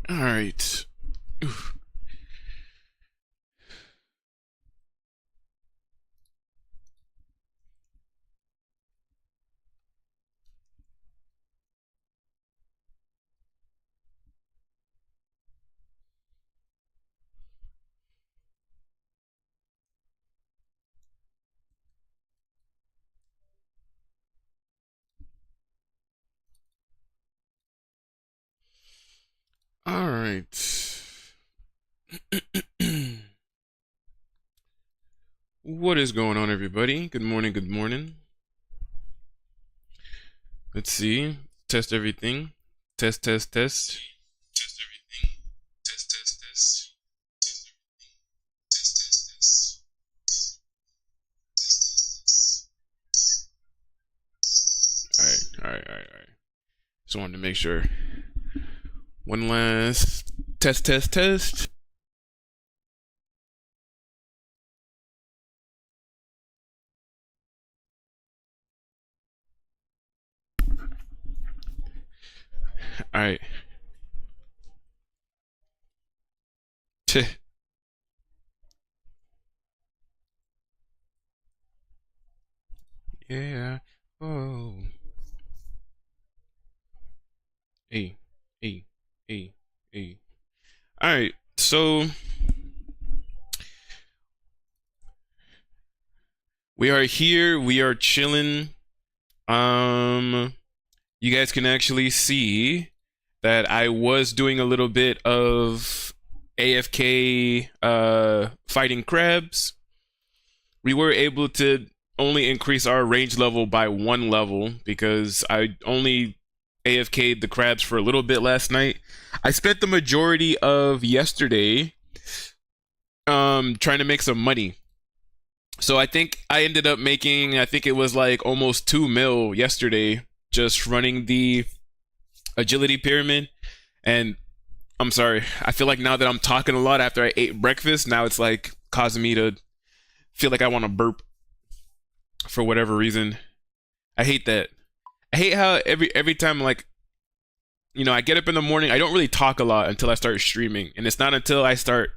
All right. Oof. All right. What is going on, everybody? Good morning. Good morning. Let's see. Test everything. Test, test, test. Test everything. Test, test, test. Test, test, test. All right. All right. All right. All right. Just wanted to make sure. One last test, test, test. All right. Yeah. Oh. Hey. Hey. Hey. Hey. All right. So we are here. We are chilling. You guys can actually see that I was doing a little bit of AFK fighting crabs. We were able to only increase our range level by 1 level because I only AFK'd the crabs for a little bit last night. I spent the majority of yesterday trying to make some money. So I think I ended up making, I think it was like almost 2 mil yesterday just running the agility pyramid. And I'm sorry, I feel like now that I'm talking a lot after I ate breakfast, now it's like causing me to feel like I want to burp for whatever reason. I hate that. I hate how every time, like, I get up in the morning, I don't really talk a lot until I start streaming. And it's not until I start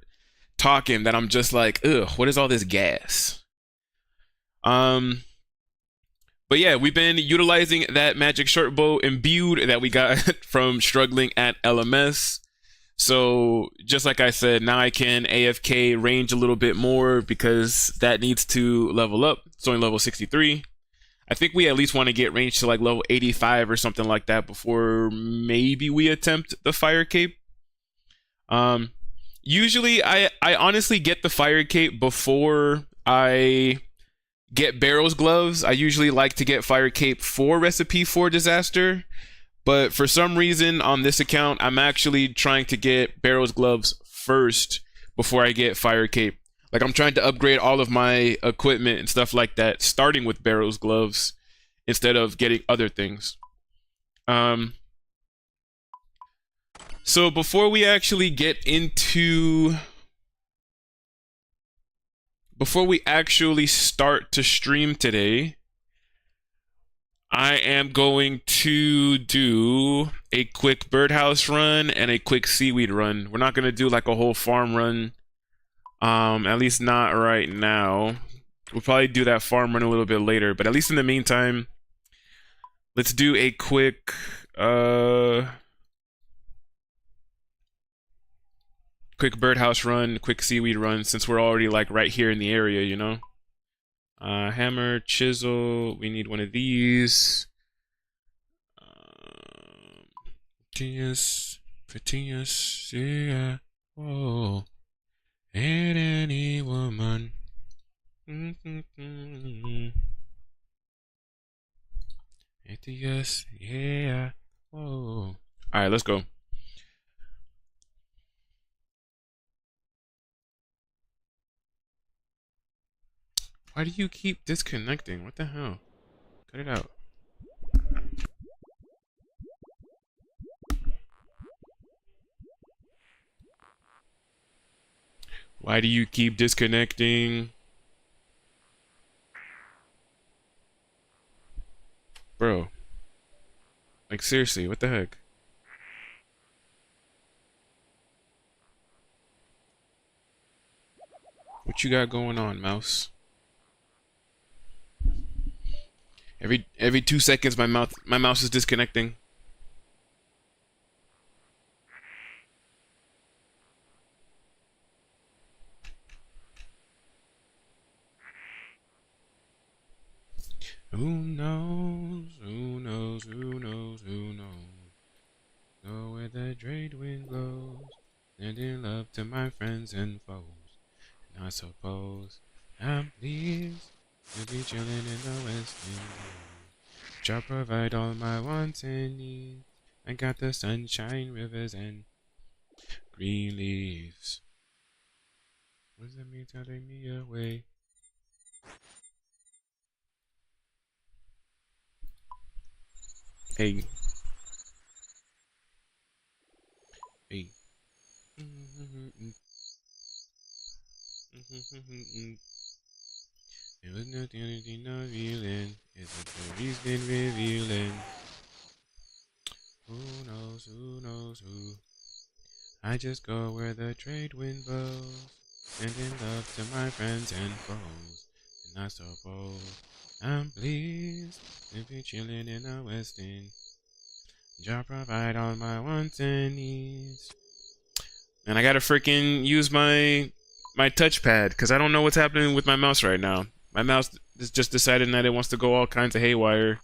talking that I'm just like, ugh, what is all this gas? But yeah, we've been utilizing that magic short bow imbued that we got from struggling at LMS. So just like I said, now I can AFK range a little bit more because that needs to level up. It's only level 63. I think we at least want to get range to like level 85 or something like that before maybe we attempt the fire cape. Usually I honestly get the fire cape before I get Barrows gloves. I usually like to get fire cape for recipe for disaster, but for some reason on this account I'm actually trying to get Barrows gloves first before I get fire cape. Like, I'm trying to upgrade all of my equipment and stuff like that starting with Barrows gloves instead of getting other things. So before we actually get into before we actually start to stream today, I am going to do a quick birdhouse run and a quick seaweed run. We're not going to do like a whole farm run, at least not right now. We'll probably do that farm run a little bit later, but at least in the meantime, let's do a quick birdhouse run, quick seaweed run, since we're already like right here in the area, you know? Hammer, chisel, we need one of these. Petius, yeah, whoa, and any woman. Petius, yeah, whoa. Alright, let's go. Why do you keep disconnecting? What the hell? Cut it out. Why do you keep disconnecting? Bro. Like, seriously, what the heck? What you got going on, mouse? Every 2 seconds, my mouse is disconnecting. Who knows? Who knows? Who knows? Who knows? Know where the trade wind blows, sending love to my friends and foes. And I suppose I'm pleased to be chilling in the West Indies. Shall provide all my wants and needs. I got the sunshine, rivers, and green leaves. What does that mean? Telling me away. Hey. Hey. There was nothing no reeling. It's what the reason revealing. Who knows? Who knows who? I just go where the trade wind blows, sending love to my friends and foes. And I suppose I'm pleased to be chilling in the West End. Jah provide all my wants and needs. And I gotta freaking use my touchpad because I don't know what's happening with my mouse right now. My mouse is just deciding that it wants to go all kinds of haywire.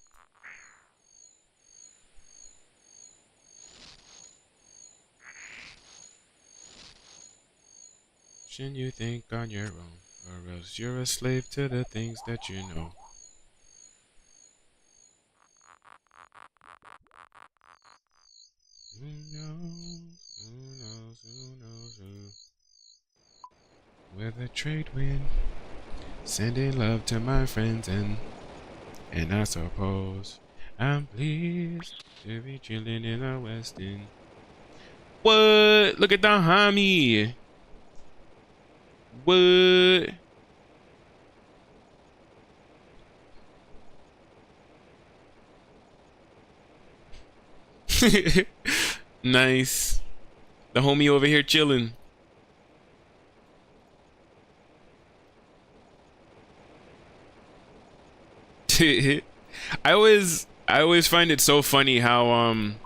Shouldn't you think on your own, or else you're a slave to the things that you know. Who knows? Who knows? Who knows who? With a trade wind, sending love to my friends and I suppose I'm pleased to be chilling in the West End. What? Look at the homie. What? Nice. The homie over here chilling. I always find it so funny how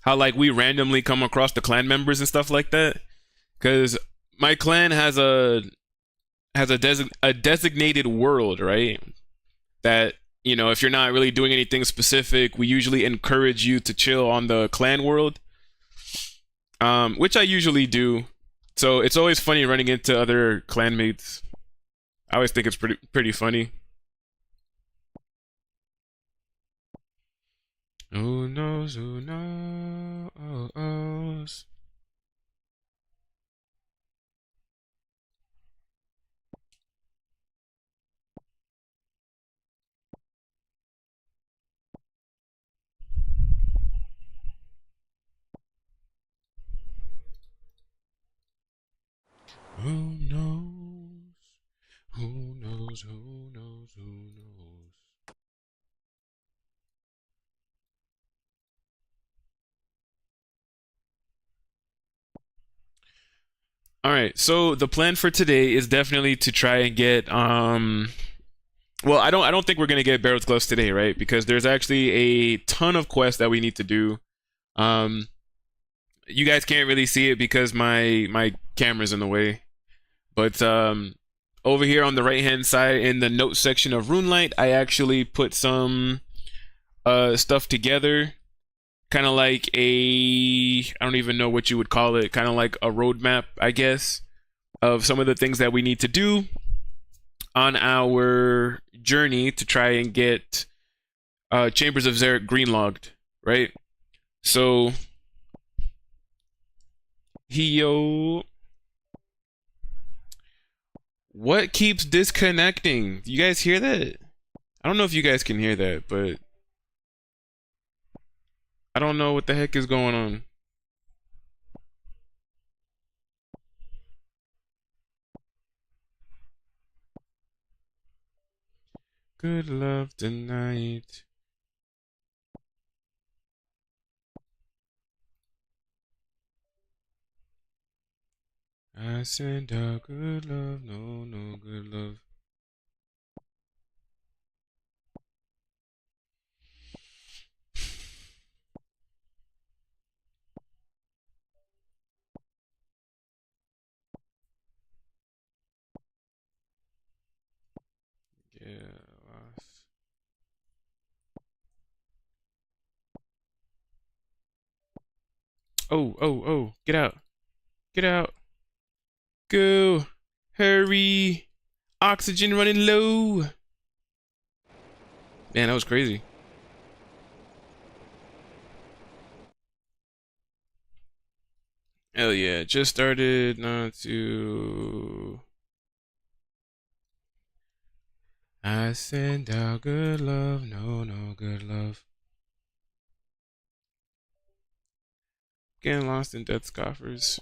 like we randomly come across the clan members and stuff like that. Cause my clan has a designated world, right? That, you know, if you're not really doing anything specific, we usually encourage you to chill on the clan world. Which I usually do. So it's always funny running into other clanmates. I always think it's pretty funny. Who knows? Who knows? Who knows? Who knows? Who knows? Who knows? All right. So the plan for today is definitely to try and get well, I don't think we're gonna get Barrows gloves today, right? Because there's actually a ton of quests that we need to do. Um, you guys can't really see it because my camera's in the way. But over here on the right hand side in the notes section of RuneLite, I actually put some stuff together, kind of like I don't even know what you would call it, kind of like a roadmap, I guess, of some of the things that we need to do on our journey to try and get Chambers of Xeric greenlogged, right? So, yo, what keeps disconnecting? You guys hear that? I don't know if you guys can hear that, but I don't know what the heck is going on. Good love tonight. I send out good love, no good love. Yeah. Oh, get out. Get out. Go. Hurry. Oxygen running low. Man, that was crazy. Hell yeah. Just started not to. I send out good love, no good love. Getting lost in death scoffers.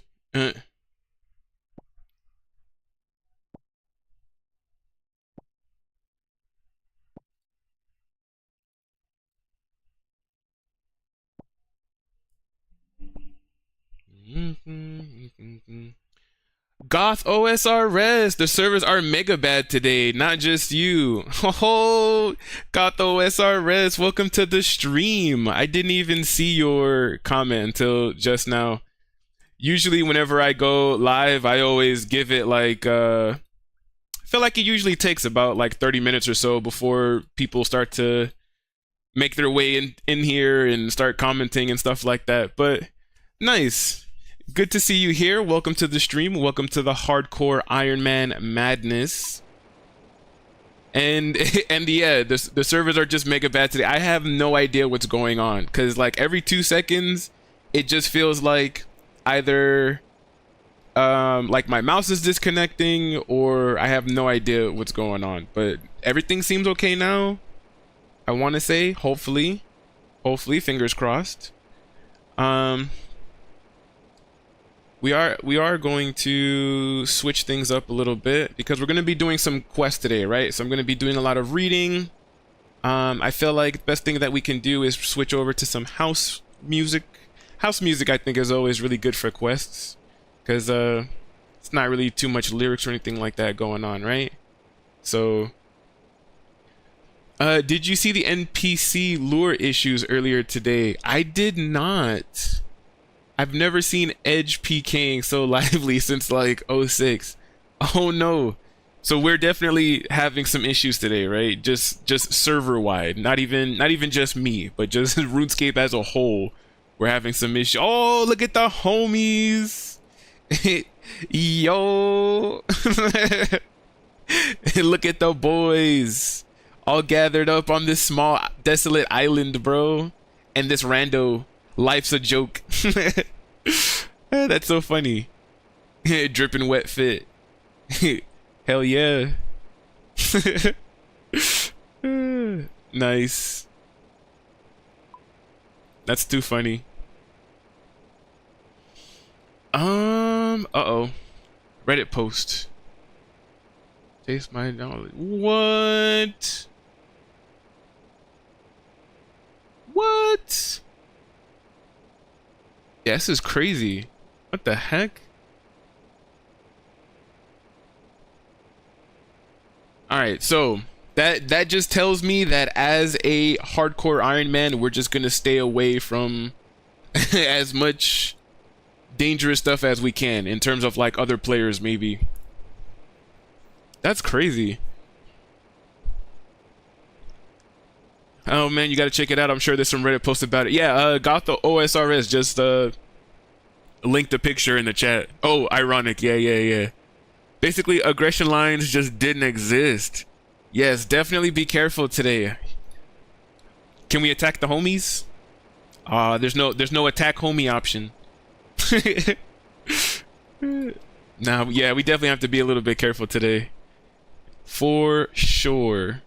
Goth OSRS, the servers are mega bad today, not just you. Oh, Goth OSRS, welcome to the stream. I didn't even see your comment until just now. Usually, whenever I go live, I always give it like, I feel like it usually takes about like 30 minutes or so before people start to make their way in here and start commenting and stuff like that. But nice. Good to see you here. Welcome to the stream. Welcome to the hardcore Iron Man madness. And yeah, the servers are just mega bad today. I have no idea what's going on because like every 2 seconds, it just feels like either like my mouse is disconnecting or I have no idea what's going on. But everything seems okay now. I want to say hopefully, fingers crossed. We are going to switch things up a little bit because we're going to be doing some quests today, right? So I'm going to be doing a lot of reading. I feel like the best thing that we can do is switch over to some house music. House music, I think, is always really good for quests because it's not really too much lyrics or anything like that going on, right? So, did you see the NPC lure issues earlier today? I did not. I've never seen Edge PKing so lively since like 06. Oh no. So we're definitely having some issues today, right? Just server wide. Not even just me, but just RuneScape as a whole. We're having some issues. Oh, look at the homies. Yo. Look at the boys. All gathered up on this small desolate island, bro. And this rando. Life's a joke. That's so funny. Dripping wet fit. Hell yeah. Nice. That's too funny. Uh-oh. Reddit post. Taste my knowledge. What? What? Yeah, this is crazy. What the heck? Alright, so that just tells me that as a hardcore Iron Man, we're just gonna stay away from as much dangerous stuff as we can in terms of like other players maybe. That's crazy. Oh man, you gotta check it out. I'm sure there's some Reddit posts about it. Yeah, got the OSRS just linked a picture in the chat. Oh, ironic. Yeah. Basically, aggression lines just didn't exist. Yes, definitely be careful today. Can we attack the homies? There's no attack homie option. Nah, yeah, we definitely have to be a little bit careful today. For sure.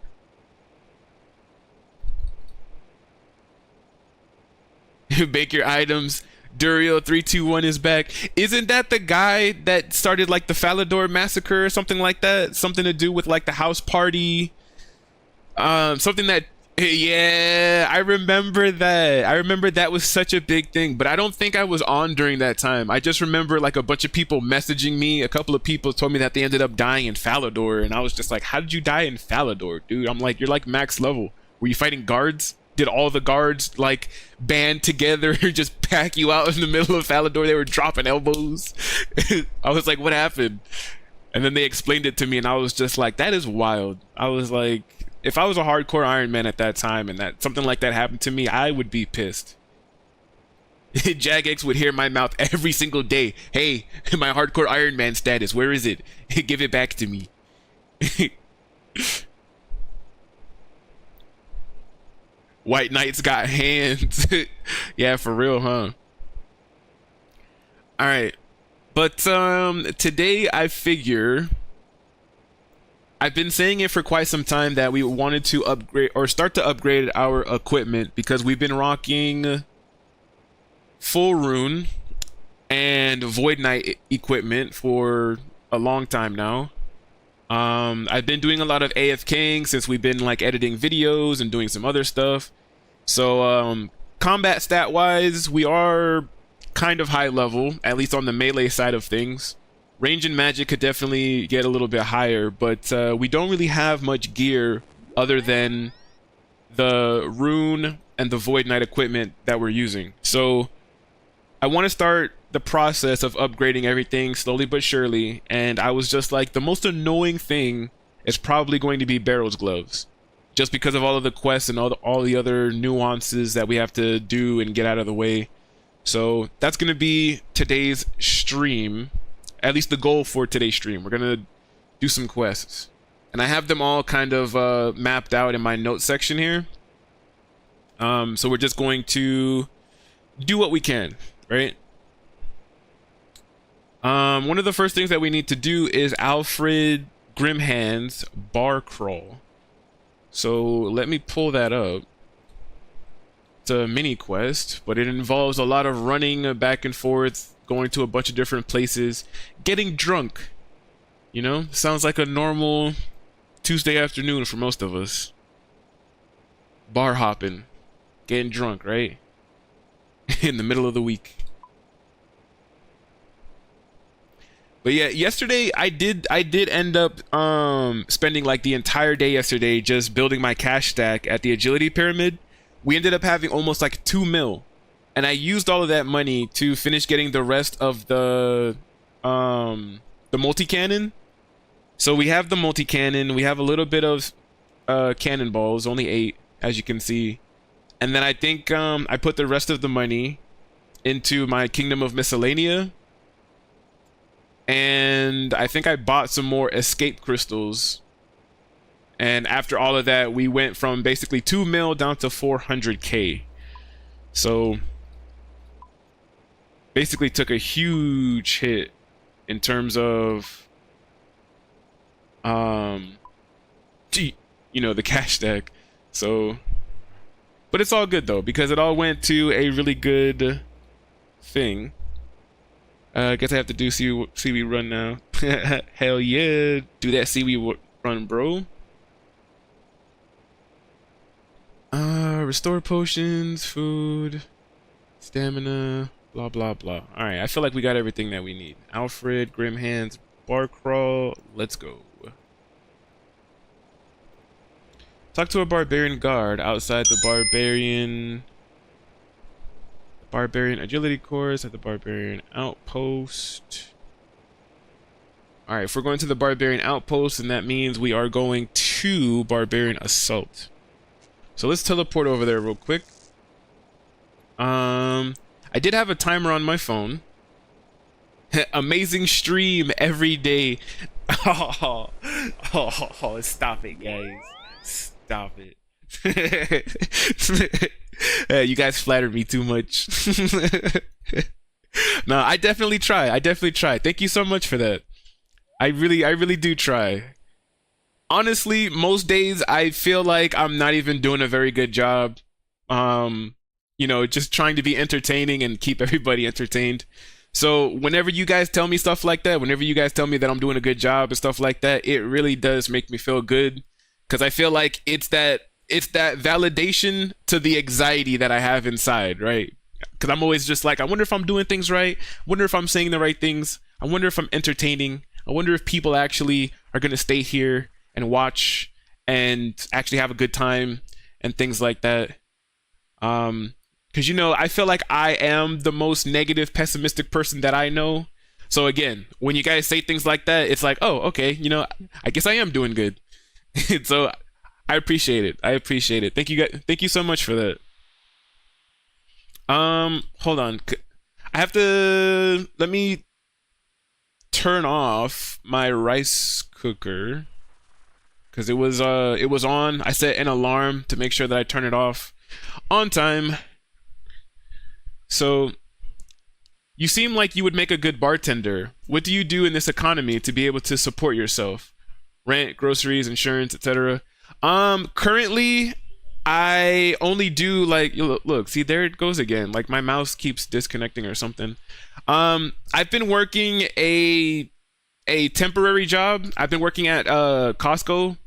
Bake your items. Durio321 is back. Isn't that the guy that started like the Falador massacre or something like that? Something to do with like the house party. Something that, yeah, I remember that. I remember that was such a big thing, but I don't think I was on during that time. I just remember like a bunch of people messaging me. A couple of people told me that they ended up dying in Falador, and I was just like, how did you die in Falador, dude? I'm like, you're like max level. Were you fighting guards? Did all the guards like band together just pack you out in the middle of Falador? They were dropping elbows. I was like, what happened? And then they explained it to me, and I was just like, that is wild. I was like, if I was a hardcore Iron Man at that time and that something like that happened to me, I would be pissed. Jagex would hear my mouth every single day. Hey, my hardcore Iron Man status, where is it? Give it back to me. White Knights got hands. Yeah, for real, huh? All right. But today I figure, I've been saying it for quite some time that we wanted to upgrade or start to upgrade our equipment because we've been rocking full rune and Void Knight equipment for a long time now. I've been doing a lot of AFKing since we've been like editing videos and doing some other stuff. So combat stat wise, we are kind of high level, at least on the melee side of things. Range and magic could definitely get a little bit higher, but we don't really have much gear other than the rune and the Void Knight equipment that we're using. So I want to start the process of upgrading everything slowly but surely, and I was just like, the most annoying thing is probably going to be Barrows gloves, just because of all of the quests and all the other nuances that we have to do and get out of the way. So that's going to be today's stream, at least the goal for today's stream. We're going to do some quests, and I have them all kind of mapped out in my notes section here. So we're just going to do what we can, right? One of the first things that we need to do is Alfred Grimhand's bar crawl. So let me pull that up. It's a mini quest, but it involves a lot of running back and forth, going to a bunch of different places, getting drunk. You know, sounds like a normal Tuesday afternoon for most of us. Bar hopping, getting drunk, right? In the middle of the week. But yeah, yesterday I did end up spending like the entire day yesterday just building my cash stack at the agility pyramid. We ended up having almost like 2 mil, and I used all of that money to finish getting the rest of the multi-cannon. So we have the multi-cannon, we have a little bit of cannonballs, only 8 as you can see. And then I think I put the rest of the money into my Kingdom of Miscellanea. And I think I bought some more escape crystals. And after all of that, we went from basically 2 mil down to 400k. So basically took a huge hit in terms of you know, the cash stack. So, but it's all good though, because it all went to a really good thing. I guess I have to do seaweed run now. Hell yeah, do that seaweed run, bro. Restore potions, food, stamina, blah blah blah. All right, I feel like we got everything that we need. Alfred Grimhand's bar crawl. Let's go. Talk to a barbarian guard outside the barbarian agility course at the barbarian outpost. All right, if we're going to the barbarian outpost, then that means we are going to barbarian assault. So let's teleport over there real quick. I did have a timer on my phone. Amazing stream every day. Oh, stop it, guys. Stop it. You guys flatter me too much. No, I definitely try. Thank you so much for that. I really do try. Honestly, most days I feel like I'm not even doing a very good job. You know, just trying to be entertaining and keep everybody entertained. So whenever you guys tell me stuff like that, whenever you guys tell me that I'm doing a good job and stuff like that, it really does make me feel good. Because I feel like it's that it's that validation to the anxiety that I have inside, right? Because I'm always just like, I wonder if I'm doing things right. I wonder if I'm saying the right things. I wonder if I'm entertaining. I wonder if people actually are going to stay here and watch and actually have a good time and things like that. Because, you know, I feel like I am the most negative, pessimistic person that I know. So again, when you guys say things like that, it's like, oh, okay, you know, I guess I am doing good. So I appreciate it. I appreciate it. Thank you guys. Thank you so much for that. Hold on. I have to let me turn off my rice cooker because it was on. I set an alarm to make sure that I turn it off on time. So you seem like you would make a good bartender. What do you do in this economy to be able to support yourself? Rent, groceries, insurance, etc. Currently I only do like look, see there it goes again. Like my mouse keeps disconnecting or something. I've been working a temporary job. I've been working at Costco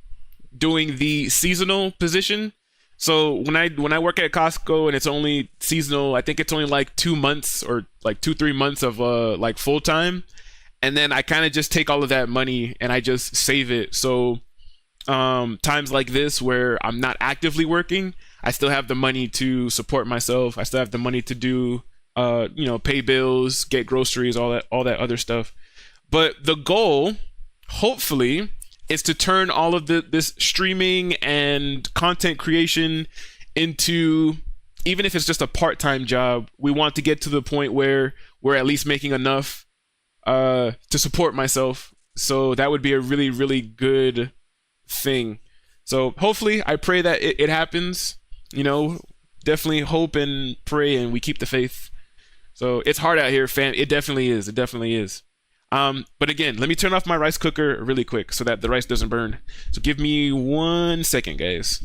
doing the seasonal position. So when I work at Costco and it's only seasonal, I think it's only like 2 months or like 2-3 months of like full time, and then I kind of just take all of that money and I just save it. So times like this where I'm not actively working, I still have the money to support myself. I still have the money to do you know, pay bills, get groceries, all that other stuff. But the goal, hopefully, is to turn all of this streaming and content creation into, even if it's just a part-time job, we want to get to the point where we're at least making enough to support myself. So that would be a really, really good thing. So hopefully, I pray that it happens. You know, definitely hope and pray, and we keep the faith. So it's hard out here, fam. It definitely is. It definitely is. But again, let me turn off my rice cooker really quick so that the rice doesn't burn. So give me 1 second, guys.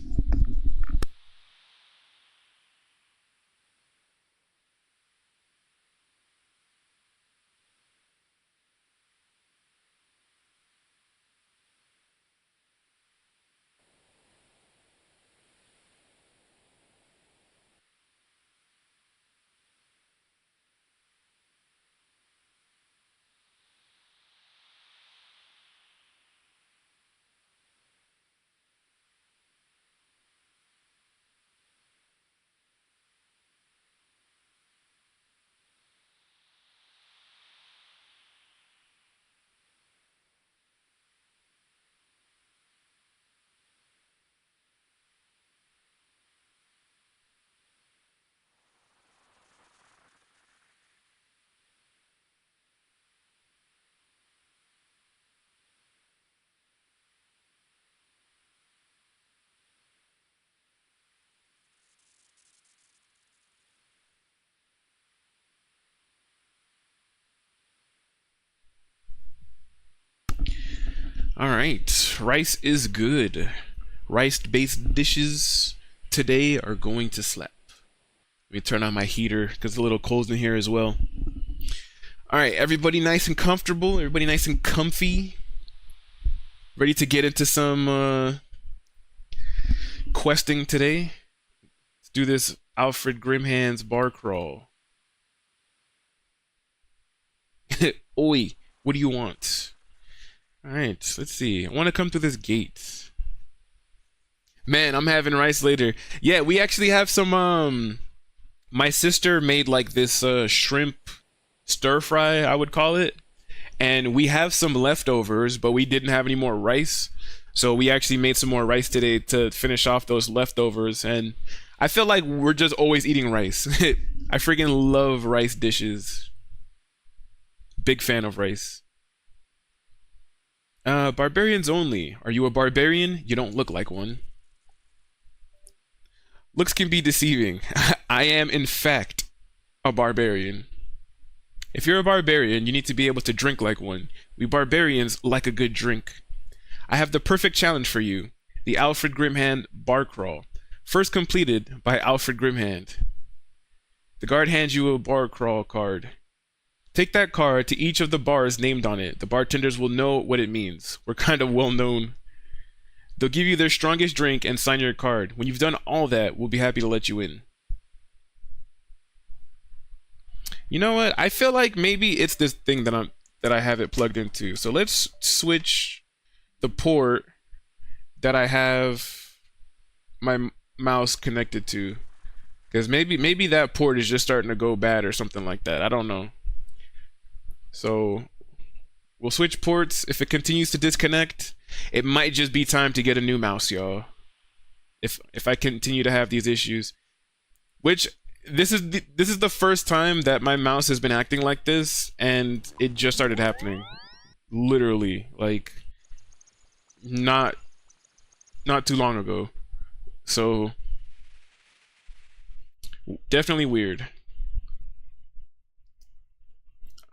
All right, rice is good. Rice-based dishes today are going to slap. Let me turn on my heater because it's a little cold in here as well. All right, everybody nice and comfortable. Everybody nice and comfy. Ready to get into some questing today. Let's do this Alfred Grimhand's bar crawl. Oi, what do you want? All right, let's see. I want to come through this gate. Man, I'm having rice later. Yeah, we actually have some. My sister made like this shrimp stir fry, I would call it, and we have some leftovers, but we didn't have any more rice, so we actually made some more rice today to finish off those leftovers. And I feel like we're just always eating rice. I freaking love rice dishes. Big fan of rice. Barbarians only. Are you a barbarian? You don't look like one. Looks can be deceiving. I am, in fact, a barbarian. If you're a barbarian, you need to be able to drink like one. We barbarians like a good drink. I have the perfect challenge for you. The Alfred Grimhand Bar Crawl. First completed by Alfred Grimhand. The guard hands you a bar crawl card. Take that card to each of the bars named on it. The bartenders will know what it means. We're kind of well known. They'll give you their strongest drink and sign your card. When you've done all that, we'll be happy to let you in. You know what? I feel like maybe it's this thing that I have it plugged into. So let's switch the port that I have my mouse connected to, because maybe that port is just starting to go bad or something like that. I don't know. So we'll switch ports. If it continues to disconnect, it might just be time to get a new mouse, y'all. If I continue to have these issues, which this is the first time that my mouse has been acting like this, and it just started happening, literally, like not too long ago. So definitely weird.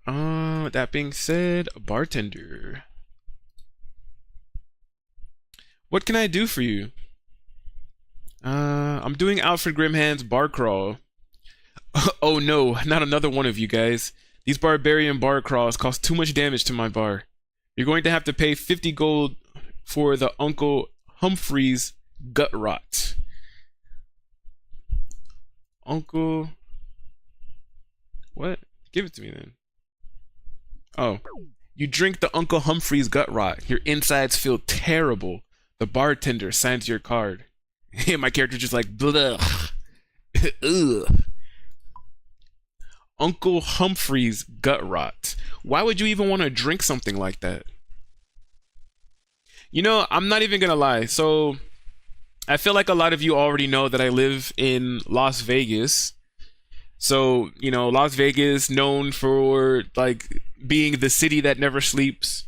That being said, bartender, what can I do for you? I'm doing Alfred Grimhand's bar crawl. Oh no, not another one of you guys. These barbarian bar crawls cost too much damage to my bar. You're going to have to pay 50 gold for the Uncle Humphrey's gut rot. Uncle... What? Give it to me then. Oh. You drink the Uncle Humphrey's gut rot. Your insides feel terrible. The bartender signs your card. My character's just like, bleh. Ugh. Uncle Humphrey's gut rot. Why would you even want to drink something like that? You know, I'm not even gonna lie. So, I feel like a lot of you already know that I live in Las Vegas. So, you know, Las Vegas, known for, like, being the city that never sleeps.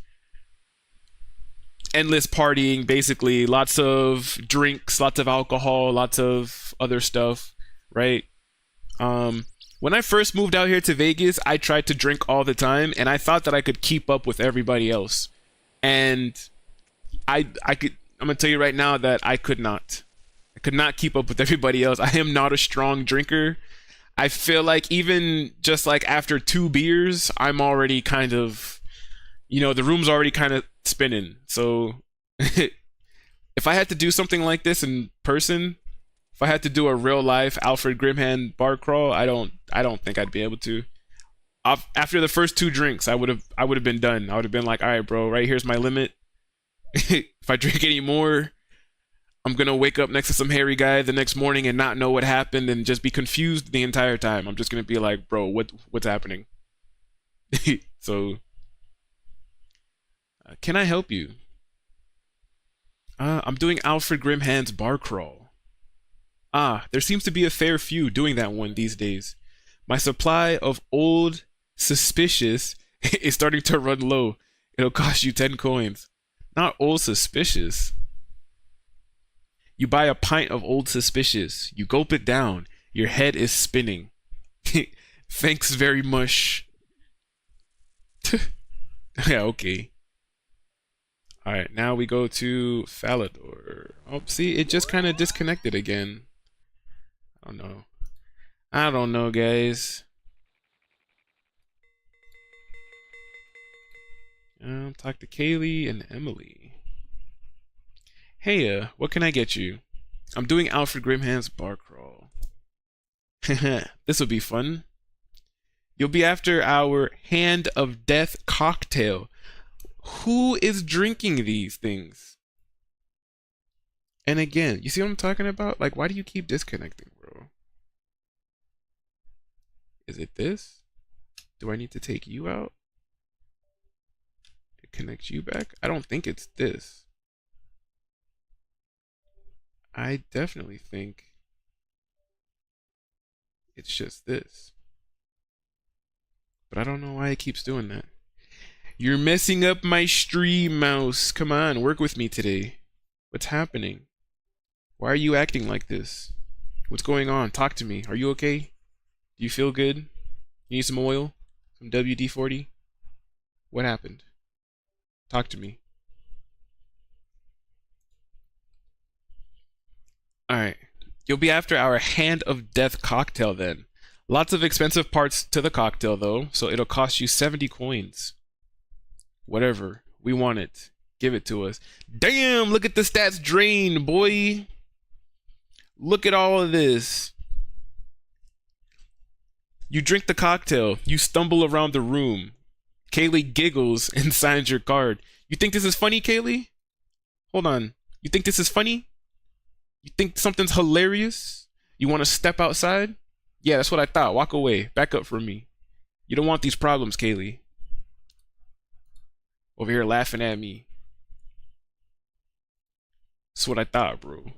Endless partying, basically. Lots of drinks, lots of alcohol, lots of other stuff, right? When I first moved out here to Vegas, I tried to drink all the time, and I thought that I could keep up with everybody else. And I'm gonna tell you right now that I could not. I could not keep up with everybody else. I am not a strong drinker. I feel like even just like after 2 beers, I'm already kind of, you know, the room's already kind of spinning. So if I had to do something like this in person, if I had to do a real life Alfred Grimhand bar crawl, I don't think I'd be able to. After the first 2 drinks, I would have been done. I would have been like, all right, bro, right here's my limit. If I drink any more, I'm gonna wake up next to some hairy guy the next morning and not know what happened and just be confused the entire time. I'm just gonna be like, bro, what's happening? So, can I help you? I'm doing Alfred Grimhand's bar crawl. There seems to be a fair few doing that one these days. My supply of Old Suspicious is starting to run low. It'll cost you 10 coins. Not Old Suspicious. You buy a pint of Old Suspicious. You gulp it down. Your head is spinning. Thanks very much. Yeah, okay. Alright, now we go to Falador. Oh, see, it just kind of disconnected again. I don't know, guys. Talk to Kaylee and Emily. Hey, what can I get you? I'm doing Alfred Grimhand's bar crawl. This will be fun. You'll be after our Hand of Death cocktail. Who is drinking these things? And again, you see what I'm talking about? Like, why do you keep disconnecting, bro? Is it this? Do I need to take you out? To connect you back? I don't think it's this. I definitely think it's just this. But I don't know why it keeps doing that. You're messing up my stream, mouse. Come on, work with me today. What's happening? Why are you acting like this? What's going on? Talk to me. Are you okay? Do you feel good? You need some oil? Some WD-40? What happened? Talk to me. Alright. You'll be after our Hand of Death cocktail then. Lots of expensive parts to the cocktail though, so it'll cost you 70 coins. Whatever. We want it. Give it to us. Damn, look at the stats drain, boy. Look at all of this. You drink the cocktail. You stumble around the room. Kaylee giggles and signs your card. You think this is funny, Kaylee? Hold on. You think this is funny? You think something's hilarious? You want to step outside? Yeah, that's what I thought. Walk away. Back up from me. You don't want these problems, Kaylee. Over here laughing at me. That's what I thought, bro.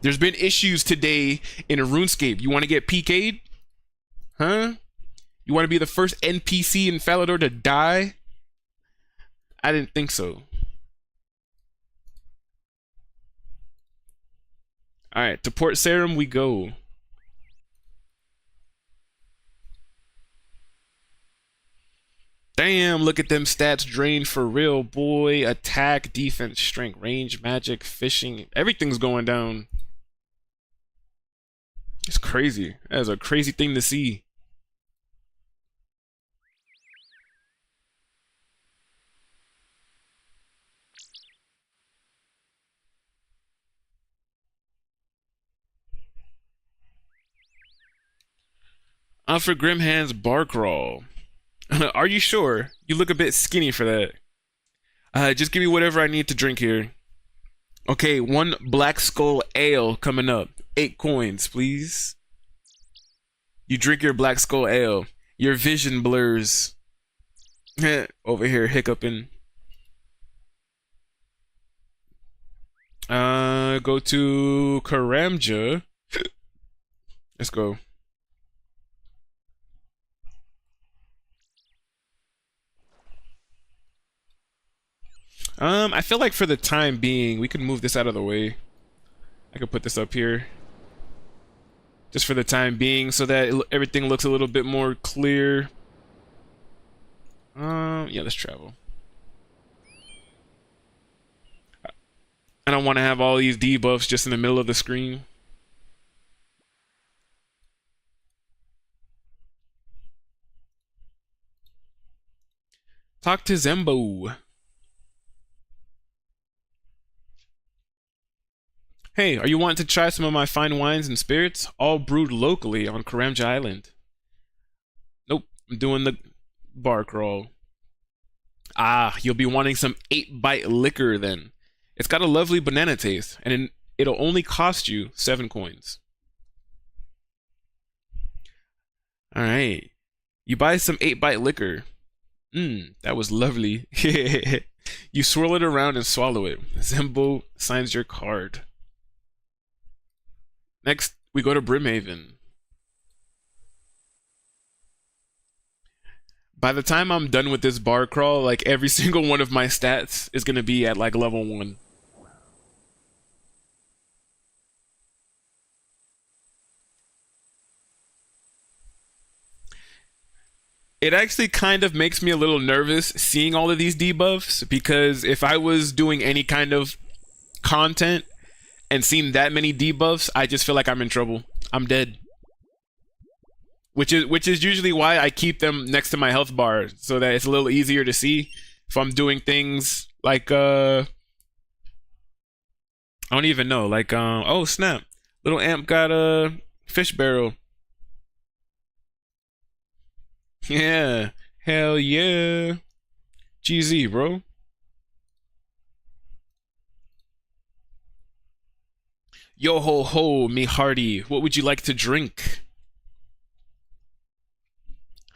There's been issues today in a RuneScape. You want to get PK'd? Huh? You want to be the first NPC in Falador to die? I didn't think so. Alright, to Port Sarim we go. Damn, look at them stats drained for real, boy. Attack, defense, strength, range, magic, fishing. Everything's going down. It's crazy. That is a crazy thing to see. For Grimhand's bar crawl. Are you sure? You look a bit skinny for that. Just give me whatever I need to drink here. Okay, 1 Black Skull Ale coming up. 8 coins, please. You drink your Black Skull Ale. Your vision blurs. Over here hiccuping. Go to Karamja. Let's go. I feel like for the time being, we can move this out of the way. I could put this up here. Just for the time being, so that everything looks a little bit more clear. Yeah, let's travel. I don't want to have all these debuffs just in the middle of the screen. Talk to Zembo. Hey, are you wanting to try some of my fine wines and spirits? All brewed locally on Karamja Island. Nope, I'm doing the bar crawl. Ah, you'll be wanting some 8-bite liquor then. It's got a lovely banana taste, and it'll only cost you 7 coins. Alright. You buy some 8-bite liquor. That was lovely. You swirl it around and swallow it. Zembo signs your card. Next, we go to Brimhaven. By the time I'm done with this bar crawl, like every single one of my stats is gonna be at like level 1. It actually kind of makes me a little nervous seeing all of these debuffs, because if I was doing any kind of content and seen that many debuffs, I just feel like I'm in trouble. I'm dead. Which is usually why I keep them next to my health bar, so that it's a little easier to see if I'm doing things like I don't even know, like oh snap, little amp got a fish barrel. Yeah, hell yeah, GZ, bro. Yo ho ho, me hearty. What would you like to drink?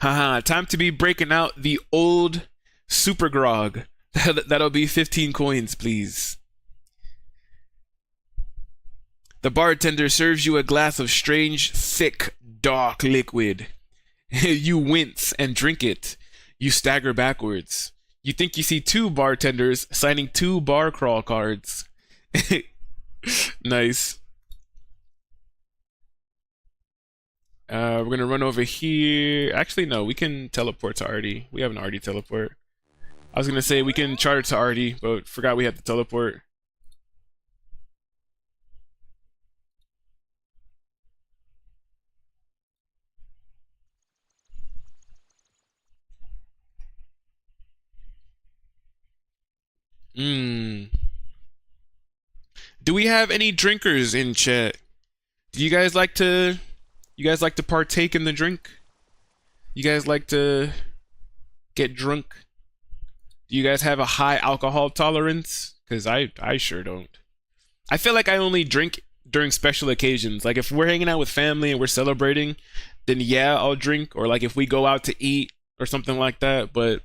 Haha, time to be breaking out the old super grog. That'll be 15 coins, please. The bartender serves you a glass of strange, thick, dark liquid. You wince and drink it. You stagger backwards. You think you see 2 bartenders signing 2 bar crawl cards. Nice. We're gonna run over here. Actually, no, we can teleport to Artie. We have an Artie teleport. I was gonna say we can charter to Artie, but forgot we had to teleport. Mm. Do we have any drinkers in chat? Do you guys like to partake in the drink? You guys like to get drunk? Do you guys have a high alcohol tolerance? Cuz I sure don't. I feel like I only drink during special occasions. Like if we're hanging out with family and we're celebrating, then yeah, I'll drink, or like if we go out to eat or something like that, but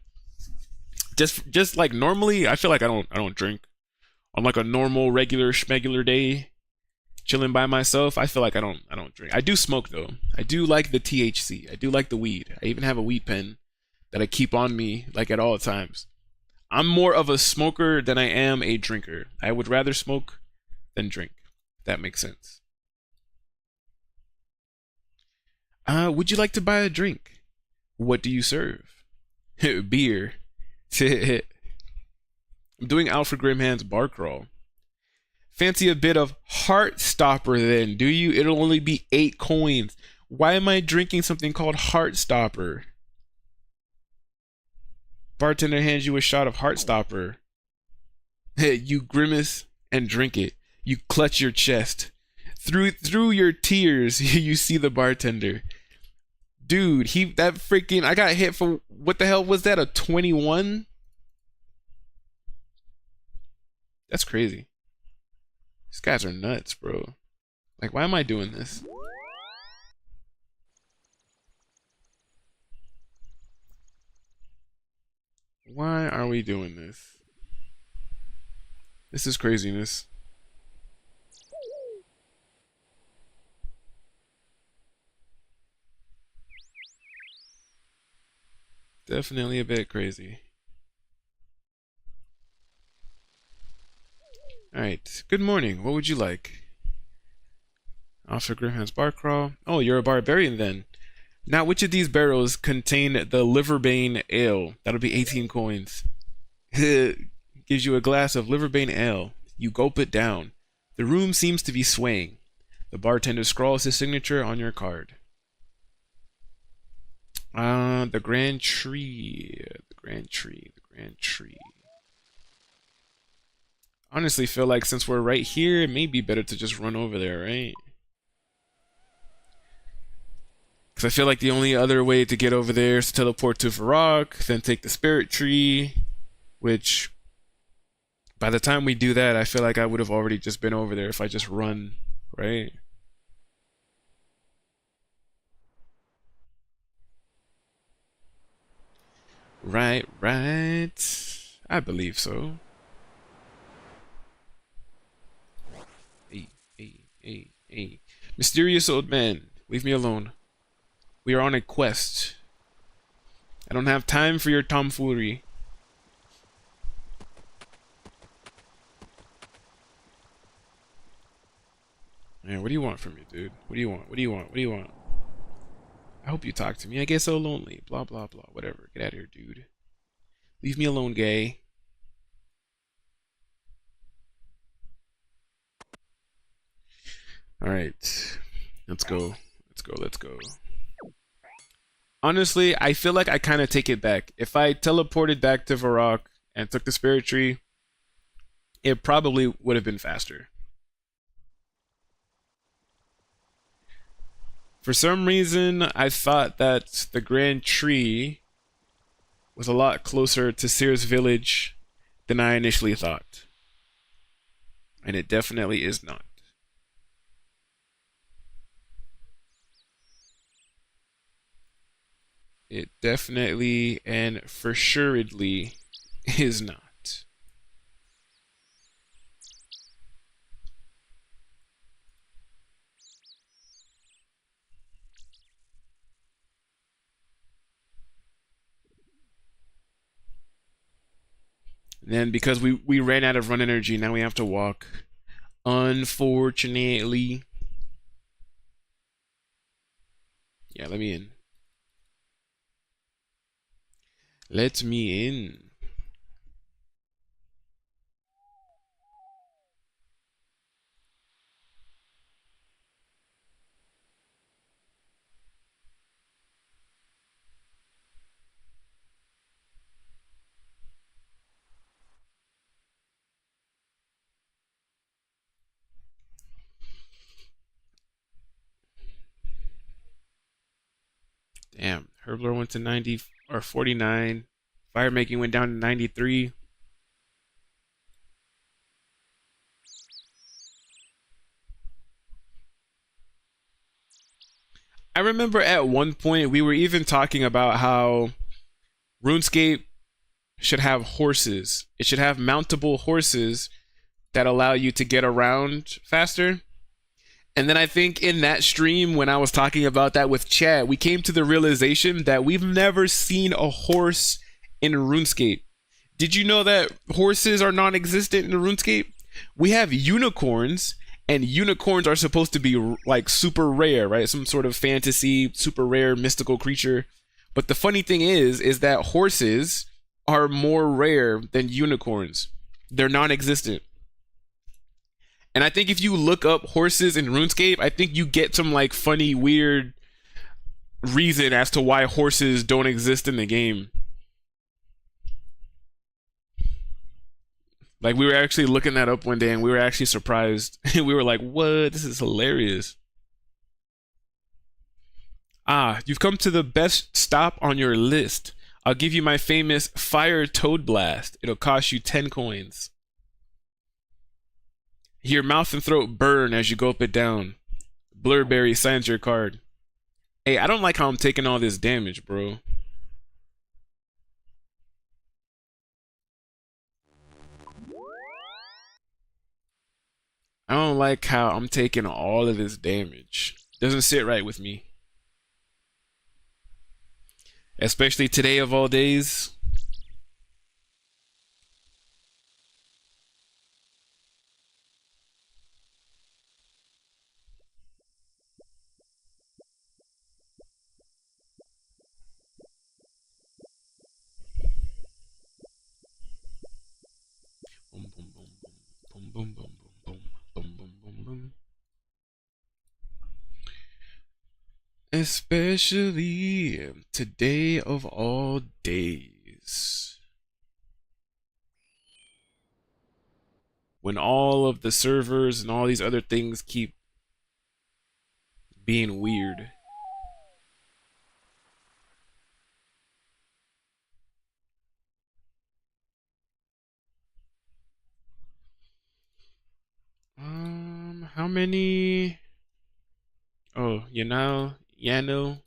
just like normally, I feel like I don't drink. On like a normal regular schmegular day, chilling by myself, I feel like I don't drink. I do smoke though. I do like the THC. I do like the weed. I even have a weed pen that I keep on me like at all times. I'm more of a smoker than I am a drinker. I would rather smoke than drink. If that makes sense. Would you like to buy a drink? What do you serve? Beer. I'm doing Alfred Grimhand's bar crawl. Fancy a bit of Heart Stopper then, do you? It'll only be 8 coins. Why am I drinking something called Heart Stopper? Bartender hands you a shot of Heart Stopper. You grimace and drink it. You clutch your chest. Through your tears, you see the bartender. Dude, that freaking I got hit for what the hell was that? A 21? That's crazy. These guys are nuts, bro. Like, why am I doing this? Why are we doing this? This is craziness. Definitely a bit crazy. Alright, good morning. What would you like? Officer Grimhand's bar crawl. Oh, you're a barbarian then. Now, which of these barrels contain the Liverbane Ale? That'll be 18 coins. Gives you a glass of Liverbane Ale. You gulp it down. The room seems to be swaying. The bartender scrawls his signature on your card. The Grand Tree. The Grand Tree. The Grand Tree. Honestly, feel like since we're right here, it may be better to just run over there, right? Because I feel like the only other way to get over there is to teleport to Varrock, then take the Spirit Tree, which by the time we do that, I feel like I would have already just been over there if I just run, right? Right. I believe so. Hey. Mysterious old man, leave me alone. We are on a quest. I don't have time for your tomfoolery. Man, what do you want from me, dude? What do you want? What do you want? What do you want? I hope you talk to me. I get so lonely. Blah, blah, blah. Whatever. Get out of here, dude. Leave me alone, gay. Alright. Let's go. Let's go. Honestly, I feel like I kind of take it back. If I teleported back to Varrock and took the Spirit Tree, it probably would have been faster. For some reason, I thought that the Grand Tree was a lot closer to Sears Village than I initially thought. And it definitely is not. It definitely and for suredly is not. And then because we ran out of run energy, now we have to walk. Unfortunately. Yeah, let me in. Let me in. Herblore went to 90 or 49. Fire making went down to 93. I remember at one point we were even talking about how RuneScape should have horses. It should have mountable horses that allow you to get around faster. And then I think in that stream, when I was talking about that with chat, we came to the realization that we've never seen a horse in RuneScape. Did you know that horses are non-existent in RuneScape? We have unicorns, and unicorns are supposed to be like super rare, right? Some sort of fantasy, super rare, mystical creature. But the funny thing is that horses are more rare than unicorns. They're non-existent. And I think if you look up horses in RuneScape, I think you get some like funny, weird reason as to why horses don't exist in the game. Like we were actually looking that up one day and we were actually surprised. We were like, what? This is hilarious. Ah, you've come to the best stop on your list. I'll give you my famous Fire Toad Blast. It'll cost you 10 coins. Your mouth and throat burn as you gulp it down. Blurberry signs your card. Hey, I don't like how I'm taking all this damage, bro. I don't like how I'm taking all of this damage. Doesn't sit right with me. Especially today of all days. Boom, boom, boom, boom, boom, boom, boom, boom, boom, boom, boom, boom. Especially today of all days. When all of the servers and all these other things keep being weird. How many? Oh, Yano,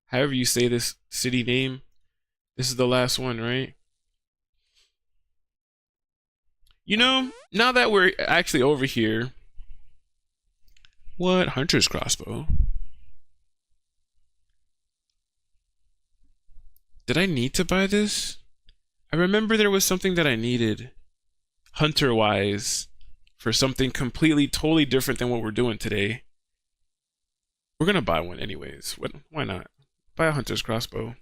however you say this city name. This is the last one, right? You know, now that we're actually over here. What? Hunter's crossbow? Did I need to buy this? I remember there was something that I needed, hunter-wise, for something completely, totally different than what we're doing today. We're gonna buy one anyways. Why not? Buy a hunter's crossbow.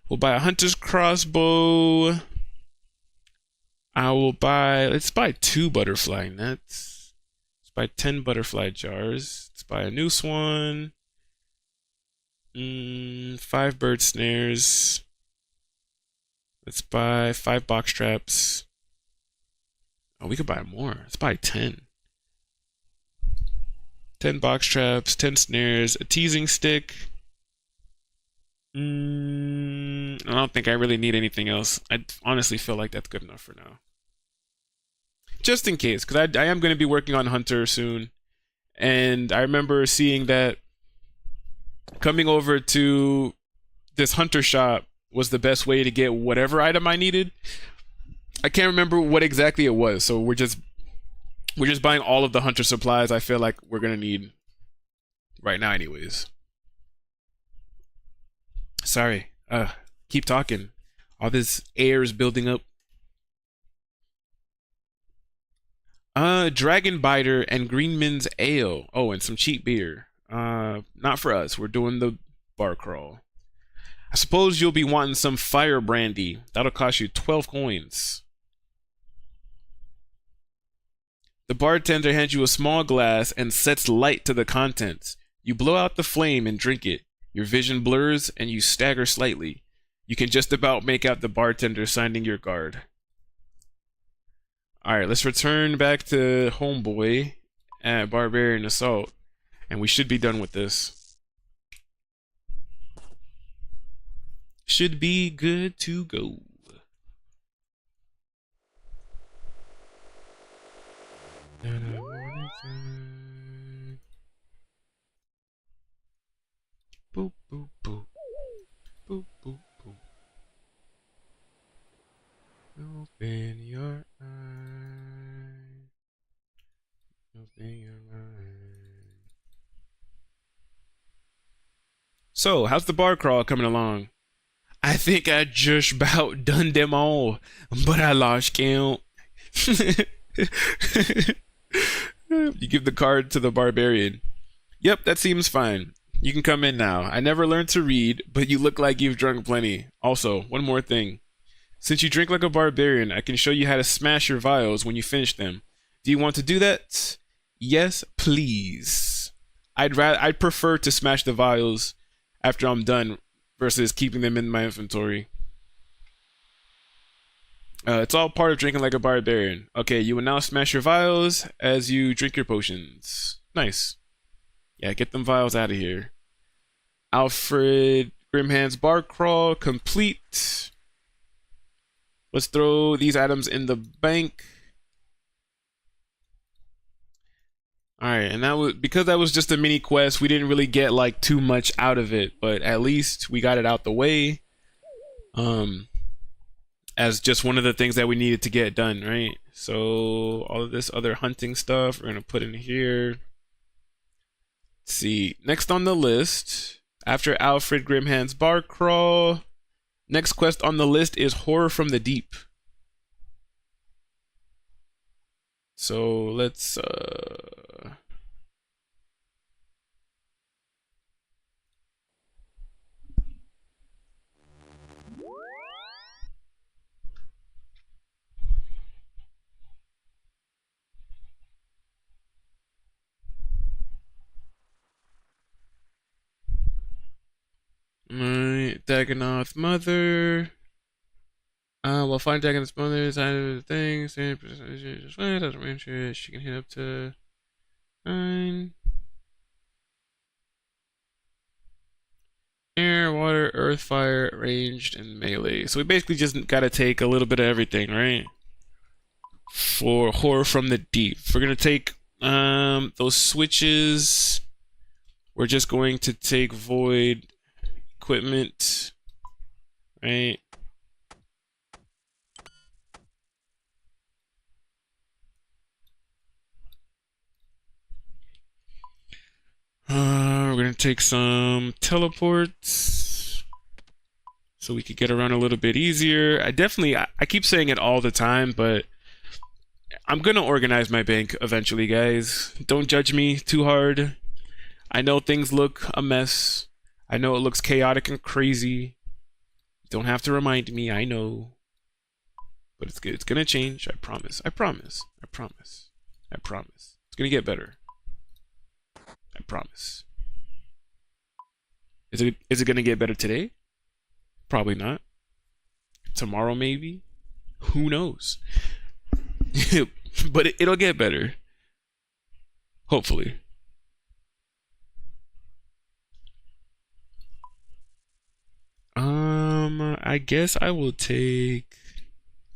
We'll buy a hunter's crossbow. I will buy, let's buy 2 butterfly nets. Let's buy 10 butterfly jars. Let's buy a noose one. 5 bird snares. Let's buy 5 box traps. Oh, we could buy more. Let's buy 10. 10 box traps, 10 snares, a teasing stick. I don't think I really need anything else. I honestly feel like that's good enough for now. Just in case, because I am going to be working on Hunter soon. And I remember seeing that coming over to this Hunter shop was the best way to get whatever item I needed. I can't remember what exactly it was, so we're just buying all of the Hunter supplies I feel like we're gonna need right now anyways. Sorry, keep talking. All this air is building up. Dragon Biter and Greenman's Ale. Oh, and some cheap beer. Not for us. We're doing the bar crawl. I suppose you'll be wanting some fire brandy. That'll cost you 12 coins. The bartender hands you a small glass and sets light to the contents. You blow out the flame and drink it. Your vision blurs and you stagger slightly. You can just about make out the bartender signing your card. Alright, let's return back to Homeboy at Barbarian Assault. And we should be done with this. should be good to go. Boop, boop, boop. Boop, boop, boop. Open your eyes. Open your mind. So, how's the bar crawl coming along? I think I just about done them all, but I lost count. You give the card to the barbarian. Yep, that seems fine. You can come in now. I never learned to read, but you look like you've drunk plenty. Also, one more thing. Since you drink like a barbarian, I can show you how to smash your vials when you finish them. Do you want to do that? Yes, please. I'd prefer to smash the vials after I'm done versus keeping them in my inventory. It's all part of drinking like a barbarian. Okay, you will now smash your vials as you drink your potions. Nice. Yeah, get them vials out of here. Alfred Grimhand's bar crawl complete. Let's throw these items in the bank. Alright, and that was because that was just a mini quest, we didn't really get like too much out of it, but at least we got it out the way. As just one of the things that we needed to get done, right? So all of this other hunting stuff we're gonna put in here. Let's see, next on the list, after Alfred Grimhand's bar crawl, next quest on the list is Horror from the Deep. So let's Dagonoth Mother. We'll find Dagonoth's mother side of the thing. She can hit up to 9. Air, water, earth, fire, ranged, and melee. So we basically just gotta take a little bit of everything, right? For Horror from the Deep. We're gonna take those switches. We're just going to take void equipment, right? We're gonna take some teleports so we could get around a little bit easier. I keep saying it all the time, but I'm gonna organize my bank eventually, guys. Don't judge me too hard. I know things look a mess. I know it looks chaotic and crazy. Don't have to remind me, I know. But it's good. It's gonna change, I promise. I promise. I promise. I promise. It's gonna get better. I promise. Is it gonna get better today? Probably not. Tomorrow maybe? Who knows? But it'll get better. Hopefully. I guess I will take.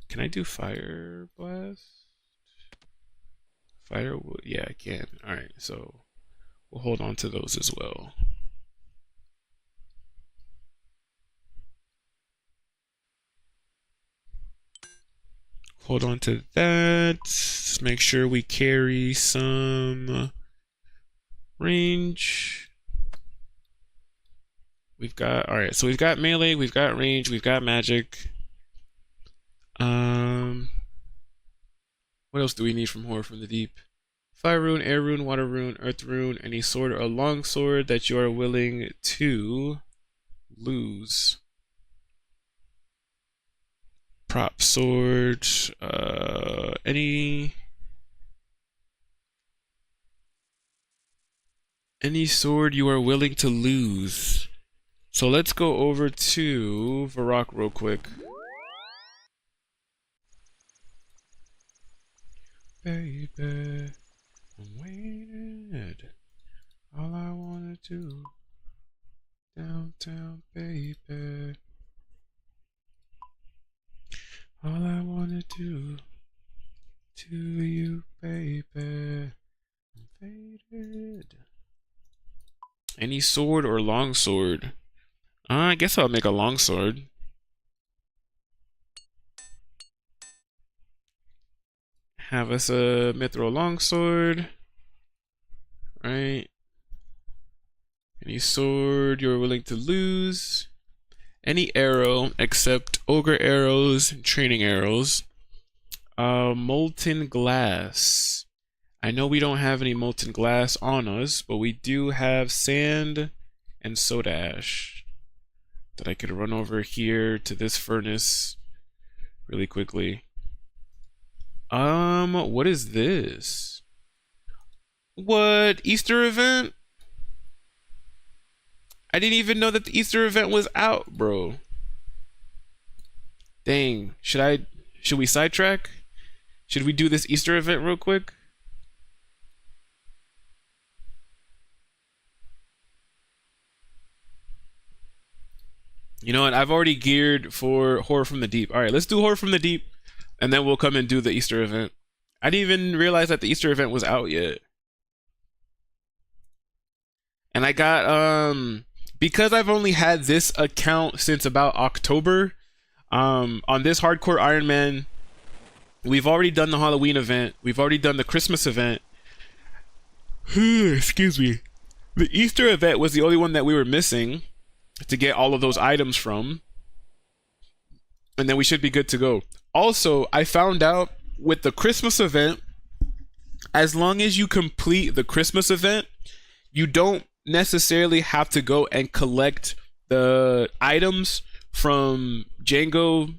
Can I do fire blast? Fire wood? Yeah, I can. Alright, so we'll hold on to those as well. Hold on to that. Let's make sure we carry some range. We've got, alright, so we've got melee, we've got range, we've got magic. What else do we need from Horror from the Deep? Fire rune, air rune, water rune, earth rune, any sword or long sword that you are willing to lose. Prop sword, any sword you are willing to lose. So let's go over to Varrock real quick. Baby, I'm waiting. All I wanna do, downtown, baby. All I wanna do to you, baby. I'm faded. Any sword or long sword? I guess I'll make a long sword. Have us a mithril longsword. Right. Any sword you're willing to lose. Any arrow except ogre arrows and training arrows. Molten glass. I know we don't have any molten glass on us, but we do have sand and soda ash that I could run over here to this furnace really quickly. What is this? What? Easter event? I didn't even know that the Easter event was out, bro. Dang. Should we sidetrack? Should we do this Easter event real quick? You know what? I've already geared for Horror from the Deep. All right, let's do Horror from the Deep, and then we'll come and do the Easter event. I didn't even realize that the Easter event was out yet. And I got because I've only had this account since about October. On this Hardcore Iron Man, we've already done the Halloween event. We've already done the Christmas event. Excuse me. The Easter event was the only one that we were missing to get all of those items from. And then we should be good to go. Also, I found out with the Christmas event, as long as you complete the Christmas event, you don't necessarily have to go and collect the items from Django.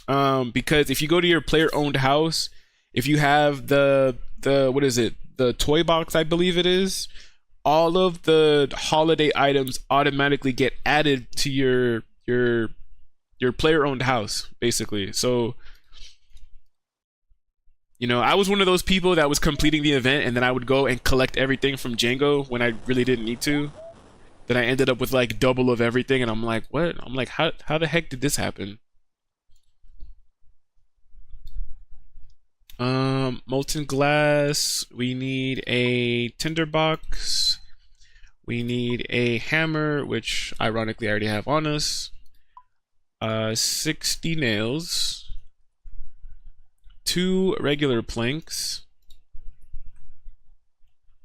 Because if you go to your player-owned house, if you have the what is it? The toy box, I believe it is. All of the holiday items automatically get added to your player-owned house, basically. So, you know, I was one of those people that was completing the event, and then I would go and collect everything from Django when I really didn't need to. Then I ended up with like double of everything, and I'm like, what? I'm like, how the heck did this happen? Molten glass. We need a tinderbox. We need a hammer, which ironically I already have on us. 60 nails. 2 regular planks.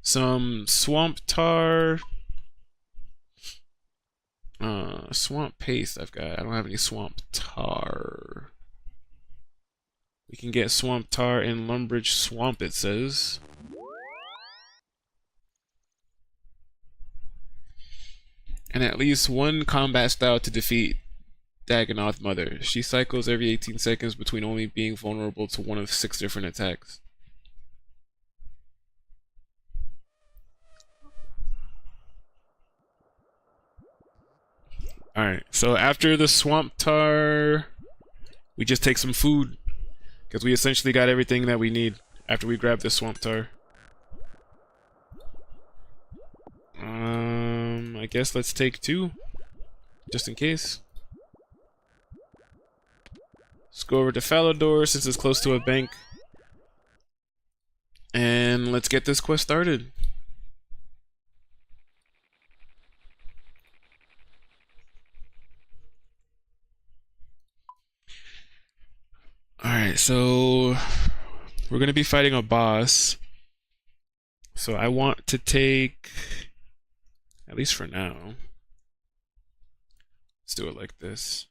Some swamp tar. Swamp paste I've got. I don't have any swamp tar. We can get swamp tar in Lumbridge Swamp, it says. And at least one combat style to defeat Dagonoth Mother. She cycles every 18 seconds between only being vulnerable to one of 6 different attacks. Alright, so after the swamp tar, we just take some food. Because we essentially got everything that we need after we grab this swamp tar. I guess let's take 2. Just in case. Let's go over to Falador since it's close to a bank. And let's get this quest started. Alright, so we're gonna be fighting a boss. So I want to take, at least for now, let's do it like this.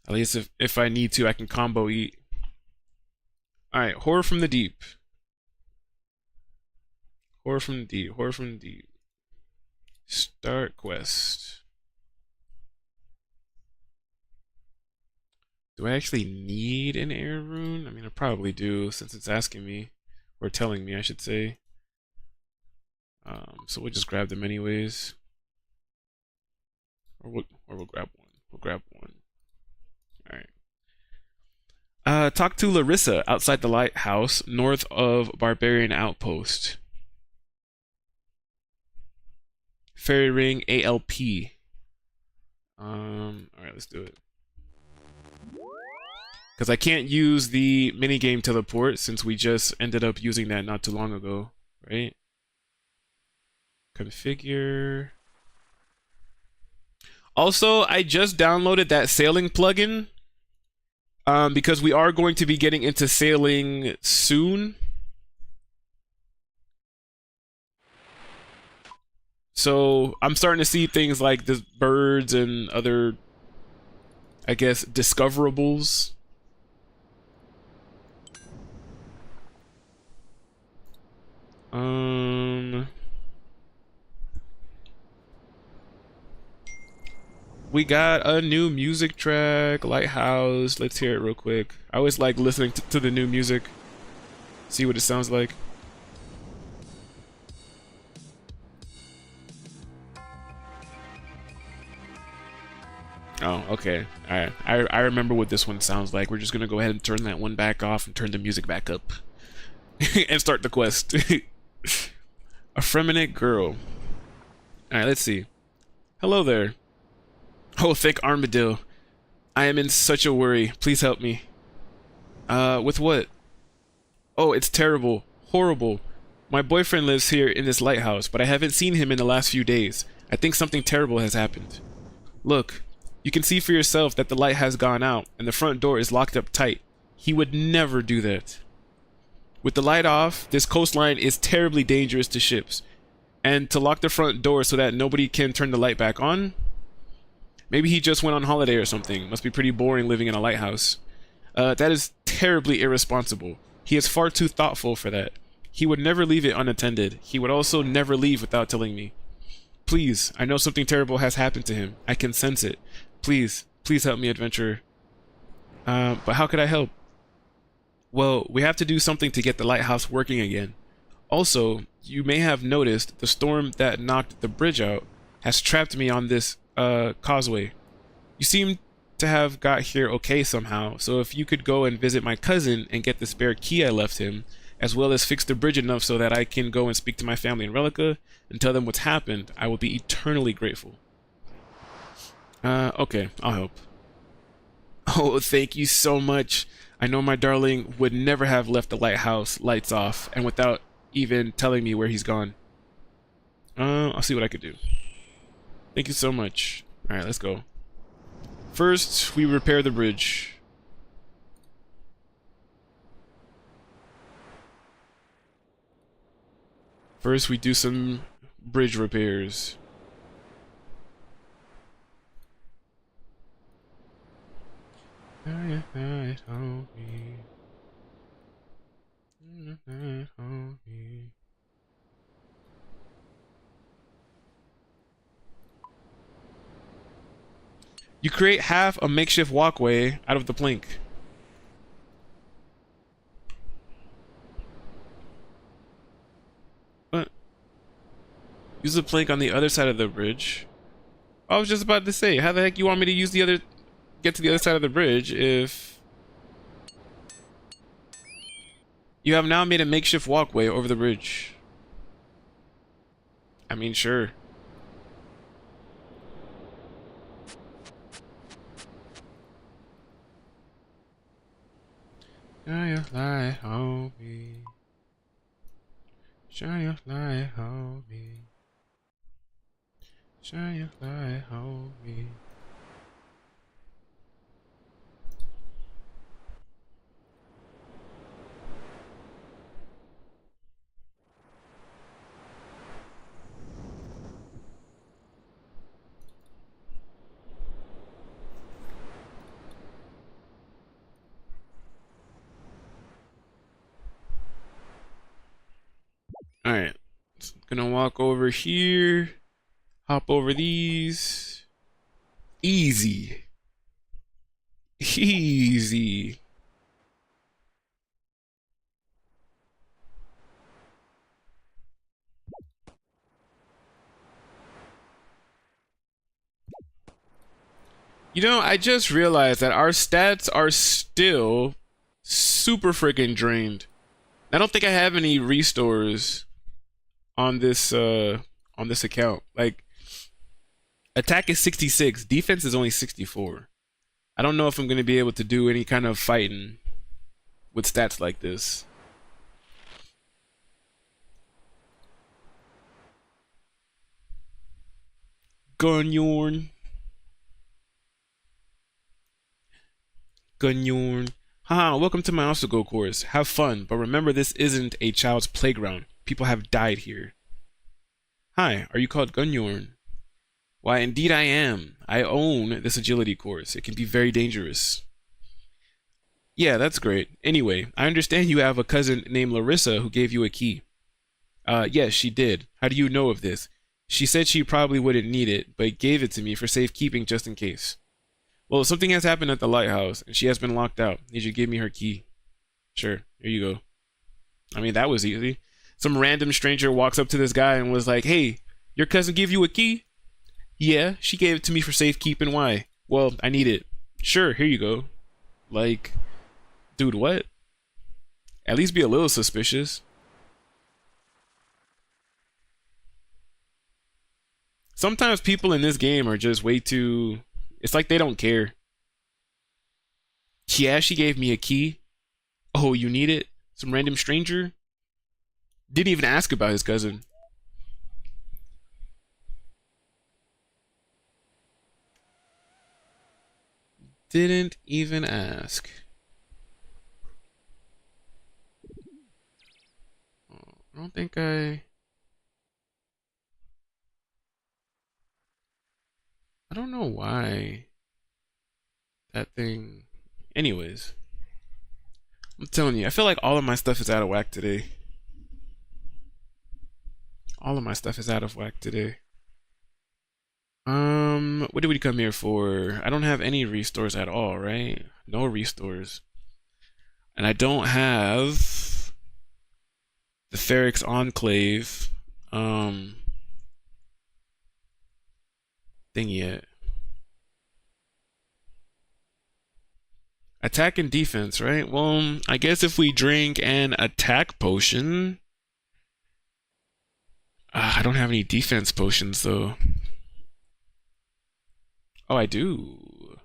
At least if I need to, I can combo eat. Alright, Horror from the Deep. Horror from the Deep, Horror from the Deep. Start quest. Do I actually need an air rune? I mean, I probably do, since it's asking me, or telling me, I should say. So we'll just grab them anyways. Or we'll grab one. We'll grab one. Alright. Talk to Larissa outside the lighthouse, north of Barbarian Outpost. Fairy Ring ALP. Alright, let's do it. Because I can't use the minigame teleport since we just ended up using that not too long ago, right? Configure. Also, I just downloaded that sailing plugin because we are going to be getting into sailing soon. So I'm starting to see things like the birds and other, I guess, discoverables. We got a new music track, Lighthouse. Let's hear it real quick. I always like listening to the new music. See what it sounds like. Oh, okay. Alright. I remember what this one sounds like. We're just gonna go ahead and turn that one back off and turn the music back up. And start the quest. Effeminate girl. Alright, let's see. Hello there. Oh, thick armadillo. I am in such a worry. Please help me. With what? Oh, it's terrible. Horrible. My boyfriend lives here in this lighthouse, but I haven't seen him in the last few days. I think something terrible has happened. Look, you can see for yourself that the light has gone out, and the front door is locked up tight. He would never do that. With the light off, this coastline is terribly dangerous to ships. And to lock the front door so that nobody can turn the light back on? Maybe he just went on holiday or something. Must be pretty boring living in a lighthouse. That is terribly irresponsible. He is far too thoughtful for that. He would never leave it unattended. He would also never leave without telling me. Please, I know something terrible has happened to him. I can sense it. Please, please help me, adventurer. But how could I help? Well, we have to do something to get the lighthouse working again. Also, you may have noticed the storm that knocked the bridge out has trapped me on this causeway. You seem to have got here okay somehow, so if you could go and visit my cousin and get the spare key I left him, as well as fix the bridge enough so that I can go and speak to my family in Relica and tell them what's happened, I will be eternally grateful. Okay, I'll help. Oh, thank you so much. I know my darling would never have left the lighthouse lights off and without even telling me where he's gone. I'll see what I could do. Thank you so much. Alright, let's go. First, we repair the bridge. First, we do some bridge repairs. You create half a makeshift walkway out of the plank. What? Use the plank on the other side of the bridge. I was just about to say, how the heck you want me to use the other, get to the other side of the bridge if you have now made a makeshift walkway over the bridge? I mean, sure. Shine your light on me. Shine your light on me. Shine your light on me. Alright, gonna walk over here, hop over these. Easy. Easy. You know, I just realized that our stats are still super freaking drained. I don't think I have any restores on this account. Like, attack is 66, defense is only 64. I don't know if I'm going to be able to do any kind of fighting with stats like this. Gunyorn. Gunyorn. Haha, welcome to my obstacle course. Have fun, but remember this isn't a child's playground. People have died here. Hi, are you called Gunyorn? Why, indeed I am. I own this agility course. It can be very dangerous. Yeah, that's great. Anyway, I understand you have a cousin named Larissa who gave you a key. Yes, she did. How do you know of this? She said she probably wouldn't need it, but gave it to me for safekeeping just in case. Well, something has happened at the lighthouse, and she has been locked out. Need you to give me her key. Sure, here you go. I mean, that was easy. Some random stranger walks up to this guy and was like, hey, your cousin gave you a key? Yeah, she gave it to me for safekeeping. Why? Well, I need it. Sure, here you go. Like, dude, what? At least be a little suspicious. Sometimes people in this game are just way too... It's like they don't care. Yeah, she gave me a key. Oh, you need it? Some random stranger? Didn't even ask about his cousin. Didn't even ask. Oh, I don't think I don't know why that thing... Anyways. I'm telling you, I feel like all of my stuff is out of whack today. All of my stuff is out of whack today. What did we come here for? I don't have any restores at all, right? No restores. And I don't have the Ferrix Enclave thing yet. Attack and defense, right? Well, I guess if we drink an attack potion. I don't have any defense potions though. Oh, I do.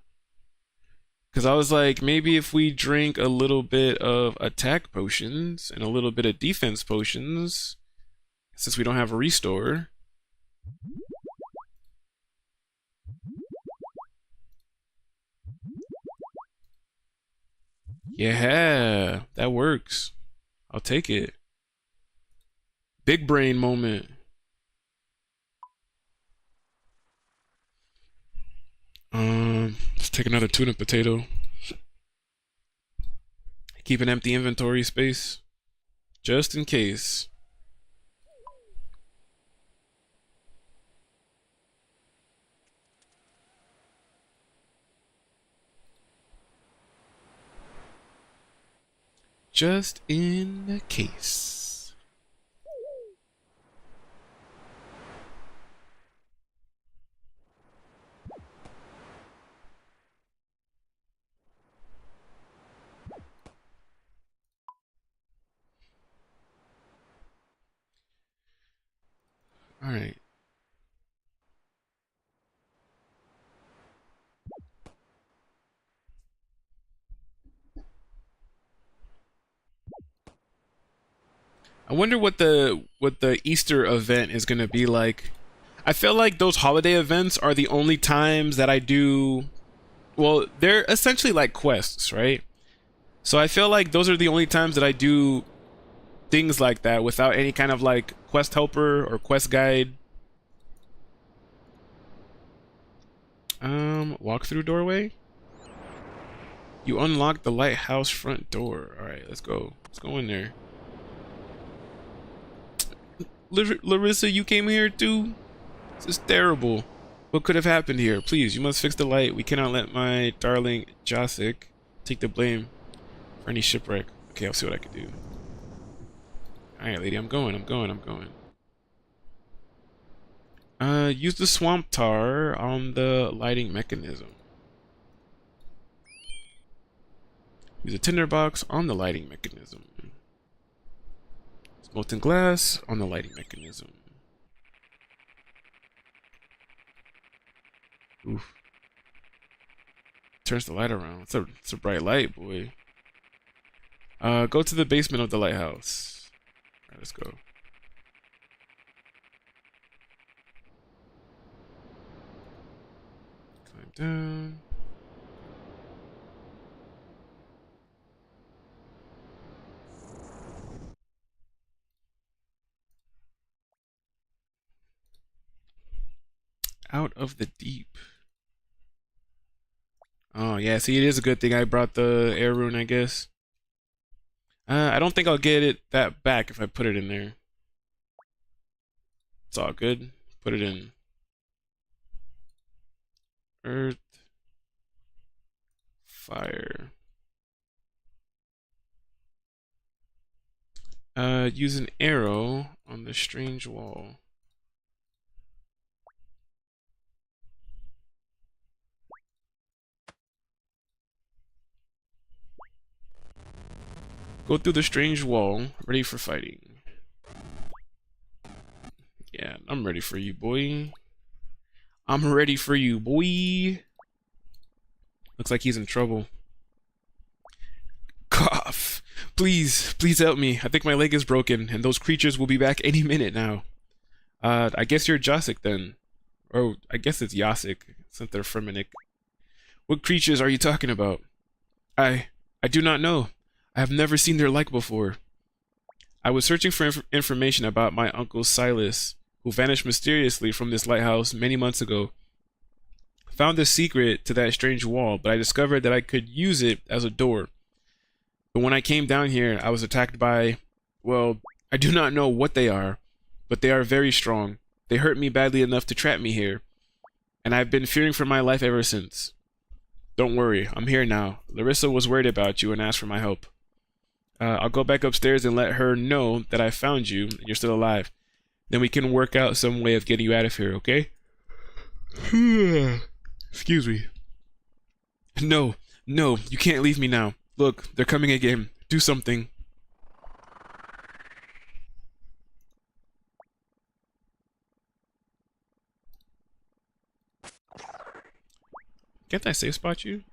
Because I was like, maybe if we drink a little bit of attack potions and a little bit of defense potions, since we don't have a restore. Yeah, that works. I'll take it. Big brain moment. Let's take another tuna potato. Keep an empty inventory space, just in case. Just in case. All right. I wonder what the Easter event is gonna be like. I feel like those holiday events are the only times that I do. Well, they're essentially like quests, right? So I feel like those are the only times that I do things like that without any kind of like quest helper or quest guide. Walk through doorway. You unlock the lighthouse front door. All right, let's go. Let's go in there. Larissa, you came here too? This is terrible. What could have happened here? Please, you must fix the light. We cannot let my darling Josic take the blame for any shipwreck. Okay, I'll see what I can do. Alright, lady, I'm going. Use the swamp tar on the lighting mechanism. Use a tinderbox on the lighting mechanism. Molten glass on the lighting mechanism. Oof. turns the light around. It's a bright light, boy. Go to the basement of the lighthouse. All right, let's go. Climb down. Out of the deep. Oh, yeah, see, it is a good thing I brought the air rune, I guess. I don't think I'll get that back if I put it in there. It's all good. Put it in. Earth. Fire. Use an arrow on the strange wall. Go through the strange wall, ready for fighting. Yeah, I'm ready for you, boy. I'm ready for you, boy. Looks like he's in trouble. Cough. Please, please help me. I think my leg is broken, and those creatures will be back any minute now. I guess you're Josic then. Or, I guess it's Yasic, since they're Fremenik. What creatures are you talking about? I do not know. I have never seen their like before. I was searching for information about my uncle Silas, who vanished mysteriously from this lighthouse many months ago. Found the secret to that strange wall, but I discovered that I could use it as a door. But when I came down here, I was attacked by, well, I do not know what they are, but they are very strong. They hurt me badly enough to trap me here, and I've been fearing for my life ever since. Don't worry, I'm here now. Larissa was worried about you and asked for my help. I'll go back upstairs and let her know that I found you and you're still alive. Then we can work out some way of getting you out of here, okay? Excuse me. No, you can't leave me now. Look, they're coming again. Do something. Can't I safe spot you?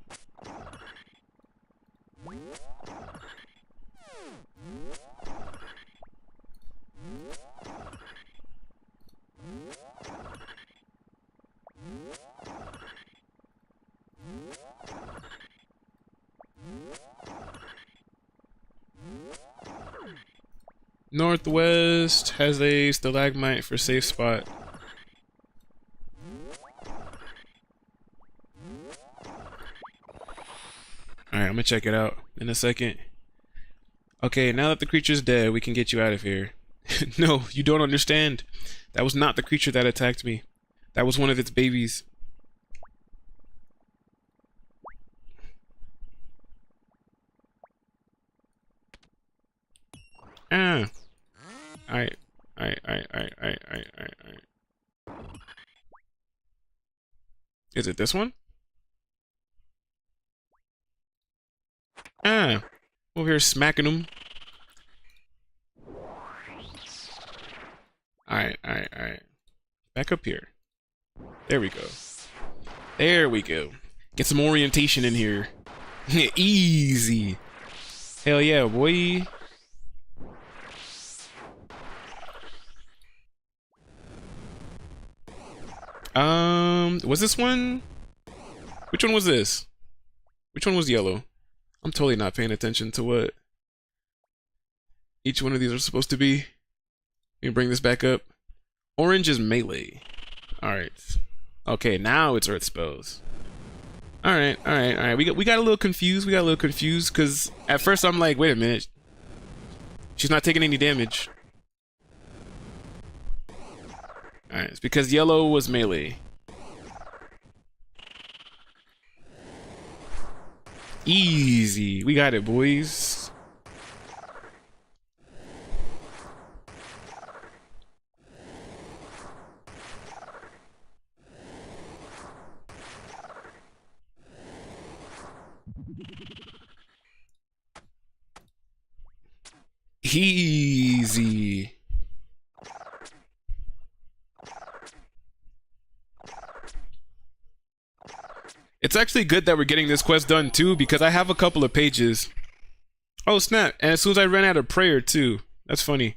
Northwest has a stalagmite for safe spot. Alright, I'm gonna check it out in a second. Okay, now that the creature's dead, we can get you out of here. No, you don't understand. That was not the creature that attacked me. That was one of its babies. Ah. Alright. Is it this one? Ah. Over here smacking them. Alright. Back up here. There we go. There we go. Get some orientation in here. Easy. Hell yeah, boy. Was this one? Which one was this? Which one was yellow? I'm totally not paying attention to what each one of these are supposed to be. Let me bring this back up. Orange is melee. Alright. Okay, now it's earth spells. Alright. We got a little confused. Because at first I'm like, wait a minute. She's not taking any damage. Alright, it's because yellow was melee. Easy. We got it, boys. Easy. It's actually good that we're getting this quest done too, because I have a couple of pages. Oh snap! And as soon as I ran out of prayer too. That's funny.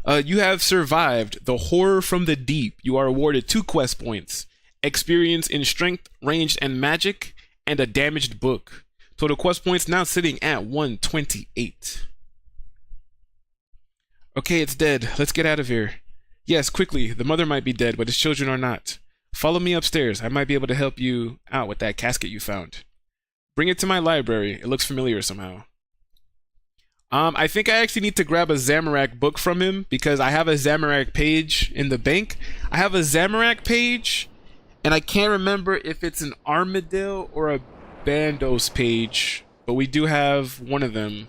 You have survived the horror from the deep. You are awarded 2 quest points, experience in strength, ranged, and magic, and a damaged book. Total quest points now sitting at 128. Okay, it's dead. Let's get out of here. Yes, quickly. The mother might be dead, but his children are not. Follow me upstairs. I might be able to help you out with that casket you found. Bring it to my library. It looks familiar somehow. I think I actually need to grab a Zamorak book from him because I have a Zamorak page in the bank. I have a Zamorak page, and I can't remember if it's an Armadale or a Bandos page, but we do have one of them.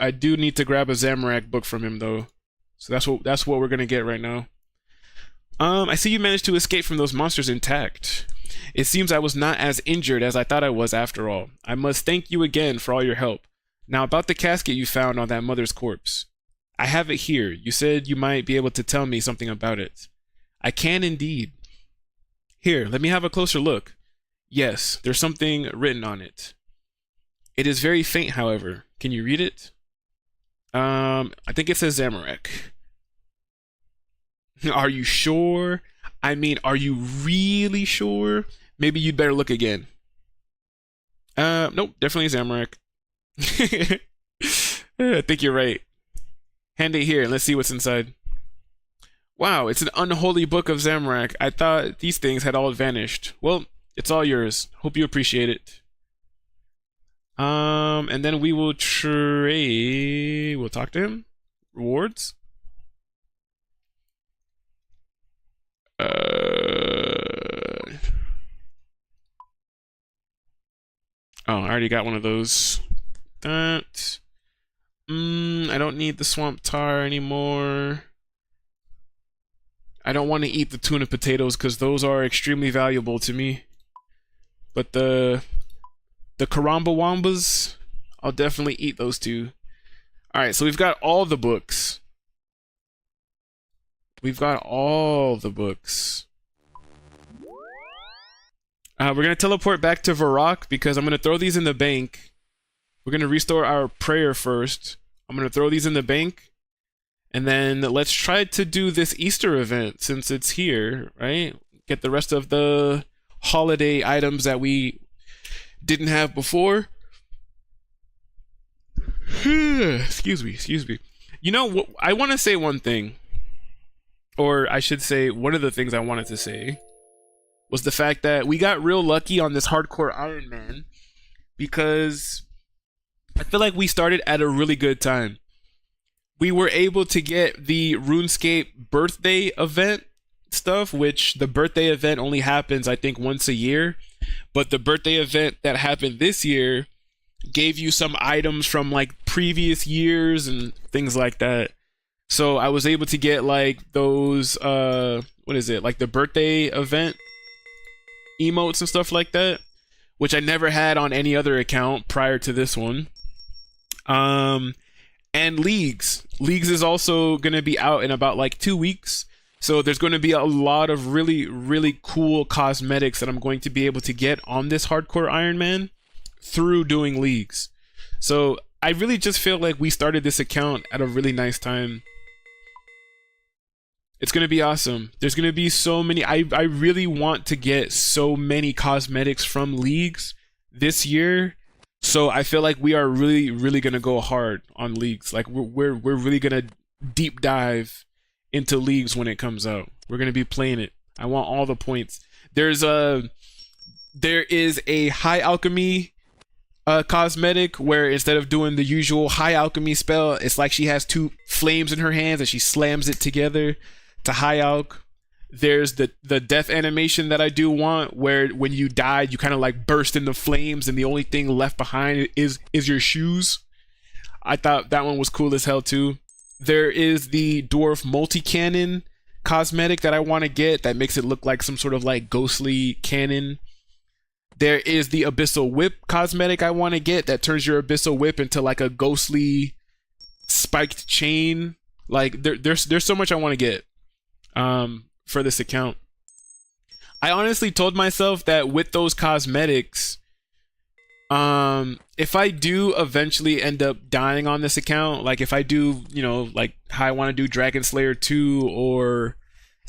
I do need to grab a Zamorak book from him though, so that's what we're gonna get right now. I see you managed to escape from those monsters intact. It seems I was not as injured as I thought I was after all. I must thank you again for all your help. Now about the casket you found on that mother's corpse. I have it here. You said you might be able to tell me something about it. I can indeed. Here, let me have a closer look. Yes, there's something written on it. It is very faint, however. Can you read it? I think it says Zamorak. Are you sure? I mean, are you really sure? Maybe you'd better look again. Nope, definitely Zamorak. I think you're right. Hand it here and let's see what's inside. Wow, it's an unholy book of Zamorak. I thought these things had all vanished. Well, it's all yours. Hope you appreciate it. And then we will trade. We'll talk to him. Rewards. Oh, I already got one of those. That. I don't need the swamp tar anymore. I don't want to eat the tuna potatoes because those are extremely valuable to me. But the Karamba Wambas, I'll definitely eat those two. Alright, so we've got all the books. We've got all the books. We're going to teleport back to Varrock because I'm going to throw these in the bank. We're going to restore our prayer first. I'm going to throw these in the bank. And then let's try to do this Easter event since it's here, right? Get the rest of the holiday items that we didn't have before. Excuse me. You know what? I want to say one thing. Or I should say, one of the things I wanted to say was the fact that we got real lucky on this hardcore Iron Man because I feel like we started at a really good time. We were able to get the RuneScape birthday event stuff, which the birthday event only happens, I think, once a year. But the birthday event that happened this year gave you some items from like previous years and things like that. So I was able to get like those, what is it? Like the birthday event emotes and stuff like that, which I never had on any other account prior to this one. And Leagues is also going to be out in about like 2 weeks. So there's going to be a lot of really, really cool cosmetics that I'm going to be able to get on this hardcore Iron Man through doing Leagues. So I really just feel like we started this account at a really nice time. It's going to be awesome. There's going to be so many. I really want to get so many cosmetics from Leagues this year. So I feel like we are really, really going to go hard on Leagues. Like we're really going to deep dive into Leagues when it comes out. We're going to be playing it. I want all the points. There is a high alchemy cosmetic where instead of doing the usual high alchemy spell, it's like she has 2 flames in her hands and she slams it together to high alch. There's the death animation that I do want, where when you die, you kind of like burst into flames, and the only thing left behind is your shoes. I thought that one was cool as hell too. There is the dwarf multi-cannon cosmetic that I want to get that makes it look like some sort of like ghostly cannon. There is the abyssal whip cosmetic I want to get that turns your abyssal whip into like a ghostly spiked chain. Like there's so much I want to get. For this account. I honestly told myself that with those cosmetics, if I do eventually end up dying on this account, like if I do, you know, like how I want to do Dragon Slayer 2 or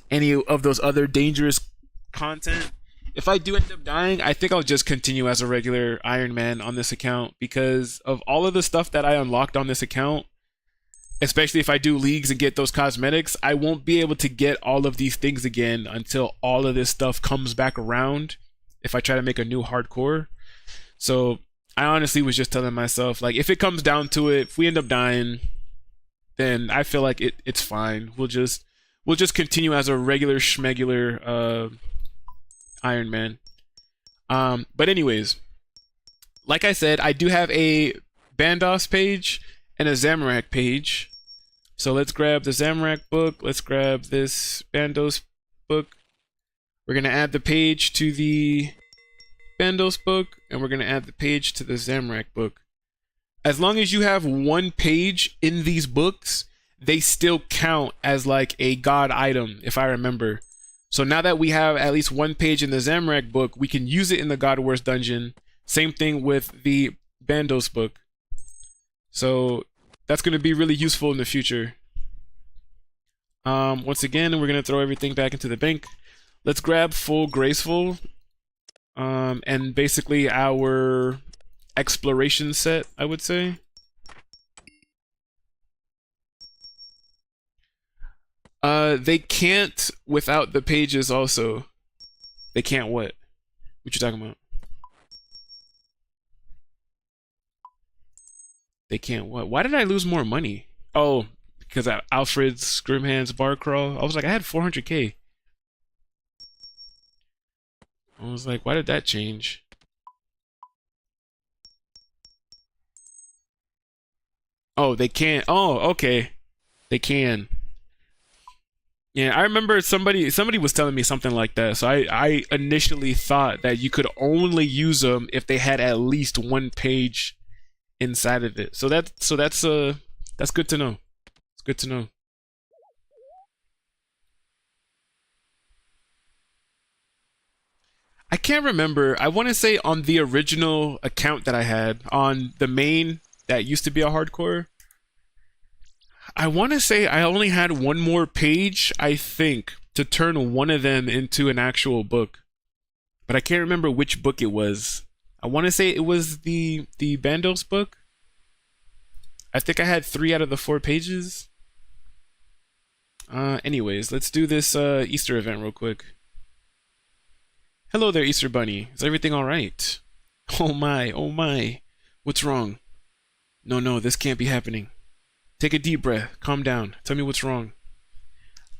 any of those other dangerous content, if I do end up dying, I think I'll just continue as a regular Iron Man on this account because of all of the stuff that I unlocked on this account. Especially if I do leagues and get those cosmetics, I won't be able to get all of these things again until all of this stuff comes back around if I try to make a new hardcore. So I honestly was just telling myself, like, if it comes down to it, if we end up dying, then I feel like it's fine. We'll just continue as a regular schmegular Iron Man. But anyways, like I said, I do have a Bandos page and a Zamorak page. So let's grab the Zamorak book. Let's grab this Bandos book. We're going to add the page to the Bandos book, and we're going to add the page to the Zamorak book. As long as you have one page in these books, they still count as like a god item, if I remember. So now that we have at least one page in the Zamorak book, we can use it in the God Wars dungeon. Same thing with the Bandos book. So that's going to be really useful in the future. Once again, we're going to throw everything back into the bank. Let's grab full graceful. And basically our exploration set, I would say. They can't without the pages also. They can't what? What you talking about? They can't what? Why did I lose more money? Oh, because Alfred's Grimhand's bar crawl. I was like, I had 400k. I was like, why did that change? Oh, they can't. Oh, okay. They can. Yeah, I remember somebody was telling me something like that. So I initially thought that you could only use them if they had at least one page inside of it. So that's good to know. It's good to know. I can't remember. I want to say on the original account that I had on the main that used to be a hardcore, I want to say I only had one more page, I think, to turn one of them into an actual book. But I can't remember which book it was. I want to say it was the Bandos book. I think I had 3 out of the 4 pages. Anyways, let's do this Easter event real quick. Hello there, Easter Bunny. Is everything alright? Oh my, oh my. What's wrong? No, this can't be happening. Take a deep breath. Calm down. Tell me what's wrong.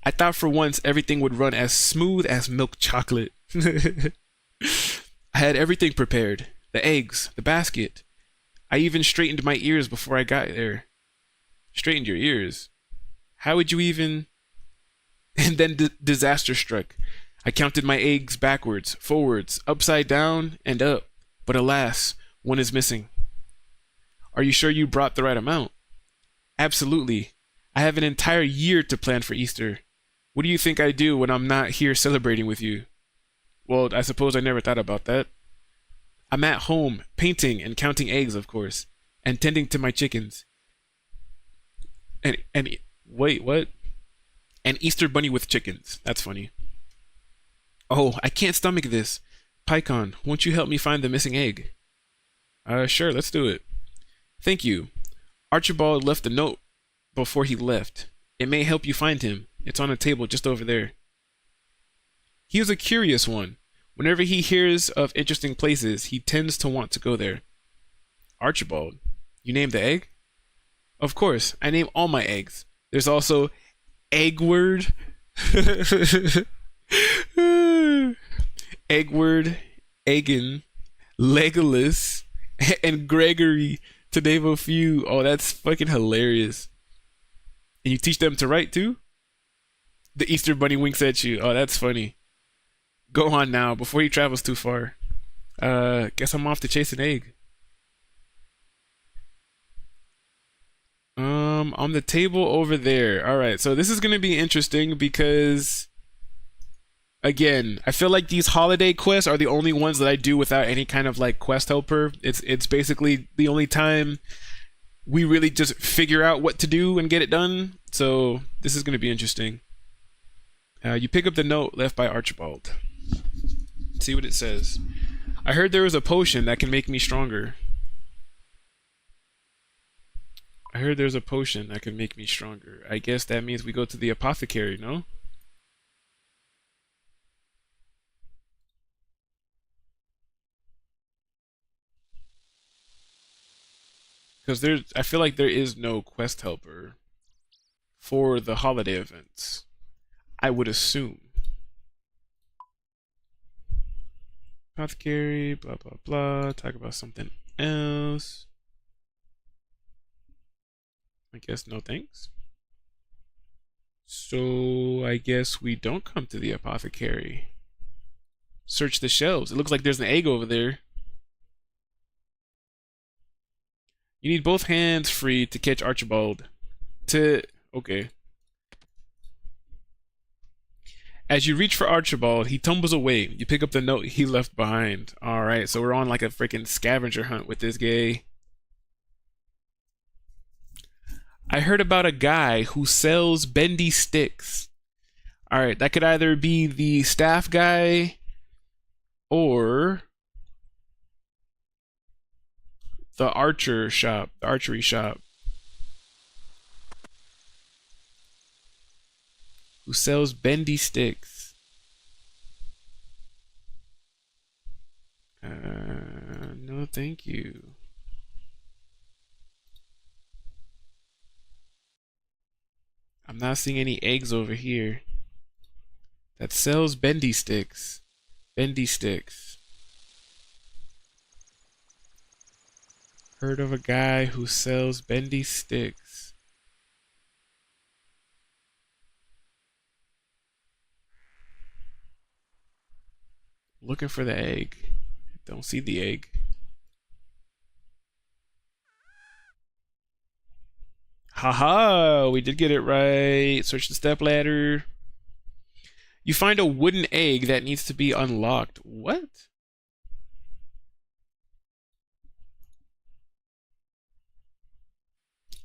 I thought for once everything would run as smooth as milk chocolate. I had everything prepared. The eggs, the basket. I even straightened my ears before I got there. Straightened your ears? How would you even... And then disaster struck. I counted my eggs backwards, forwards, upside down, and up. But alas, one is missing. Are you sure you brought the right amount? Absolutely. I have an entire year to plan for Easter. What do you think I do when I'm not here celebrating with you? Well, I suppose I never thought about that. I'm at home, painting and counting eggs, of course, and tending to my chickens. And wait, what? An Easter bunny with chickens. That's funny. Oh, I can't stomach this. Pycaon, won't you help me find the missing egg? Sure, let's do it. Thank you. Archibald left a note before he left. It may help you find him. It's on a table just over there. He is a curious one. Whenever he hears of interesting places, he tends to want to go there. Archibald? You named the egg? Of course, I name all my eggs. There's also Eggward. Eggward, Egan, Legolas, and Gregory, to name a few. Oh, that's fucking hilarious. And you teach them to write too? The Easter Bunny winks at you. Oh, that's funny. Go on now, before he travels too far. Guess I'm off to chase an egg. On the table over there. Alright, so this is gonna be interesting because Again, I feel like these holiday quests are the only ones that I do without any kind of like quest helper. It's basically the only time we really just figure out what to do and get it done. So this is going to be interesting. You pick up the note left by Archibald. See what it says. I heard there was a potion that can make me stronger. I heard there's a potion that can make me stronger. I guess that means we go to the apothecary, no? Because I feel like there is no quest helper for the holiday events. I would assume. Apothecary, blah blah blah. Talk about something else. I guess no thanks. So I guess we don't come to the apothecary. Search the shelves. It looks like there's an egg over there. You need both hands free to catch Archibald. Okay. As you reach for Archibald, he tumbles away. You pick up the note he left behind. Alright, so we're on like a freaking scavenger hunt with this guy. I heard about a guy who sells bendy sticks. Alright, that could either be the staff guy or the archery shop. Who sells bendy sticks. No thank you. I'm not seeing any eggs over here. That sells bendy sticks. Bendy sticks. Heard of a guy who sells bendy sticks. Looking for the egg. Don't see the egg. Haha, we did get it right. Search the step ladder. You find a wooden egg that needs to be unlocked. What?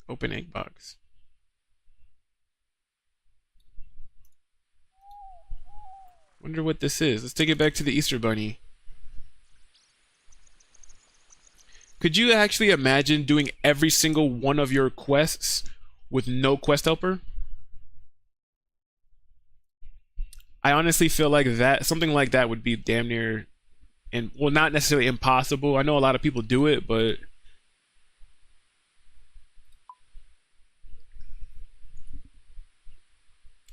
Open egg box. Wonder what this is. Let's take it back to the Easter Bunny. Could you actually imagine doing every single one of your quests with no quest helper? I honestly feel like something like that would be damn near, and well, not necessarily impossible. I know a lot of people do it, but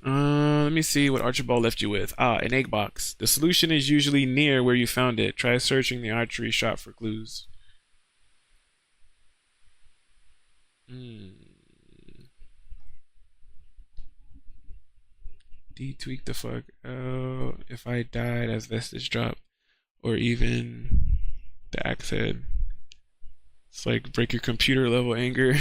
let me see what Archibald left you with. An egg box. The solution is usually near where you found it. Try searching the archery shop for clues. Tweak the fuck out. If I died as vestige drop, or even the axe head. It's like break your computer level anger.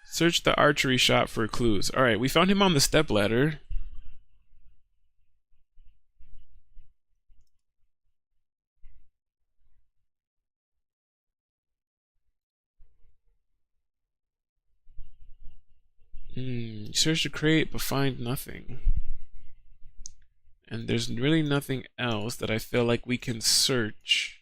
Search the archery shop for clues. Alright, we found him on the step ladder. Search the crate but find nothing. And there's really nothing else that I feel like we can search.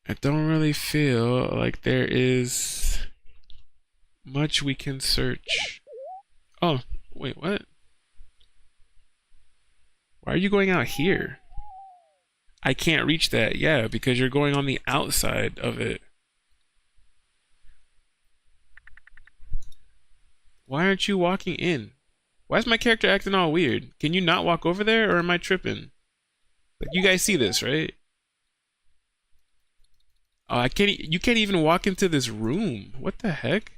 I don't really feel like there is much we can search. Oh, wait, what? Why are you going out here? I can't reach that. Yeah, because you're going on the outside of it. Why aren't you walking in? Why is my character acting all weird? Can you not walk over there, or am I tripping? Like, you guys see this, right? Oh, you can't even walk into this room. What the heck?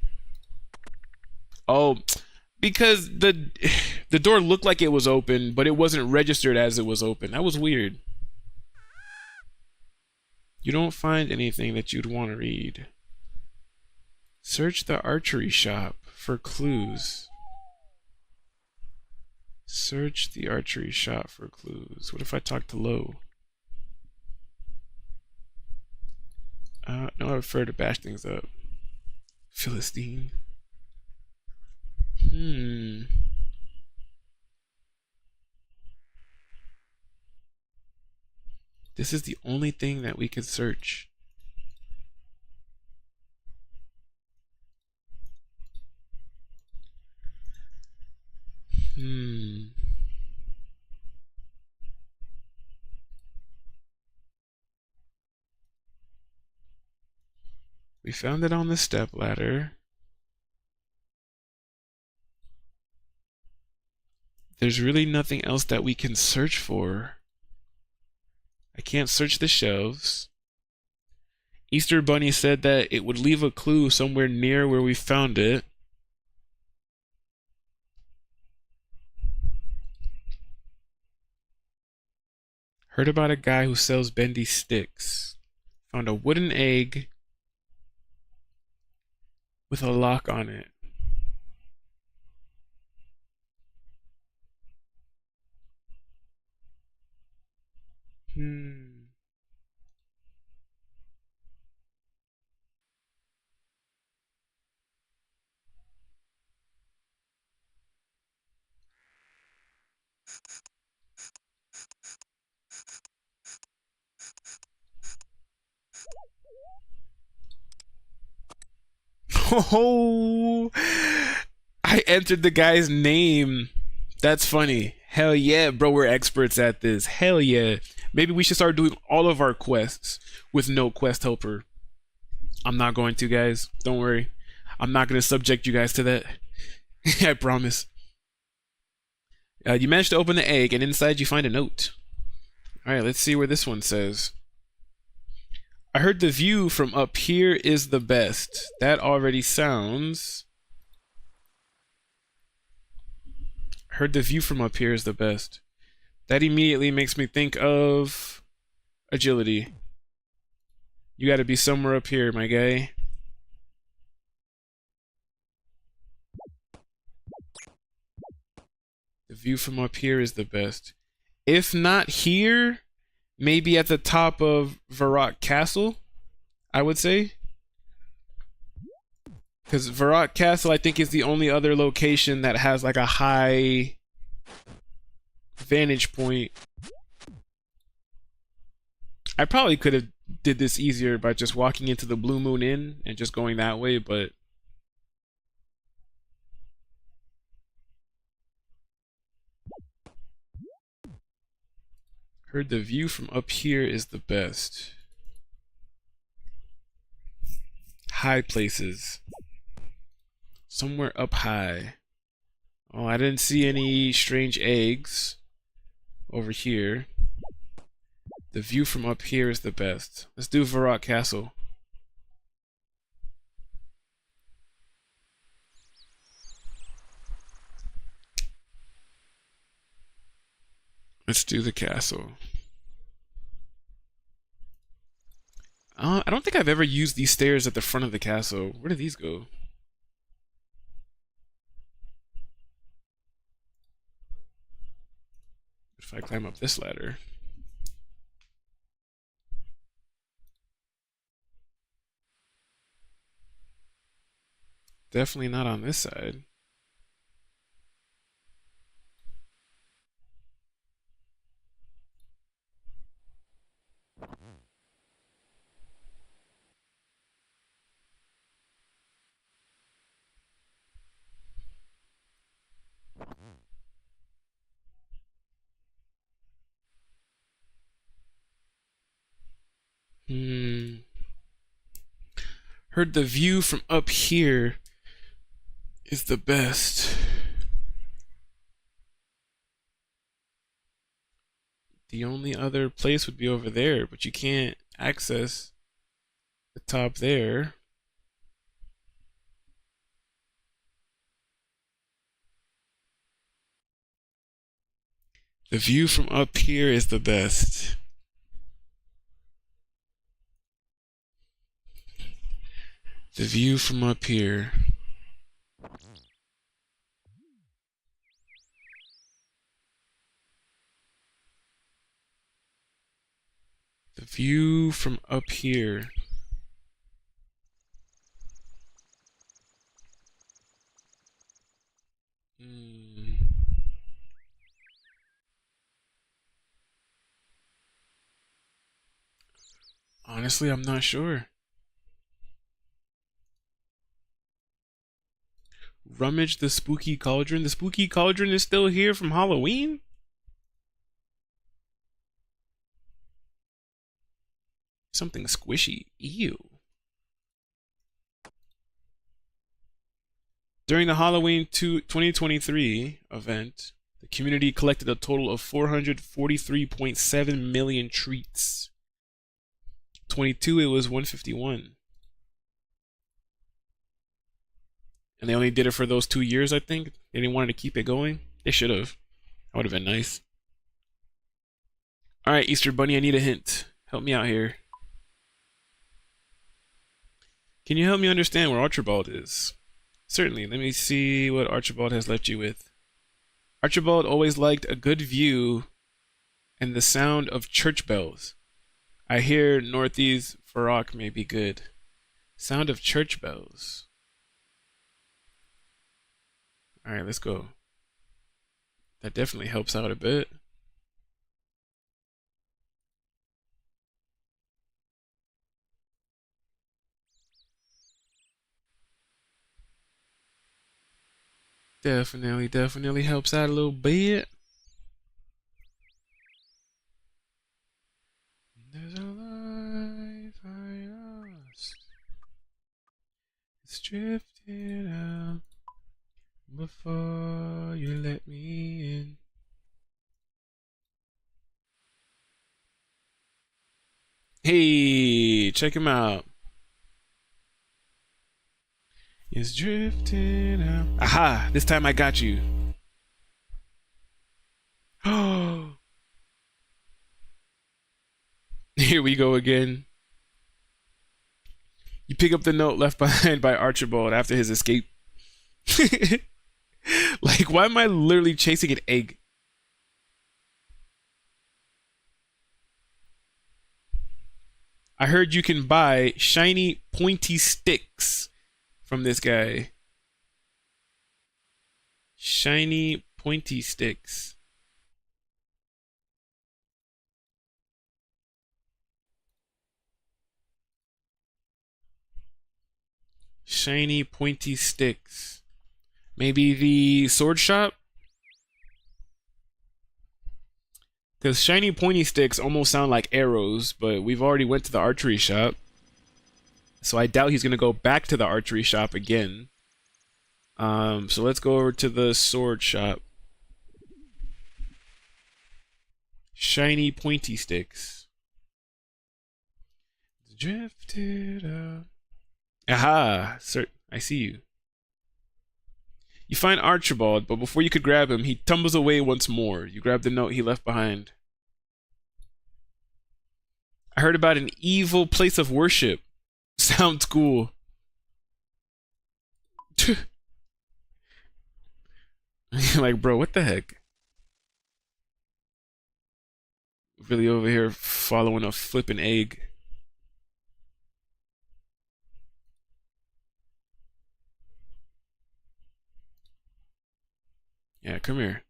Oh, because the door looked like it was open, but it wasn't registered as it was open. That was weird. You don't find anything that you'd want to read. Search the archery shop for clues. Search the archery shop for clues. What if I talk to Lo? No, I prefer to bash things up. Philistine. This is the only thing that we could search. We found it on the step ladder. There's really nothing else that we can search for. I can't search the shelves. Easter Bunny said that it would leave a clue somewhere near where we found it. Heard about a guy who sells bendy sticks. Found a wooden egg with a lock on it. Oh, I entered the guy's name. That's funny. Hell yeah, bro, we're experts at this. Hell yeah. Maybe we should start doing all of our quests with no quest helper. I'm not going to, guys. Don't worry. I'm not going to subject you guys to that. I promise. You managed to open the egg, and inside you find a note. Alright, let's see where this one says. I heard the view from up here is the best. That already sounds... Heard the view from up here is the best. That immediately makes me think of... agility. You gotta be somewhere up here, my guy. The view from up here is the best. If not here, maybe at the top of Varrock Castle, I would say. Because Varrock Castle, I think, is the only other location that has like a high vantage point. I probably could have did this easier by just walking into the Blue Moon Inn and just going that way, but... Heard the view from up here is the best. High places. Somewhere up high. Oh, I didn't see any strange eggs over here. The view from up here is the best. Let's do Varrock Castle. Let's do the castle. I don't think I've ever used these stairs at the front of the castle. Where do these go? If I climb up this ladder. Definitely not on this side. Heard the view from up here is the best. The only other place would be over there, but you can't access the top there. The view from up here is the best. The view from up here. The view from up here. Honestly, I'm not sure. Rummage the spooky cauldron. The spooky cauldron is still here from Halloween? Something squishy. Ew. During the Halloween 2023 event, the community collected a total of 443.7 million treats. 22, it was 151. And they only did it for those 2 years, I think. They didn't want to keep it going. They should have. That would have been nice. All right, Easter Bunny, I need a hint. Help me out here. Can you help me understand where Archibald is? Certainly. Let me see what Archibald has left you with. Archibald always liked a good view and the sound of church bells. I hear Northeast Farrakh may be good. Sound of church bells. Alright, let's go. That definitely helps out a bit. Definitely helps out a little bit. There's a light behind us. It's drifting out before you let me in. Hey, check him out. It's drifting out. Aha! This time I got you. Oh. Here we go again. You pick up the note left behind by Archibald after his escape. Like, why am I literally chasing an egg? I heard you can buy shiny pointy sticks from this guy. Shiny pointy sticks. Shiny pointy sticks. Maybe the sword shop? Because shiny pointy sticks almost sound like arrows, but we've already went to the archery shop. So I doubt he's going to go back to the archery shop again. So let's go over to the sword shop. Shiny pointy sticks. Drifted up. Aha! Sir, I see you. You find Archibald, but before you could grab him, he tumbles away once more. You grab the note he left behind. I heard about an evil place of worship. Sounds cool. Like, bro, what the heck? Really over here following a flippin' egg. Yeah, come here.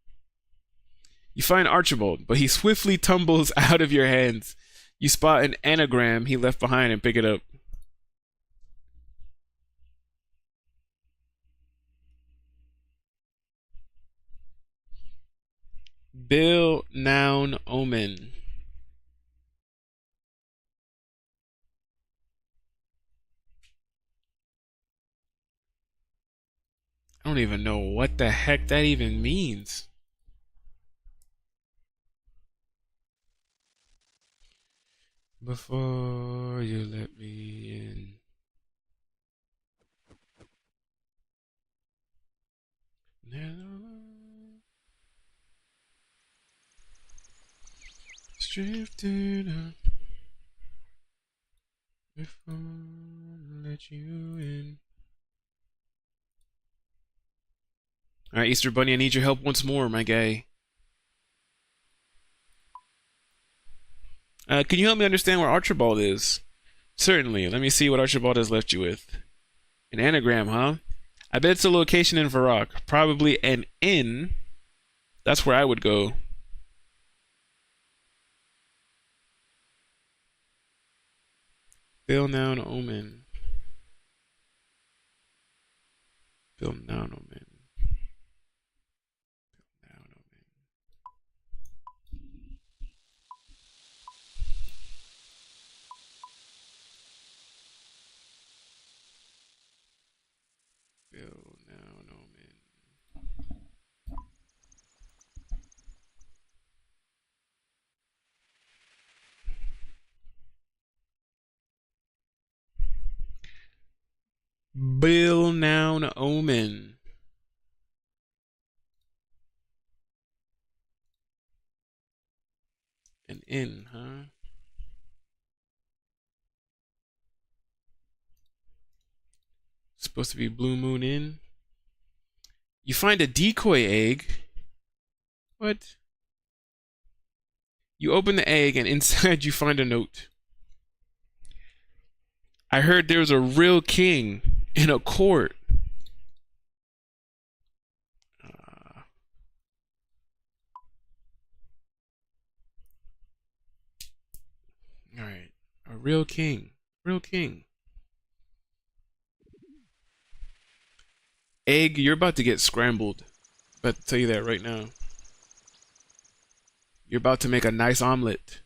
You find Archibald, but he swiftly tumbles out of your hands. You spot an anagram he left behind and pick it up. Bill, noun, omen. I don't even know what the heck that even means. Before you let me in. Drifting up If I let you in. All right, Easter Bunny, I need your help once more, my guy. Can you help me understand where Archibald is? Certainly. Let me see what Archibald has left you with. An anagram, huh? I bet it's a location in Varrock. Probably an inn. That's where I would go. Bill Noun Omen. Bill Noun Omen. Noun Omen. Bill Noun Omen. Bill Noun Omen. An inn, huh? Supposed to be Blue Moon Inn. You find a decoy egg. What? You open the egg and inside you find a note. I heard there was a real king in a court. All right, a real king. Real king. Egg, you're about to get scrambled. About to tell you that right now. You're about to make a nice omelet.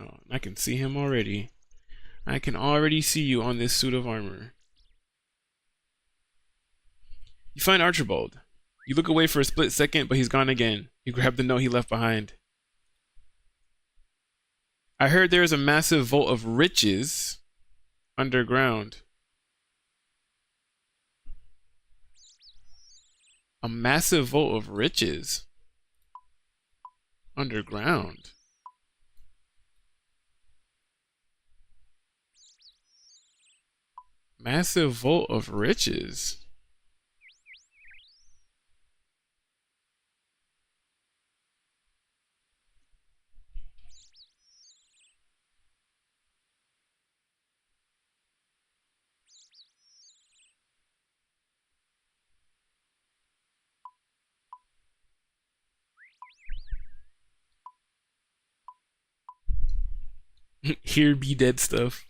Oh, I can see him already. I can already see you on this suit of armor. You find Archibald. You look away for a split second, but he's gone again. You grab the note he left behind. I heard there is a massive vault of riches underground. A massive vault of riches underground. Massive vault of riches. Here be dead stuff.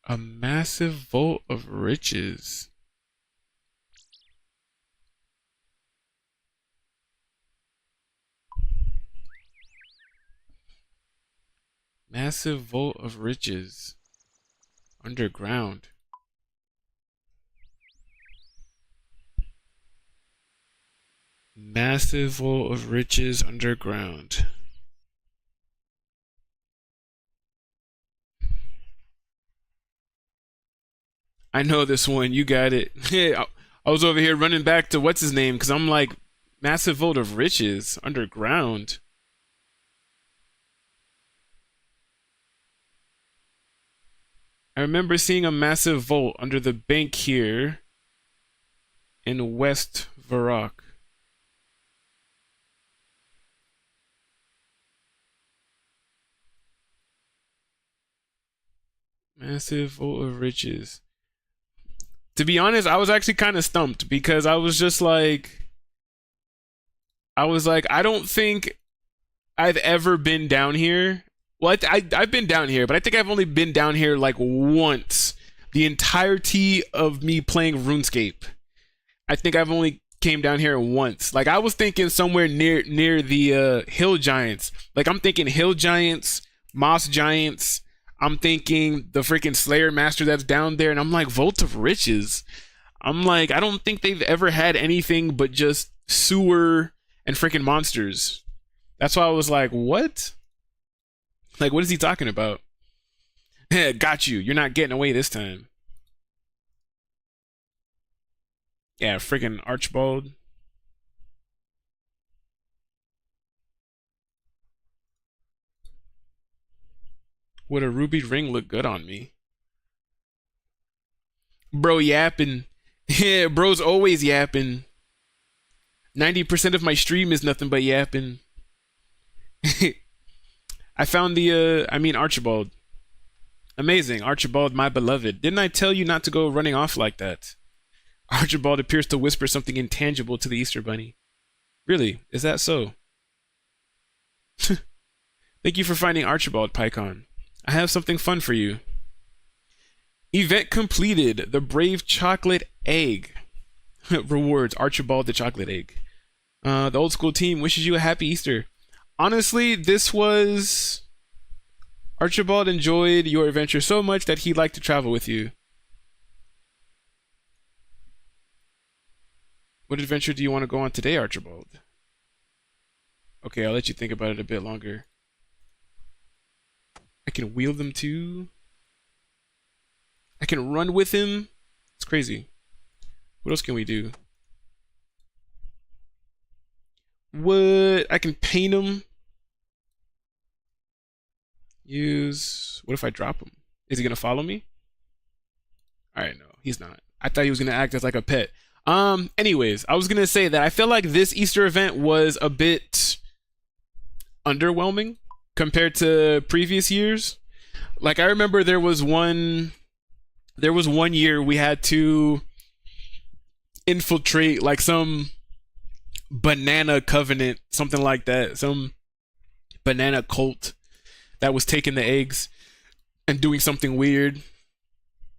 A massive vault of riches. Massive vault of riches underground. Massive vault of riches underground. I know this one. You got it. I was over here running back to what's his name because I'm like, massive vault of riches underground. I remember seeing a massive vault under the bank here in West Varrock. Massive vault of riches. To be honest, I was actually kind of stumped because I was just like, I don't think I've ever been down here. Well, I've been down here, but I think I've only been down here like once. The entirety of me playing RuneScape. I think I've only came down here once. Like I was thinking somewhere near the hill giants. Like I'm thinking hill giants, moss giants. I'm thinking the freaking Slayer Master that's down there, and I'm like, Vault of Riches. I'm like, I don't think they've ever had anything but just sewer and freaking monsters. That's why I was like, what? Like, what is he talking about? Got you. You're not getting away this time. Yeah, freaking Archibald. Would a ruby ring look good on me? Bro yapping. Yeah, bro's always yapping. 90% of my stream is nothing but yapping. I found Archibald. Amazing. Archibald, my beloved. Didn't I tell you not to go running off like that? Archibald appears to whisper something intangible to the Easter Bunny. Really? Is that so? Thank you for finding Archibald, Pycaon. I have something fun for you. Event completed. The brave chocolate egg. Rewards. Archibald the chocolate egg. The old school team wishes you a happy Easter. Honestly, this was... Archibald enjoyed your adventure so much that he'd like to travel with you. What adventure do you want to go on today, Archibald? Okay, I'll let you think about it a bit longer. I can wheel them too. I can run with him. It's crazy. What else can we do? What? I can paint him. Use... What if I drop him? Is he gonna follow me? Alright, no, he's not. I thought he was gonna act as like a pet. Anyways, I was gonna say that I feel like this Easter event was a bit underwhelming compared to previous years. Like, I remember there was one year we had to infiltrate like some banana covenant, something like that, some banana cult that was taking the eggs and doing something weird.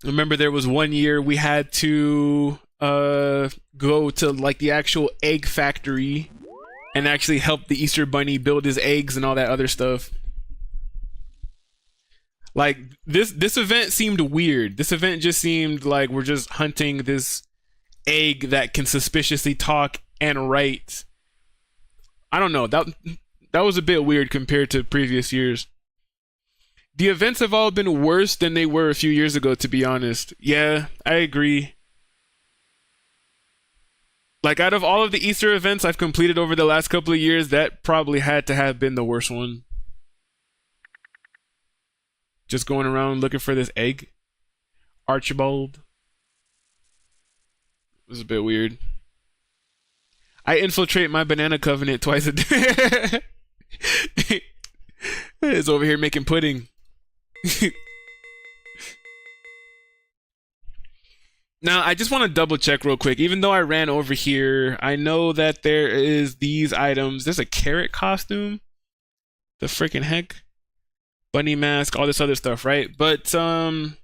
I remember there was one year we had to go to like the actual egg factory and actually help the Easter Bunny build his eggs and all that other stuff. Like, this event seemed weird. This event just seemed like we're just hunting this egg that can suspiciously talk and write. I don't know. That was a bit weird compared to previous years. The events have all been worse than they were a few years ago, to be honest. Yeah, I agree. Like, out of all of the Easter events I've completed over the last couple of years, that probably had to have been the worst one. Just going around looking for this egg. Archibald. It was a bit weird. I infiltrate my banana covenant twice a day. It's over here making pudding. Now, I just want to double check real quick. Even though I ran over here, I know that there is these items. There's a carrot costume. The freaking heck? Bunny mask, all this other stuff, right? But I'm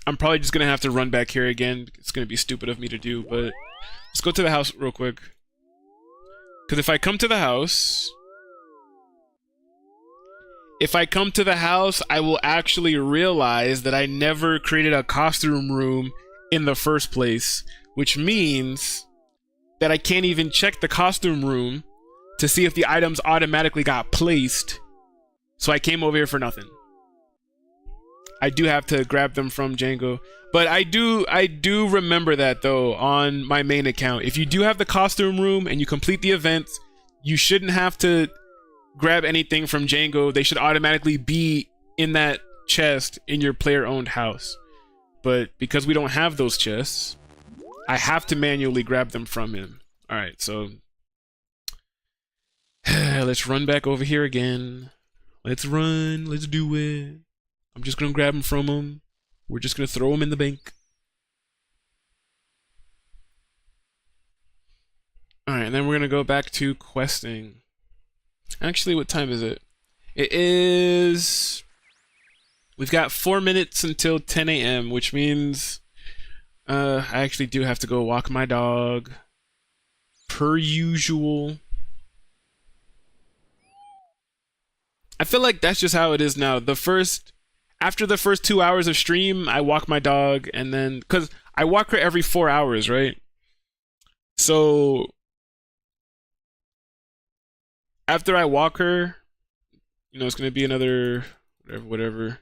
probably just gonna have to run back here again. It's gonna be stupid of me to do, but let's go to the house real quick. Because if I come to the house, I will actually realize that I never created a costume room in the first place, which means that I can't even check the costume room to see if the items automatically got placed. So I came over here for nothing. I do have to grab them from Django. But I do remember that though on my main account. If you do have the costume room and you complete the events, you shouldn't have to grab anything from Django. They should automatically be in that chest in your player-owned house. But because we don't have those chests, I have to manually grab them from him. Alright, so let's run back over here again. Let's run. Let's do it. I'm just gonna grab him from him. We're just gonna throw him in the bank. Alright, and then we're gonna go back to questing. Actually, what time is it? It is... We've got 4 minutes until 10 a.m., which means I actually do have to go walk my dog. Per usual. I feel like that's just how it is now. After the first 2 hours of stream, I walk my dog, and then, because I walk her every 4 hours, right? So after I walk her, you know, it's gonna be another whatever.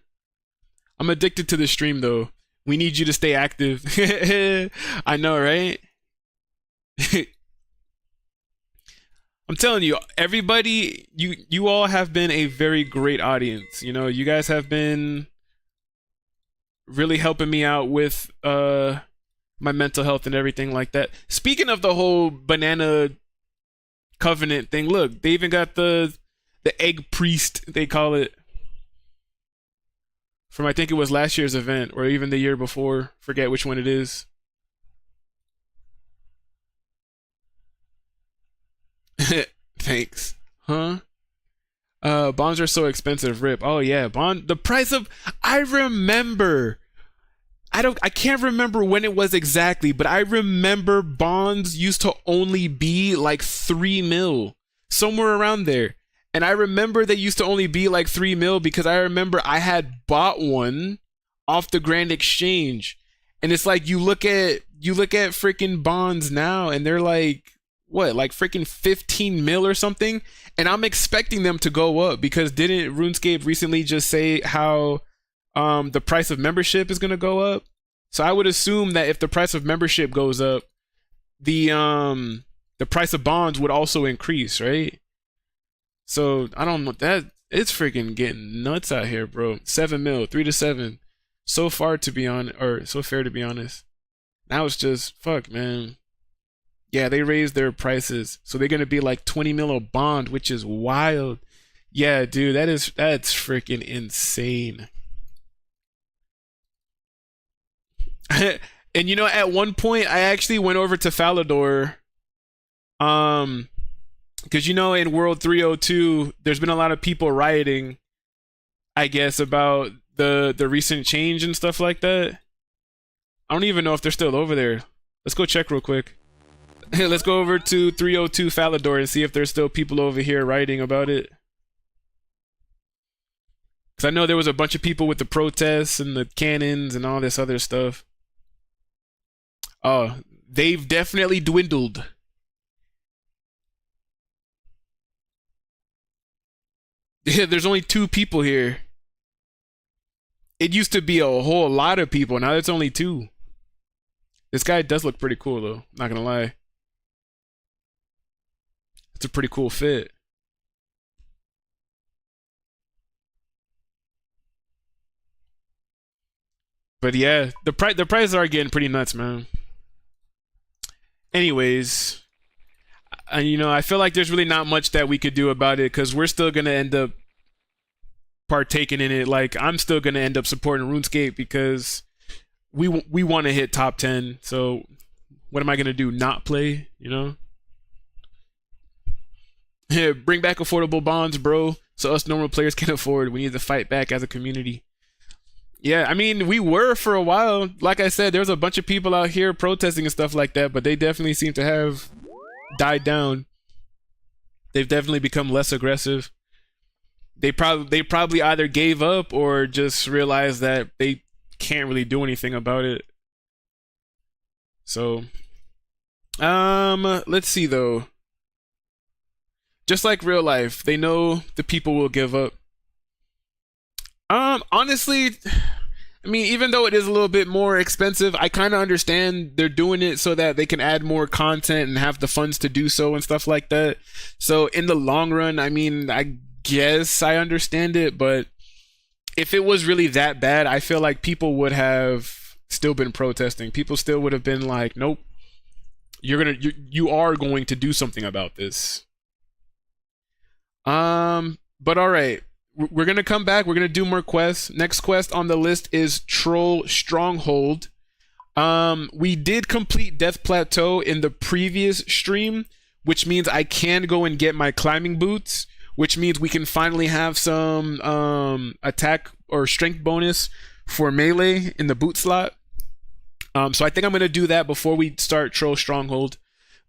I'm addicted to the stream though. We need you to stay active. I know, right? I'm telling you, everybody, you all have been a very great audience. You know, you guys have been really helping me out with my mental health and everything like that. Speaking of the whole banana covenant thing, look, they even got the egg priest, they call it, from I think it was last year's event or even the year before. Forget which one it is. Thanks. Huh? Bonds are so expensive, rip. Oh yeah, the price of, I remember. I can't remember when it was exactly, but I remember bonds used to only be like 3 mil, somewhere around there. And I remember they used to only be like 3 mil because I remember I had bought one off the Grand Exchange. And it's like you look at freaking bonds now and they're like, what, like freaking 15 mil or something? And I'm expecting them to go up because didn't RuneScape recently just say how the price of membership is going to go up? So I would assume that if the price of membership goes up, the price of bonds would also increase, right? So I don't know, that it's freaking getting nuts out here, bro. 7 mil, 3 to 7. So far to be on, or so fair to be honest. Now it's just fuck, man. Yeah, they raised their prices. So they're going to be like 20 mil a bond, which is wild. Yeah, dude, that's freaking insane. And you know, at one point I actually went over to Falador, because you know, in World 302 there's been a lot of people rioting, I guess, about the recent change and stuff like that. I don't even know if they're still over there. Let's go check real quick. Let's go over to 302 Falador and see if there's still people over here writing about it. Because I know there was a bunch of people with the protests and the cannons and all this other stuff. Oh, they've definitely dwindled. There's only 2 people here. It used to be a whole lot of people. Now it's only 2. This guy does look pretty cool though, not gonna lie. It's a pretty cool fit. But yeah, the prices are getting pretty nuts, man. Anyways, you know, I feel like there's really not much that we could do about it because we're still gonna end up partaking in it. Like, I'm still gonna end up supporting RuneScape because we want to hit top 10. So what am I gonna do? Not play? You know? Yeah, bring back affordable bonds, bro, so us normal players can afford. We need to fight back as a community. Yeah, I mean, we were for a while. Like I said, there was a bunch of people out here protesting and stuff like that, but they definitely seem to have died down. They've definitely become less aggressive. They probably either gave up or just realized that they can't really do anything about it. So, let's see though. Just like real life, they know the people will give up. Honestly, I mean, even though it is a little bit more expensive, I kind of understand they're doing it so that they can add more content and have the funds to do so and stuff like that. So in the long run, I mean, I guess I understand it, but if it was really that bad, I feel like people would have still been protesting. People still would have been like, nope, you are going to do something about this. But all right, we're gonna come back. We're gonna do more quests. Next quest on the list is Troll Stronghold. We did complete Death Plateau in the previous stream, which means I can go and get my climbing boots, which means we can finally have some attack or strength bonus for melee in the boot slot. So I think I'm gonna do that before we start Troll Stronghold.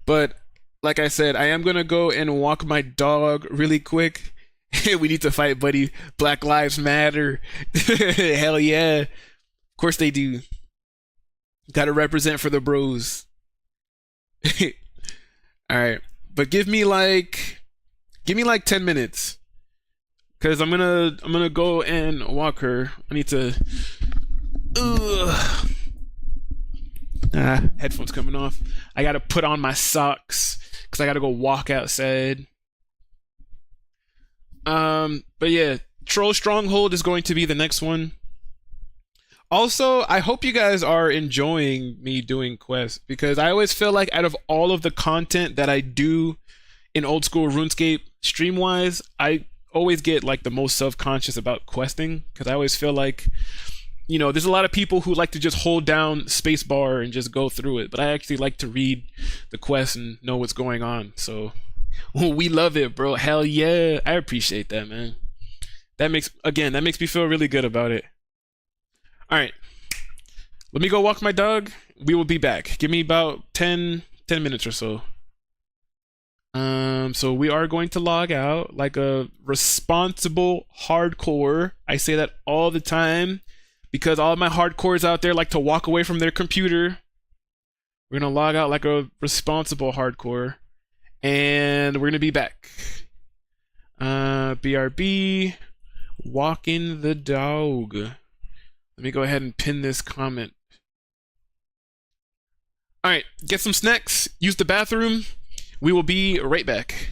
But like I said, I am gonna go and walk my dog really quick. We need to fight, buddy. Black Lives Matter. Hell yeah. Of course they do. Gotta represent for the bros. Alright. But give me like 10 minutes. Cause I'm gonna go and walk her. I need to Ugh. Headphones coming off. I gotta put on my socks because I gotta go walk outside. But yeah, Troll Stronghold is going to be the next one. Also, I hope you guys are enjoying me doing quests because I always feel like out of all of the content that I do in old school RuneScape stream wise, I always get like the most self conscious about questing because I always feel like there's a lot of people who like to just hold down spacebar and just go through it, but I actually like to read the quest and know what's going on. So we love it, bro. Hell yeah, I appreciate that, man. That makes me feel really good about it. All right, let me go walk my dog. We will be back. Give me about 10 minutes or so. So we are going to log out like a responsible hardcore. I say that all the time because all of my hardcores out there like to walk away from their computer. We're gonna log out like a responsible hardcore, and we're gonna be back. BRB, walking the dog. Let me go ahead and pin this comment. All right, get some snacks, use the bathroom. We will be right back.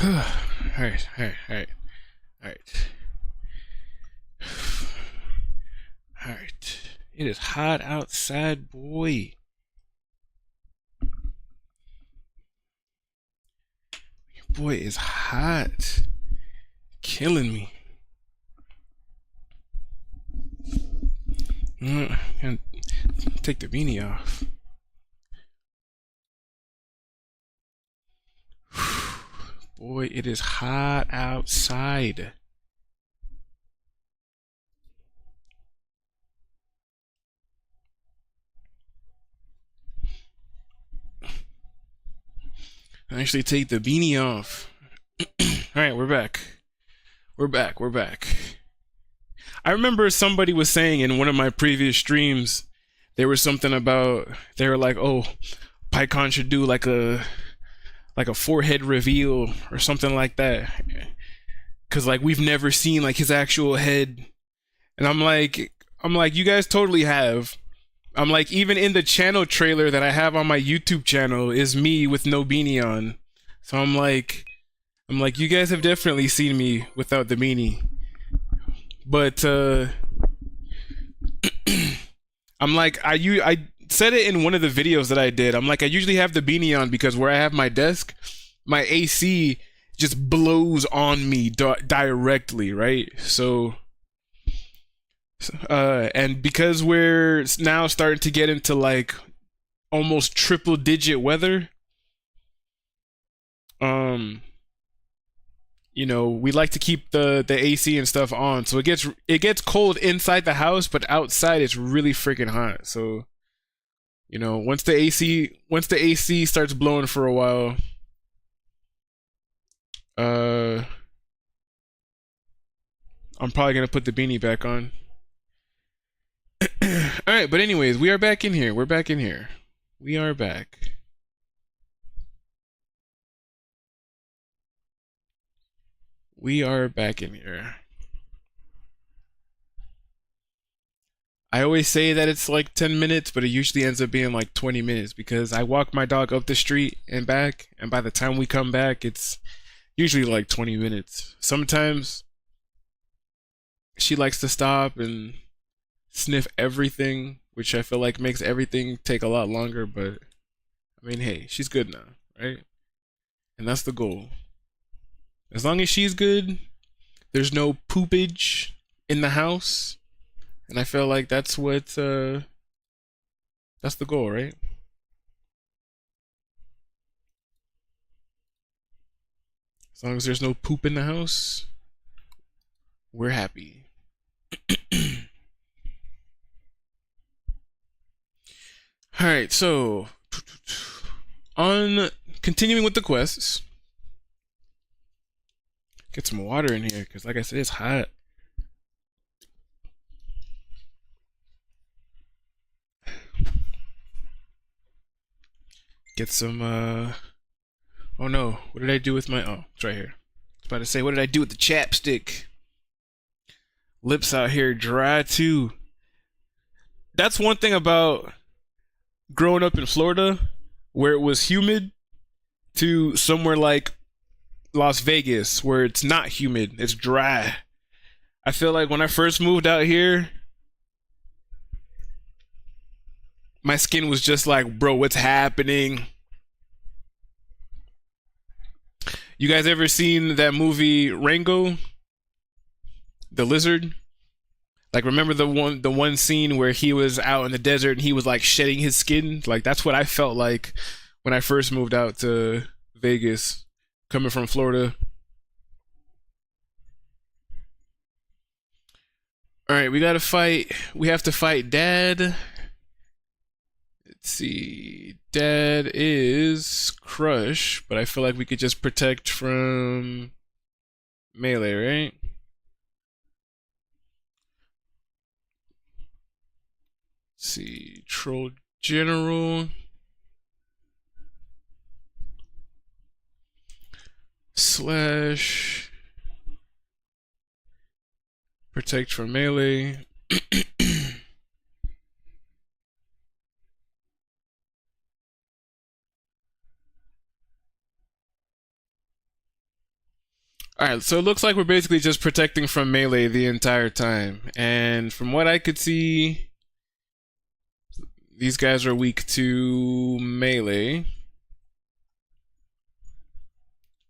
Alright, alright, alright, alright. Alright. It is hot outside, boy. Boy, it's hot. Killing me. And take the beanie off. Boy, it is hot outside. Actually take the beanie off. Alright, we're back. We're back. I remember somebody was saying in one of my previous streams, there was something about, they were like, oh, Pycaon should do like a forehead reveal or something like that. Cause like we've never seen like his actual head. And I'm like, you guys totally have. I'm like, even in the channel trailer that I have on my YouTube channel is me with no beanie on. So I'm like, you guys have definitely seen me without the beanie. But I'm like, I said it in one of the videos that I did. I'm like, I usually have the beanie on because where I have my desk, my AC just blows on me directly, right? So and because we're now starting to get into like almost triple digit weather, you know, we like to keep the AC and stuff on, so it gets cold inside the house, but outside it's really freaking hot. So, you know, once the AC starts blowing for a while, I'm probably gonna put the beanie back on. All right, but anyways, we are back in here. We're back in here. We are back. We are back in here. I always say that it's like 10 minutes, but it usually ends up being like 20 minutes because I walk my dog up the street and back, and by the time we come back, it's usually like 20 minutes. Sometimes she likes to stop and sniff everything, which I feel like makes everything take a lot longer, but I mean, hey, she's good now, right? And that's the goal. As long as she's good, there's no poopage in the house, and I feel like that's what that's the goal, right? As long as there's no poop in the house, we're happy. All right, so on continuing with the quests, get some water in here because, like I said, it's hot. Get some. Oh no, what did I do with my? Oh, it's right here. I was about to say, what did I do with the chapstick? Lips out here dry too. That's one thing about growing up in Florida, where it was humid, to somewhere like Las Vegas, where it's not humid, it's dry. I feel like when I first moved out here, my skin was just like, bro, what's happening? You guys ever seen that movie Rango? The lizard? Like, remember the one scene where he was out in the desert and he was like shedding his skin? Like, that's what I felt like when I first moved out to Vegas, coming from Florida. All right, we gotta fight. We have to fight Dad. Let's see. Dad is Crush, but I feel like we could just protect from melee, right? Let's see. Troll General. Slash. Protect from melee. Alright, so it looks like we're basically just protecting from melee the entire time. And from what I could see, these guys are weak to melee.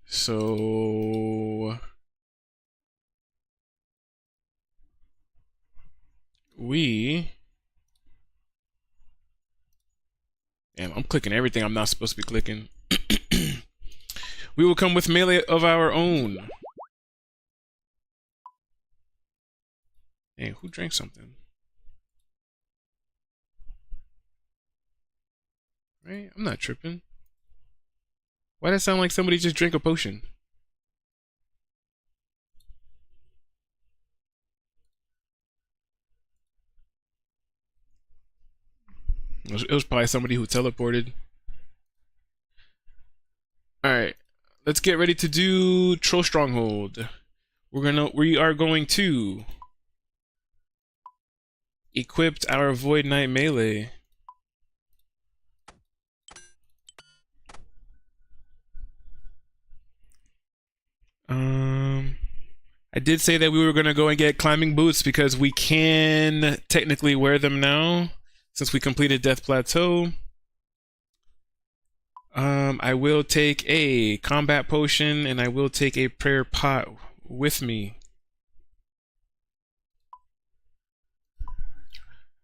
So damn, I'm clicking everything I'm not supposed to be clicking. We will come with melee of our own. Hey, who drank something? Right? I'm not tripping. Why does it sound like somebody just drank a potion? It was probably somebody who teleported. Alright. Let's get ready to do Troll Stronghold. We are going to equip our Void Knight melee. I did say that we were gonna go and get climbing boots because we can technically wear them now since we completed Death Plateau. I will take a combat potion and I will take a prayer pot with me.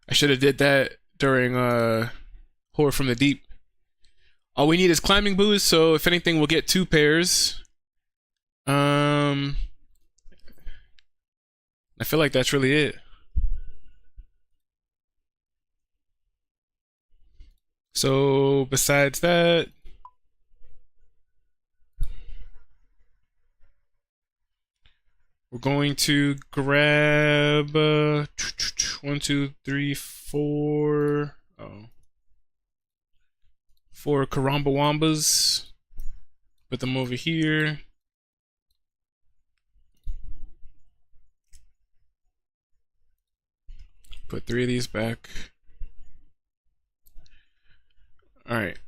I should have did that during Horror from the Deep. All we need is climbing boots, so if anything we'll get 2 pairs. I feel like that's really it. So besides that, we're going to grab 1, 2, 3, 4. Oh, 4 Karambawambas. Put them over here. Put 3 of these back. Alright.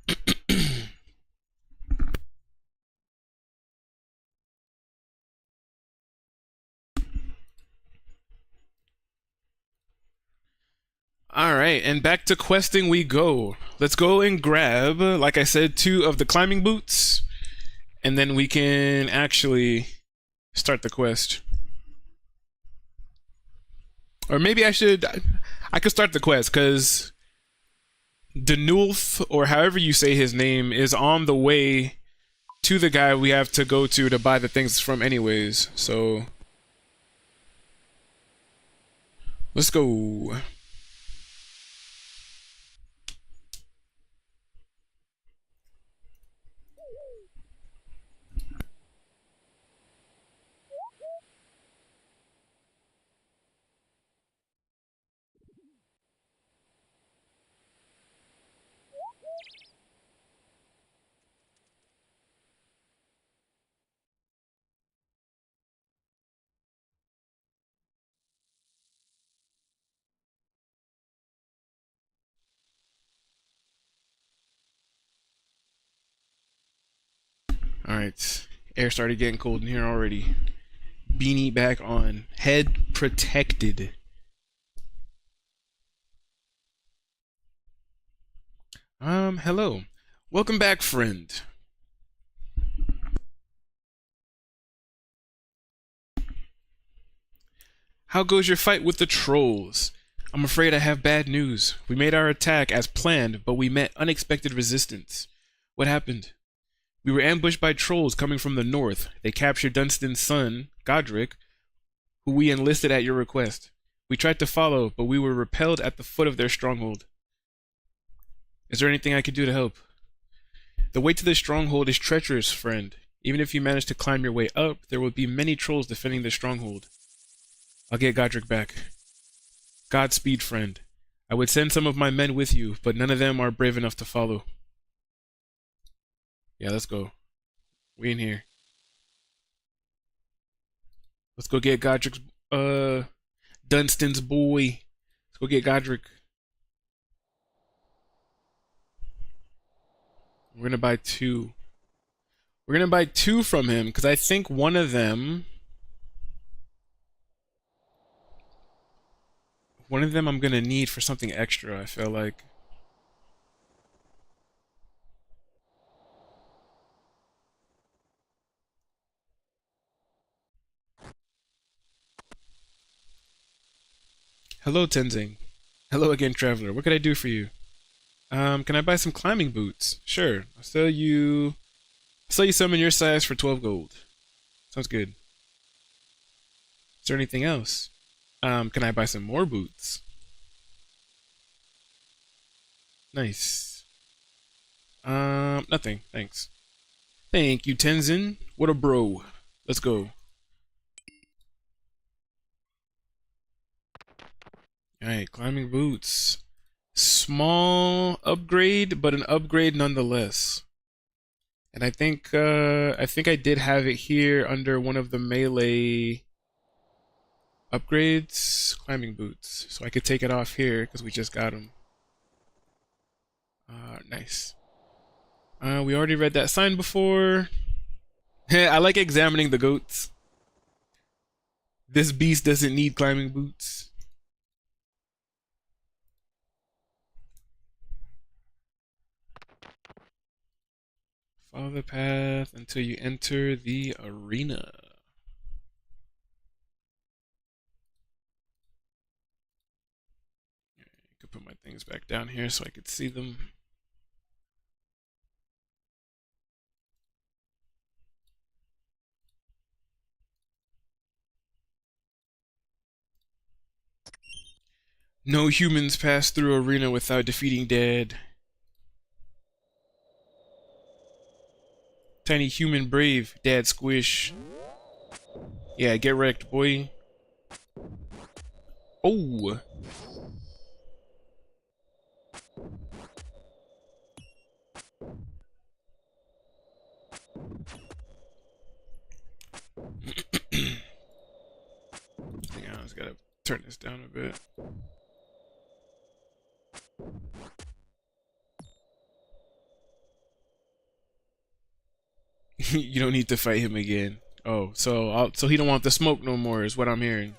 Alright, and back to questing we go. Let's go and grab, like I said, 2 of the climbing boots. And then we can actually start the quest. Or maybe I could start the quest, because Denulf, or however you say his name, is on the way to the guy we have to go to buy the things from anyways. So let's go. Alright. Air started getting cold in here already. Beanie back on. Head protected. Hello. Welcome back, friend. How goes your fight with the trolls? I'm afraid I have bad news. We made our attack as planned, but we met unexpected resistance. What happened? We were ambushed by trolls coming from the north. They captured Dunstan's son, Godric, who we enlisted at your request. We tried to follow, but we were repelled at the foot of their stronghold. Is there anything I could do to help? The way to the stronghold is treacherous, friend. Even if you manage to climb your way up, there will be many trolls defending the stronghold. I'll get Godric back. Godspeed, friend. I would send some of my men with you, but none of them are brave enough to follow. Yeah, let's go. We in here. Let's go get Godric's, Dunstan's boy. Let's go get Godric. We're gonna buy 2. We're gonna buy 2 from him because I think one of them I'm gonna need for something extra, I feel like. Hello, Tenzing. Hello again, traveler. What could I do for you? Can I buy some climbing boots? Sure. I'll sell you some in your size for 12 gold. Sounds good. Is there anything else? Can I buy some more boots? Nice. Nothing. Thanks. Thank you, Tenzin. What a bro. Let's go. Alright, climbing boots. Small upgrade, but an upgrade nonetheless. And I think I did have it here under one of the melee upgrades, climbing boots. So I could take it off here because we just got them. Nice. We already read that sign before. I like examining the goats. This beast doesn't need climbing boots. Follow the path until you enter the arena. I could put my things back down here so I could see them. No humans pass through arena without defeating dead. Tiny human brave, dad squish. Yeah, get wrecked, boy. Oh! Hang on, I just gotta turn this down a bit. You don't need to fight him again. Oh, so he don't want the smoke no more is what I'm hearing.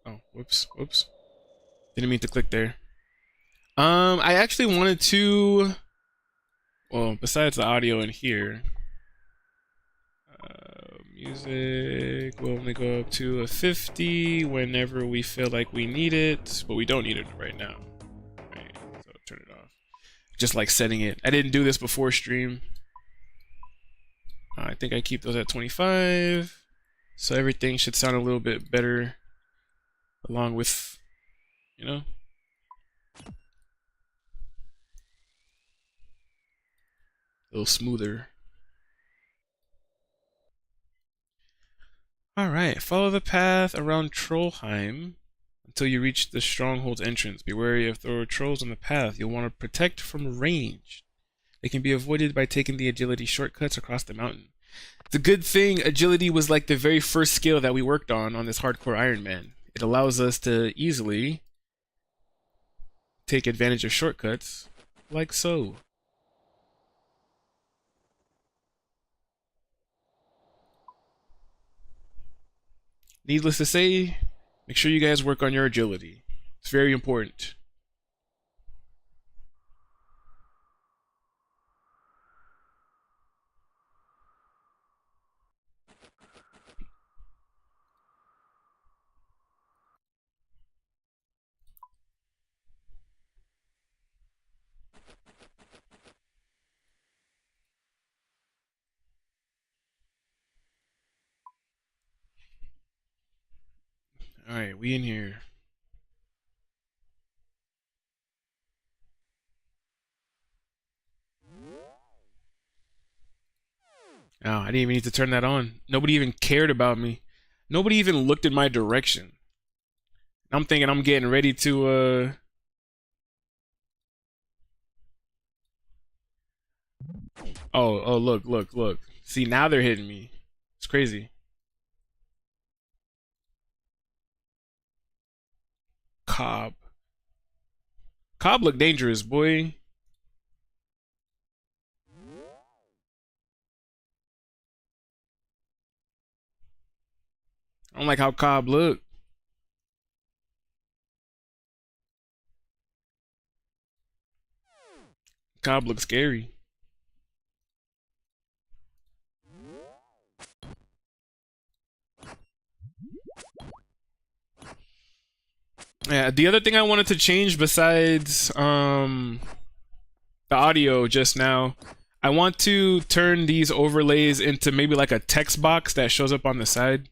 Oh, whoops. Didn't mean to click there. I actually wanted to, well, besides the audio in here, music will only go up to a 50 whenever we feel like we need it, but we don't need it right now. Right, so turn it off. Just like setting it. I didn't do this before stream. I think I keep those at 25, so everything should sound a little bit better, along with, you know, a little smoother. Alright, follow the path around Trollheim until you reach the stronghold's entrance. Be wary if there are trolls on the path. You'll want to protect from range. They can be avoided by taking the agility shortcuts across the mountain. It's a good thing agility was like the very first skill that we worked on this hardcore Iron Man. It allows us to easily take advantage of shortcuts, like so. Needless to say, make sure you guys work on your agility. It's very important. Alright, we in here. Oh, I didn't even need to turn that on. Nobody even cared about me. Nobody even looked in my direction. I'm thinking I'm getting ready to, Oh, look. See, now they're hitting me. It's crazy. Cobb. Cobb look dangerous, boy. I don't like how Cobb look. Cobb looks scary. Yeah, the other thing I wanted to change besides the audio just now, I want to turn these overlays into maybe like a text box that shows up on the side.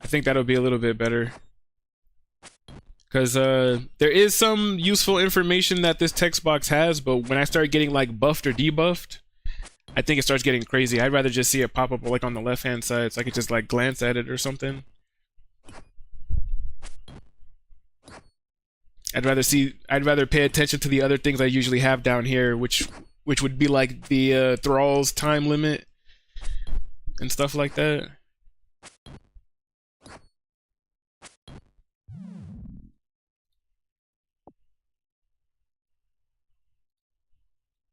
I think that'll be a little bit better. Because there is some useful information that this text box has, but when I start getting like buffed or debuffed, I think it starts getting crazy. I'd rather just see it pop up like on the left-hand side so I could just like glance at it or something. I'd rather pay attention to the other things I usually have down here, which would be like the thrall's time limit and stuff like that.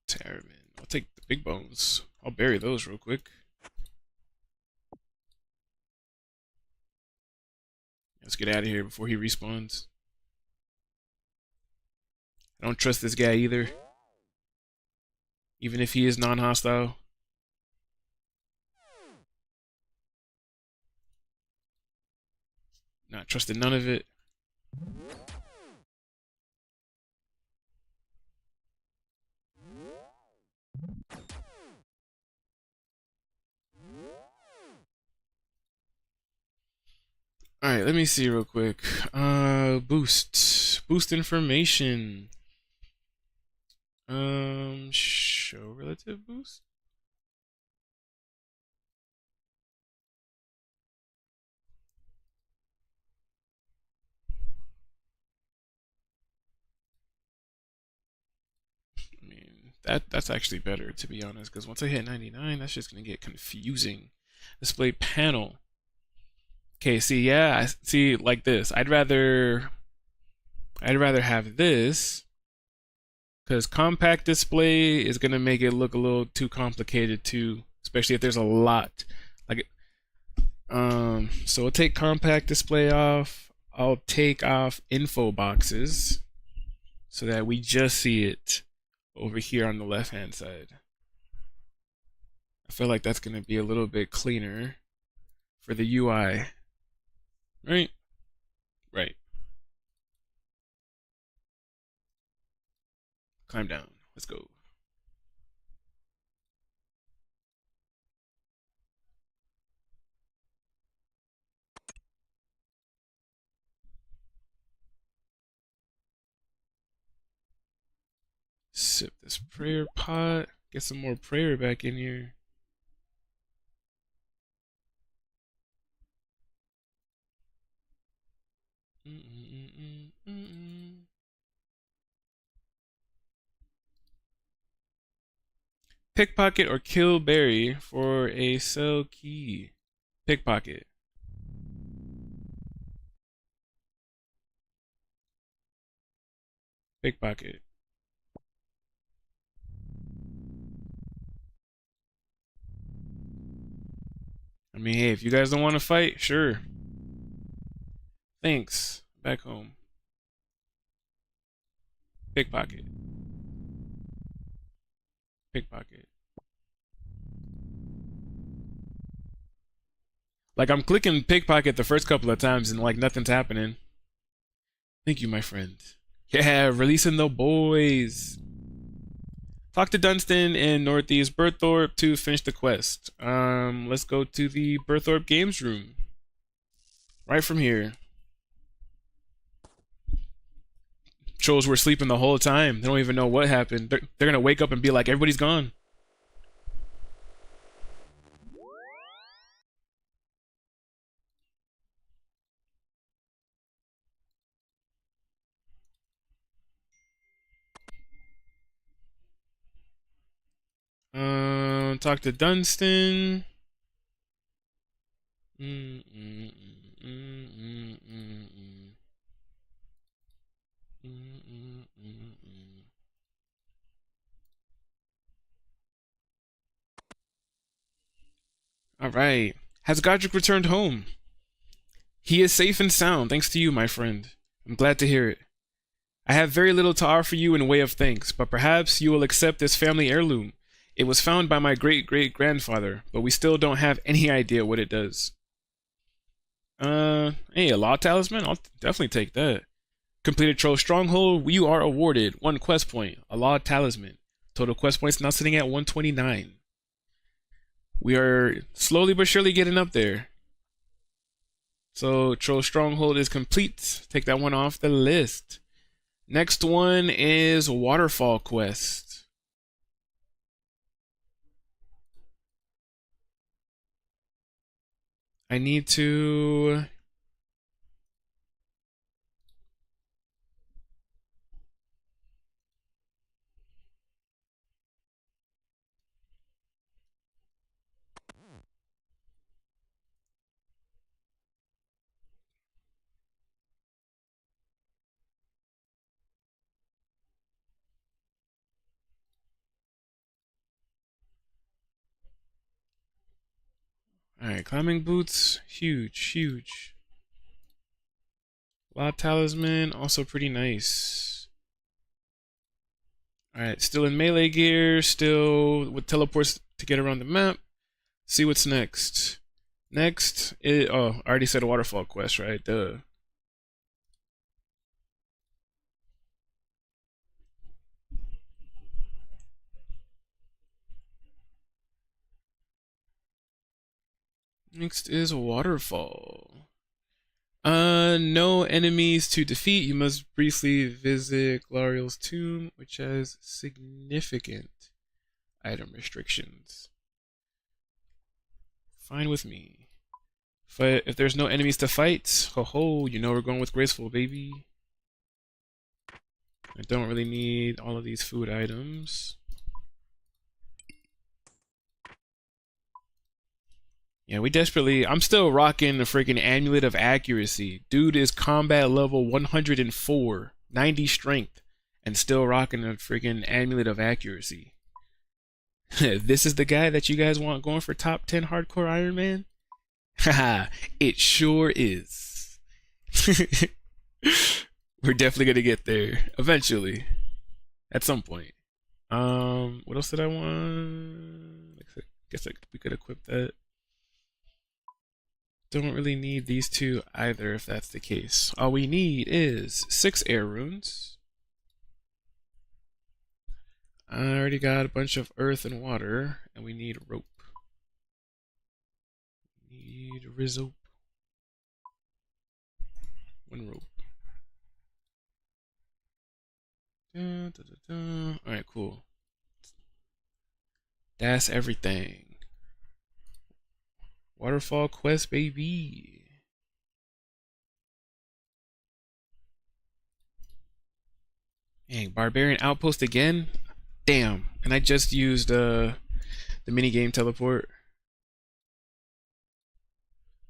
Terriman. I'll take the big bones. I'll bury those real quick. Let's get out of here before he respawns. I don't trust this guy either. Even if he is non-hostile. Not trusting none of it. Alright, let me see real quick. Boost information. Show relative boost. I mean, that's actually better, to be honest, because once I hit 99, that's just gonna get confusing. Display panel. Okay, see, yeah, I see like this. I'd rather have this, because compact display is gonna make it look a little too complicated too, especially if there's a lot. Like, so we'll take compact display off. I'll take off info boxes so that we just see it over here on the left hand side. I feel like that's gonna be a little bit cleaner for the UI. Right? Right. Climb down. Let's go. Sip this prayer pot. Get some more prayer back in here. Pickpocket or kill Barry for a cell key. Pickpocket. Pickpocket. I mean, hey, if you guys don't want to fight, sure. Thanks. Back home. Pickpocket. Pickpocket. Like, I'm clicking pickpocket the first couple of times and like nothing's happening. Thank you, my friend. Yeah, releasing the boys. Talk to Dunstan in Northeast Berthorpe to finish the quest. Let's go to the Berthorpe Games Room. Right from here. Trolls were sleeping the whole time. They don't even know what happened. They're gonna wake up and be like, everybody's gone. Talk to Dunstan. All right. Has Godric returned home? He is safe and sound, thanks to you, my friend. I'm glad to hear it. I have very little to offer you in way of thanks, but perhaps you will accept this family heirloom. It was found by my great-great-grandfather, but we still don't have any idea what it does. Hey, a law talisman? I'll definitely take that. Completed Troll Stronghold, you are awarded 1 quest point, a law talisman. Total quest points now sitting at 129. We are slowly but surely getting up there. So Troll Stronghold is complete. Take that one off the list. Next one is Waterfall Quest. I need to... Alright, climbing boots, huge, huge. Law talisman, also pretty nice. Alright, still in melee gear, still with teleports to get around the map. See what's next. Next, I already said a waterfall quest, right? Duh. Next is waterfall. No enemies to defeat. You must briefly visit Gloriel's tomb, which has significant item restrictions. Fine with me. If there's no enemies to fight, ho ho, you know we're going with graceful, baby. I don't really need all of these food items. Yeah, we desperately... I'm still rocking the freaking Amulet of Accuracy. Dude is combat level 104, 90 strength, and still rocking the freaking Amulet of Accuracy. This is the guy that you guys want going for top 10 hardcore Iron Man? Haha, it sure is. We're definitely gonna get there eventually, at some point. What else did I want? I guess we could equip that. Don't really need these two either if that's the case. All we need is 6 air runes. I already got a bunch of earth and water, and we need rope. Need Rizzo. 1 rope. Alright, cool. That's everything. Waterfall quest, baby. Dang, Barbarian Outpost again? Damn. And I just used the minigame teleport.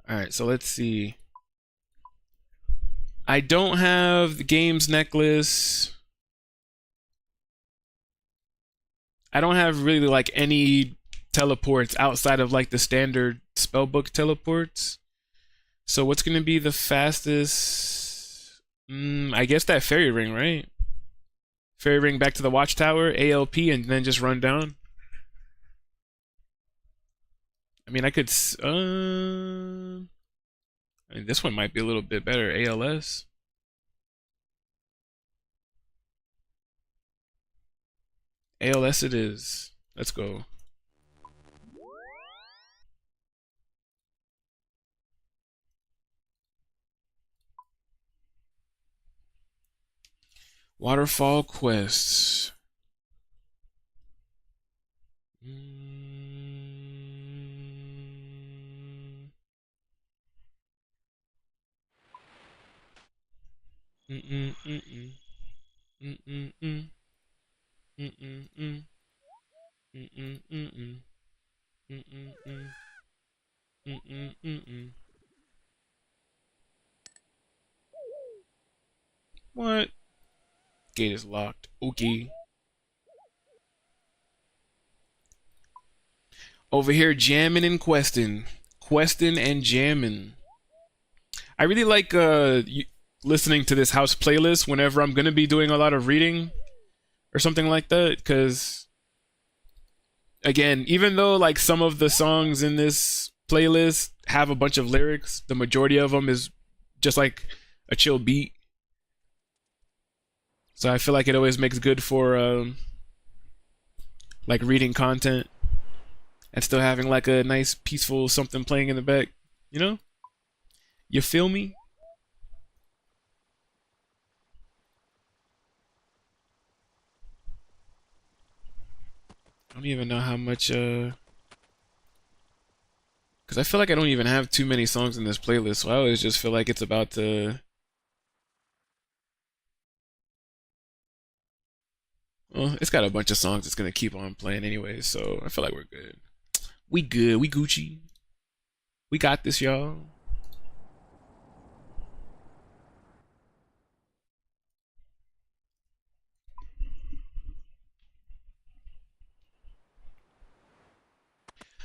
Alright, so let's see. I don't have the games necklace. I don't have really like any teleports outside of like the standard spellbook teleports. So what's gonna be the fastest? I guess that fairy ring, right? Fairy ring back to the watchtower, ALP, and then just run down. I mean, I could. I mean, this one might be a little bit better. ALS. ALS it is. Let's go. Waterfall quests. What? gate is locked. Okay. Over here jamming and questing. Questing and jamming. I really like listening to this house playlist whenever I'm gonna be doing a lot of reading or something like that, because again, even though like some of the songs in this playlist have a bunch of lyrics, the majority of them is just like a chill beat. So I feel like it always makes good for like reading content and still having like a nice peaceful something playing in the back, you know? You feel me? I don't even know how much because I feel like I don't even have too many songs in this playlist, so I always just feel like it's about to well, it's got a bunch of songs it's gonna keep on playing anyway, so I feel like we're good. We good, we Gucci. We got this, y'all.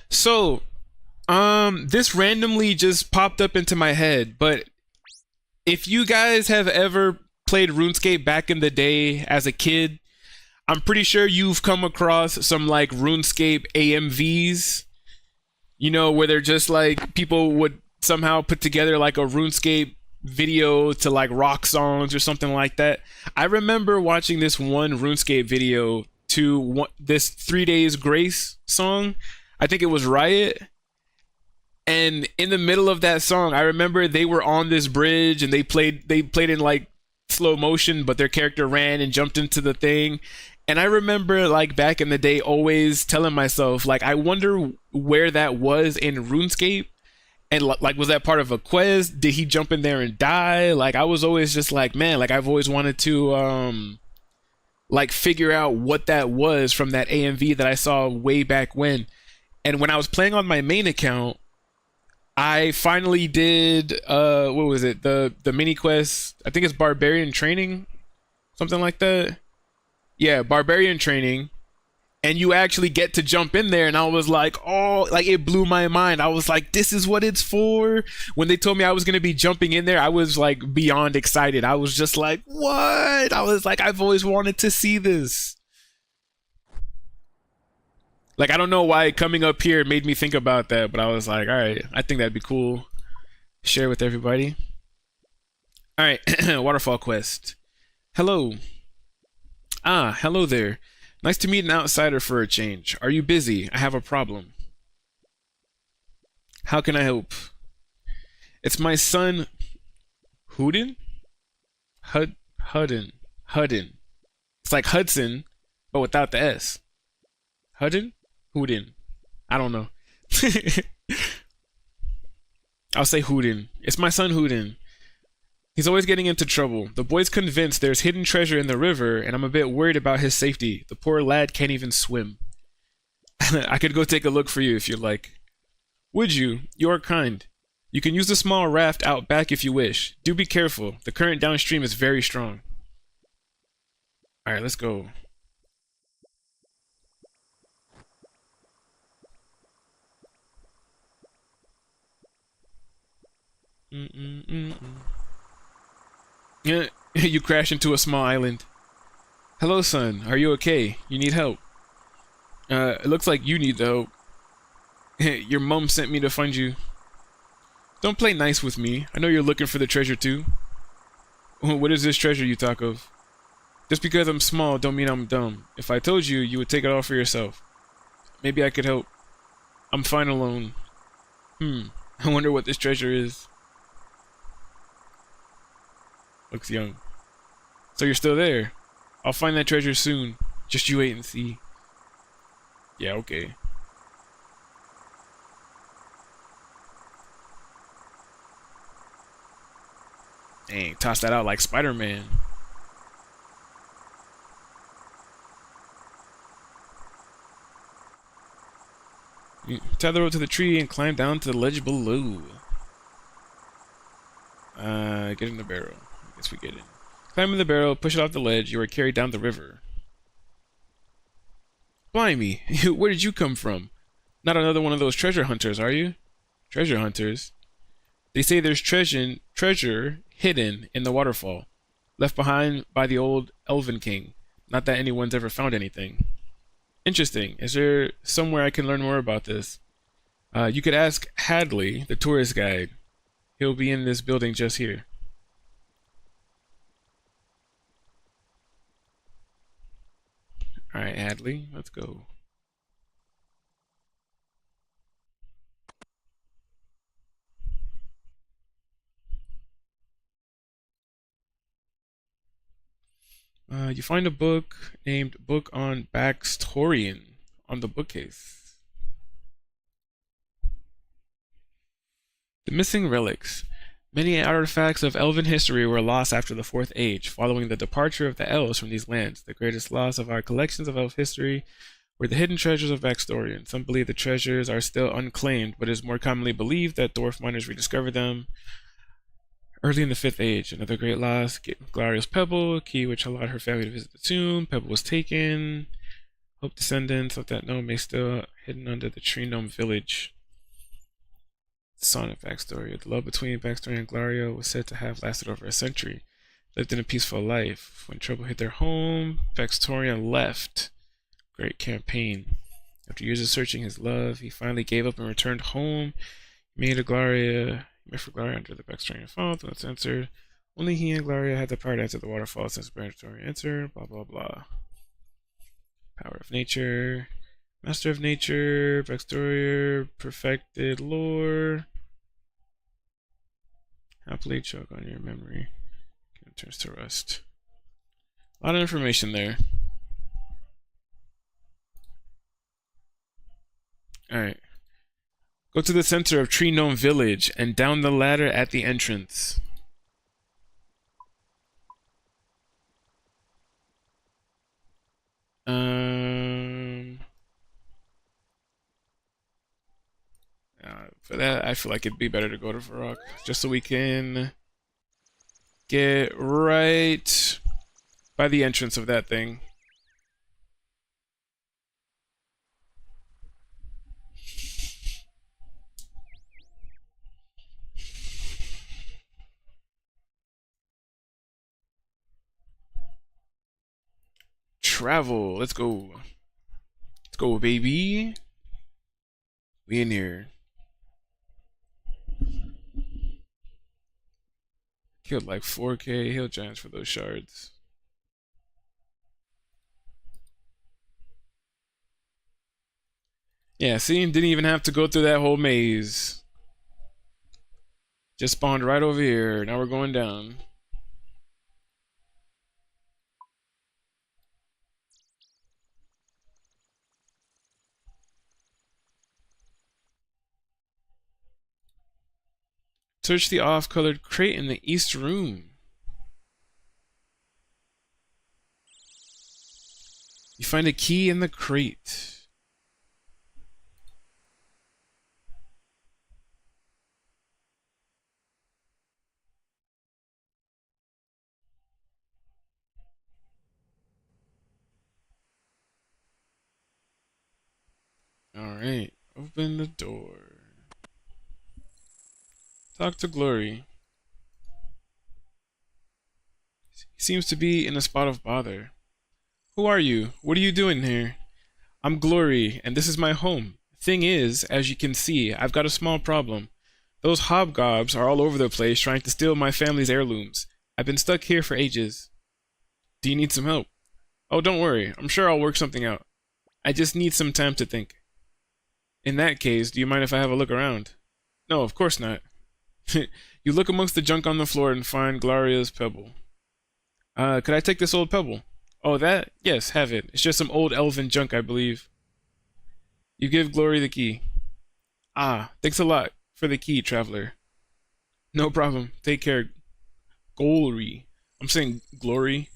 So, this randomly just popped up into my head, but if you guys have ever played RuneScape back in the day as a kid, I'm pretty sure you've come across some like RuneScape AMVs, you know, where they're just like people would somehow put together like a RuneScape video to like rock songs or something like that. I remember watching this one RuneScape video to this 3 Days Grace song. I think it was Riot. And in the middle of that song, I remember they were on this bridge and they played in like slow motion, but their character ran and jumped into the thing. And I remember like back in the day always telling myself like, I wonder where that was in RuneScape, and like was that part of a quest? Did he jump in there and die? Like I was always just like, man, like I've always wanted to like figure out what that was from that AMV that I saw way back when. And when I was playing on my main account, I finally did what was it? The mini quest, I think it's Barbarian Training, something like that. Yeah, Barbarian Training. And you actually get to jump in there, and I was like, oh, like it blew my mind. I was like, this is what it's for. When they told me I was gonna be jumping in there, I was like beyond excited. I was just like, what? I was like, I've always wanted to see this. Like, I don't know why coming up here made me think about that, but I was like, all right, I think that'd be cool. Share with everybody. All right, Waterfall Quest. Hello. Ah, hello there. Nice to meet an outsider for a change. Are you busy? I have a problem. How can I help? It's my son... Hudin? Hudden. It's like Hudson, but without the S. Hudden? Hudin. I don't know. I'll say Hudin. It's my son Hudin. He's always getting into trouble. The boy's convinced there's hidden treasure in the river, and I'm a bit worried about his safety. The poor lad can't even swim. I could go take a look for you if you'd like. Would you? You are kind. You can use the small raft out back if you wish. Do be careful. The current downstream is very strong. Alright, let's go. Yeah, you crash into a small island. Hello, son. Are you okay? You need help. It looks like you need the help. Your mom sent me to find you. Don't play nice with me. I know you're looking for the treasure too. What is this treasure you talk of? Just because I'm small don't mean I'm dumb. If I told you, you would take it all for yourself. Maybe I could help. I'm fine alone. I wonder what this treasure is. Looks young. So you're still there? I'll find that treasure soon. Just you wait and see. Yeah, okay. Dang, toss that out like Spider-Man. Tie the rope to the tree and climb down to the ledge below. Get in the barrel. I guess we get in. Climbing the barrel, push it off the ledge, you are carried down the river. Blimey, where did you come from? Not another one of those treasure hunters, are you? Treasure hunters? They say there's treasure hidden in the waterfall, left behind by the old Elven King. Not that anyone's ever found anything. Interesting. Is there somewhere I can learn more about this? You could ask Hadley, the tourist guide. He'll be in this building just here. Alright, Hadley, let's go. You find a book named Book on Baxtorian on the bookcase. The missing relics. Many artifacts of elven history were lost after the Fourth Age, following the departure of the elves from these lands. The greatest loss of our collections of elf history were the hidden treasures of Baxtorian. Some believe the treasures are still unclaimed, but it is more commonly believed that dwarf miners rediscovered them early in the Fifth Age. Another great loss, Glaria's Pebble, a key which allowed her family to visit the tomb. Pebble was taken. Hope descendants of that gnome may still hidden under the tree gnome village. Sonnet backstory. The love between Baxtorian and Glaria was said to have lasted over a century. Lived in a peaceful life. When trouble hit their home, Baxtorian left. Great campaign. After years of searching his love, he finally gave up and returned home. He made for Glaria under the Baxtorian fault. When it's answered, only he and Glaria had the power to enter the waterfall since Baxtorian answered. Blah blah blah. Power of nature. Master of nature. Baxtorian perfected lore. Happily choke on your memory. It turns to rust. A lot of information there. Alright. Go to the center of Tree Gnome Village and down the ladder at the entrance. For that, I feel like it'd be better to go to Varrock, just so we can get right by the entrance of that thing. Travel, let's go. Let's go, baby. We in here. Killed like 4K hill giants for those shards. Yeah, see, didn't even have to go through that whole maze. Just spawned right over here. Now we're going down. Search the off-colored crate in the east room. You find a key in the crate. Alright, open the door. Talk to Glory. He seems to be in a spot of bother. Who are you? What are you doing here? I'm Glory, and this is my home. Thing is, as you can see, I've got a small problem. Those hobgobs are all over the place trying to steal my family's heirlooms. I've been stuck here for ages. Do you need some help? Oh, don't worry. I'm sure I'll work something out. I just need some time to think. In that case, do you mind if I have a look around? No, of course not. You look amongst the junk on the floor and find Glaria's pebble. Could I take this old pebble? Oh, that? Yes, have it. It's just some old elven junk, I believe. You give Glory the key. Ah, thanks a lot for the key, traveler. No problem. Take care. Glory. I'm saying Glory.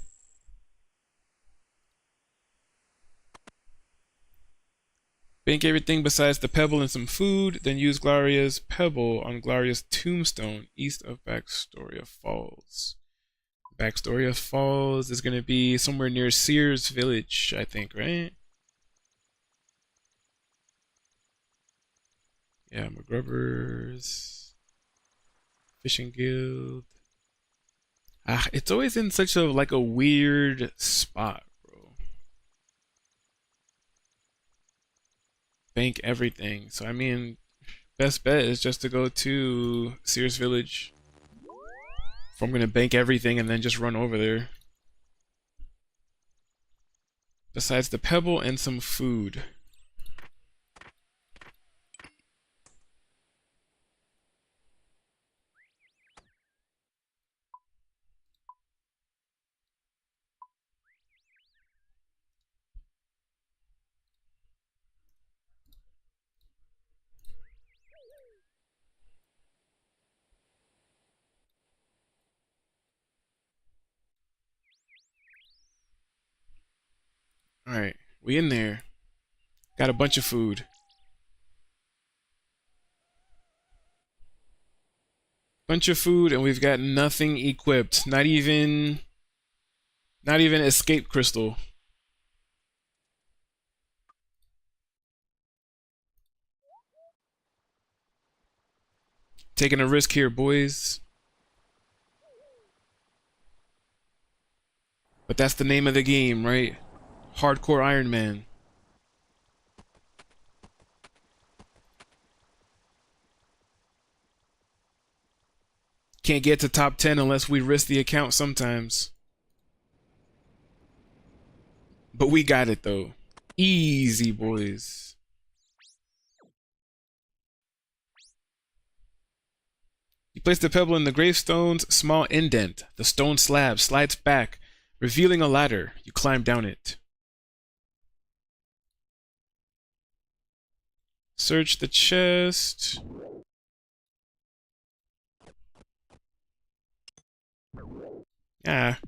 Bank everything besides the pebble and some food, then use Glaria's pebble on Glaria's tombstone east of Baxtoria Falls. Backstory of Falls is gonna be somewhere near Sears Village, I think, right? Yeah, McGrubbers, Fishing Guild. Ah, it's always in such a like a weird spot, bro. Bank everything. So I mean, best bet is just to go to Sears Village. If I'm gonna bank everything and then just run over there. Besides the pebble and some food. Alright, we in there. Got a bunch of food. Bunch of food and we've got nothing equipped. Not even escape crystal. Taking a risk here, boys. But that's the name of the game, right? Hardcore Iron Man. Can't get to top 10 unless we risk the account sometimes. But we got it though. Easy, boys. You place the pebble in the gravestone's small indent. The stone slab slides back, revealing a ladder. You climb down it. Search the chest. Ah.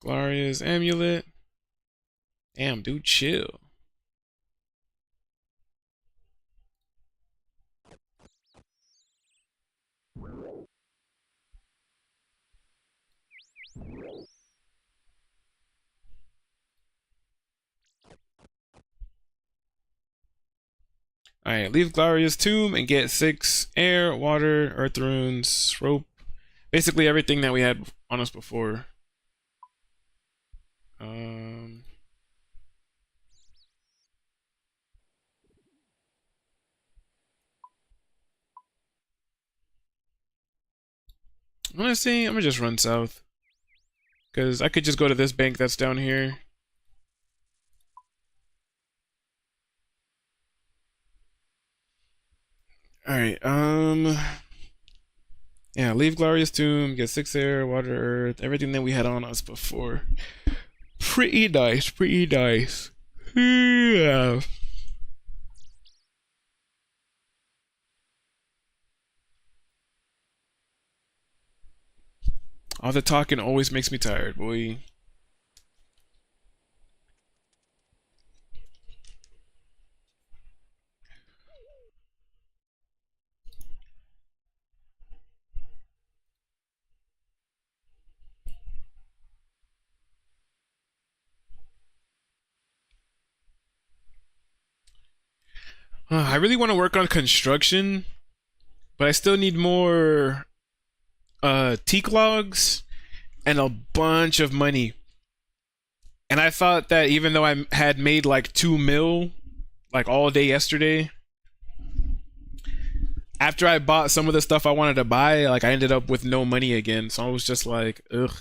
Gloria's amulet. Damn, dude, chill. Alright, leave Gloria's tomb and get 6 air, water, earth runes, rope. Basically everything that we had on us before. Honestly, I'm gonna just run south. Because I could just go to this bank that's down here. Alright, yeah, leave Gloria's tomb, get 6 air, water, earth, everything that we had on us before. Pretty nice, pretty nice. Yeah. All the talking always makes me tired, boy. I really want to work on construction, but I still need more teak logs and a bunch of money. And I thought that even though I had made like 2 mil like all day yesterday, after I bought some of the stuff I wanted to buy, like I ended up with no money again. So I was just like, ugh.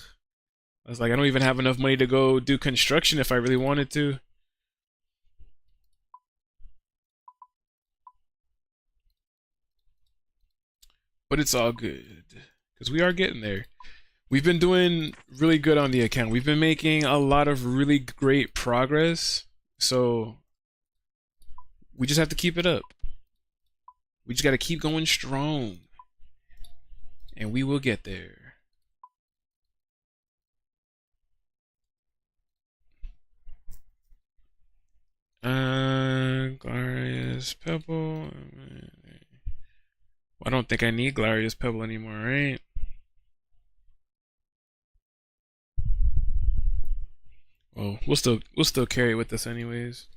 I was like, I don't even have enough money to go do construction if I really wanted to. But it's all good because we are getting there. We've been doing really good on the account. We've been making a lot of really great progress. So we just have to keep it up. We just got to keep going strong. And we will get there. Glorious Pebble. I don't think I need Gloria's Pebble anymore, right? Well, we'll still carry it with us anyways.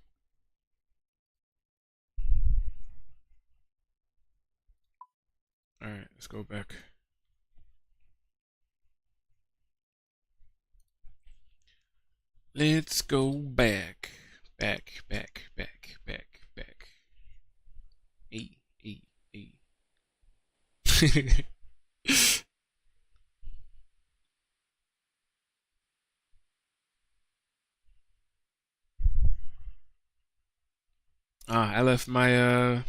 All right, let's go back. Let's go back. Back. E. I left my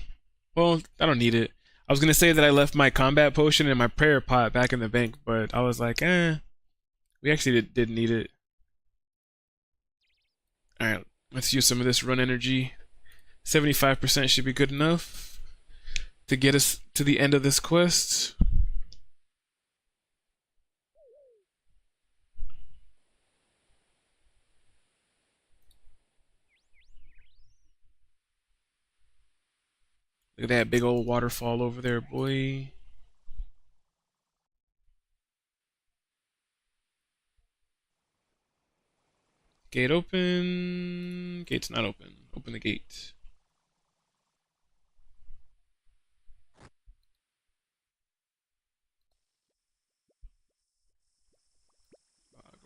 well, I don't need it. I was gonna say that I left my combat potion and my prayer pot back in the bank, but I was like, we actually didn't need it. Alright, let's use some of this run energy. 75% should be good enough to get us to the end of this quest. Look at that big old waterfall over there, boy. Gate open. Gate's not open. Open the gate.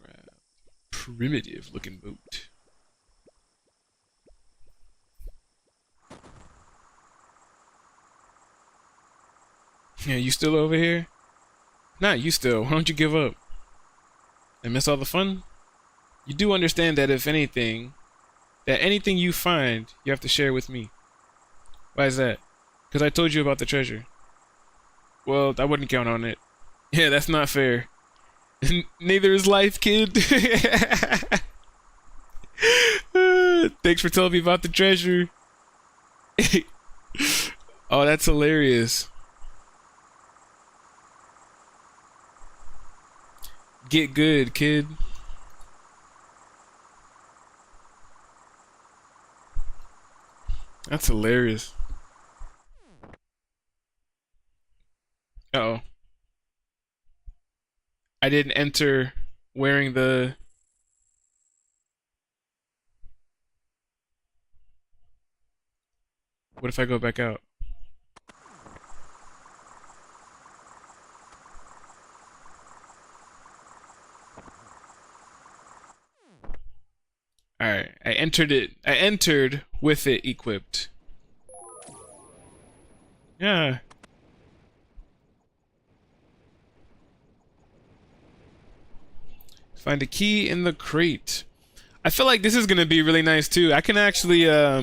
Grab primitive looking boat. Yeah, you still over here? Nah, you still. Why don't you give up? And miss all the fun? You do understand that if anything, that anything you find, you have to share with me. Why is that? Because I told you about the treasure. Well, I wouldn't count on it. Yeah, that's not fair. Neither is life, kid. Thanks for telling me about the treasure. Oh, that's hilarious. Get good, kid. That's hilarious. Uh-oh. I didn't enter wearing the... What if I go back out? Alright, I entered with it equipped. Yeah. Find a key in the crate. I feel like this is gonna be really nice too. I can actually, I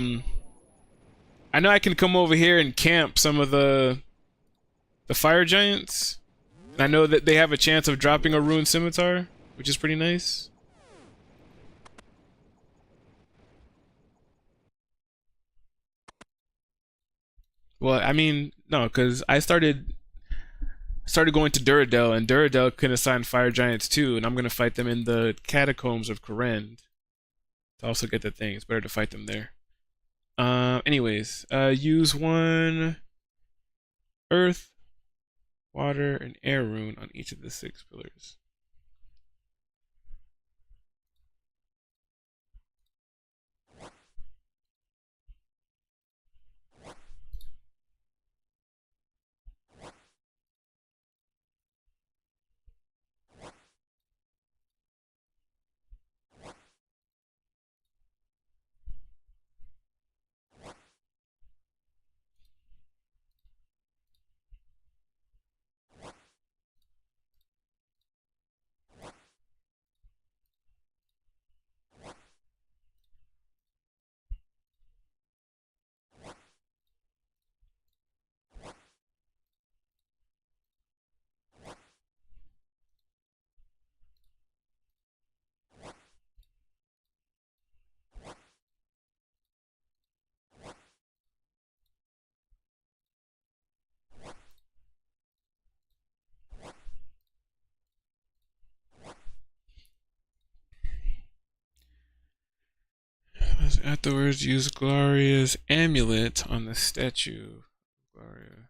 know I can come over here and camp some of the fire giants. And I know that they have a chance of dropping a ruined scimitar, which is pretty nice. Well, I mean, no, because I started going to Duradel, and Duradel can assign fire giants too, and I'm gonna fight them in the catacombs of Kourend to also get the thing. It's better to fight them there. Anyways, use one earth, water, and air rune on each of the 6 pillars. Afterwards, use Gloria's amulet on the statue. Gloria.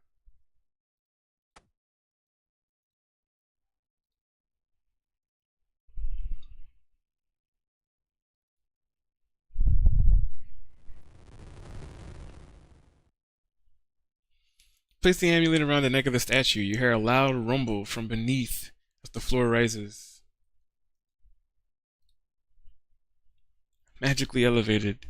Place the amulet around the neck of the statue. You hear a loud rumble from beneath as the floor rises. Magically elevated.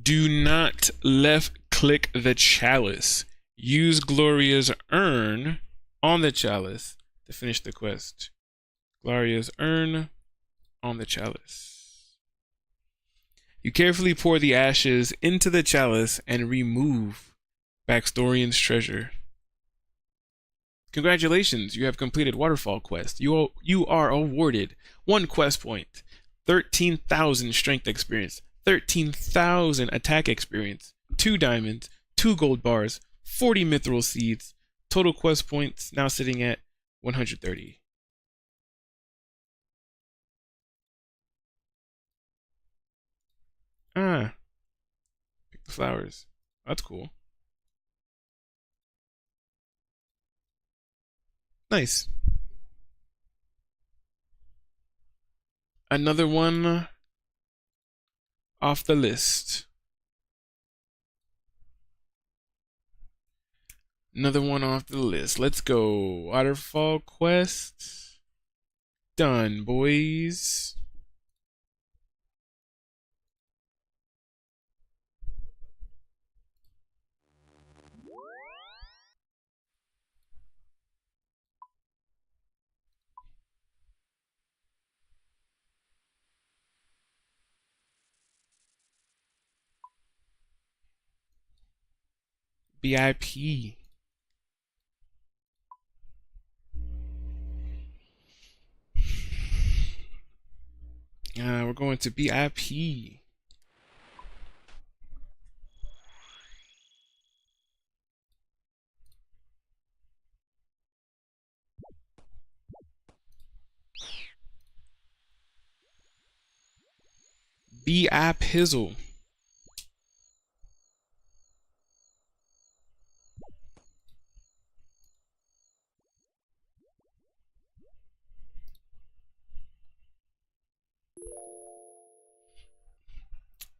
Do not left-click the chalice. Use Gloria's urn on the chalice to finish the quest. Gloria's urn on the chalice. You carefully pour the ashes into the chalice and remove Baxtorian's treasure. Congratulations, you have completed Waterfall Quest. You are awarded 1 quest point, 13,000 strength experience, 13,000 attack experience, 2 diamonds, 2 gold bars, 40 mithril seeds. Total quest points now sitting at 130. Ah, pick the flowers. That's cool. Nice. Another one off the list. Another one off the list. Let's go. Waterfall quest. Done, boys. BIP. We're going to BIP. B.I. Pizzle.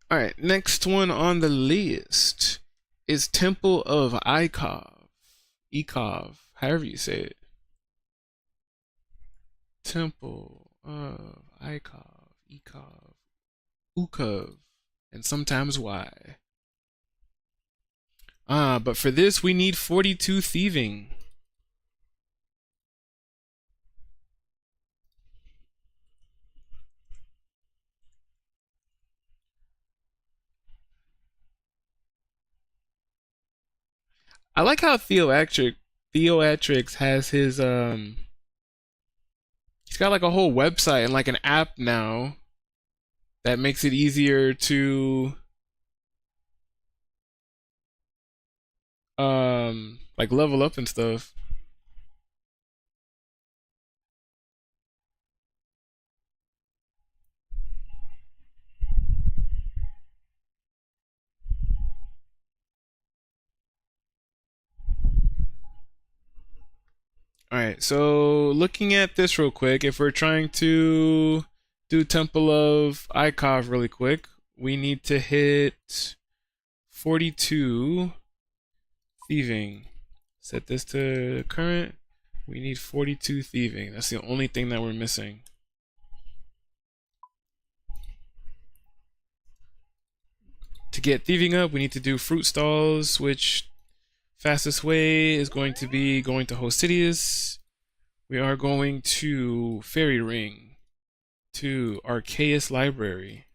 Alright, next one on the list is Temple of Ikov. Ikov, however you say it. Temple of Ikov. Ikov. Ukov. And sometimes Y. But for this we need 42 thieving. I like how Theoatrix has his he's got like a whole website and like an app now that makes it easier to like level up and stuff. Alright, so looking at this real quick, if we're trying to do Temple of Ikov really quick, we need to hit 42 thieving. Set this to current. We need 42 thieving. That's the only thing that we're missing. To get thieving up, we need to do fruit stalls, which fastest way is going to be going to Hosidius. We are going to Fairy Ring, to Arceus Library.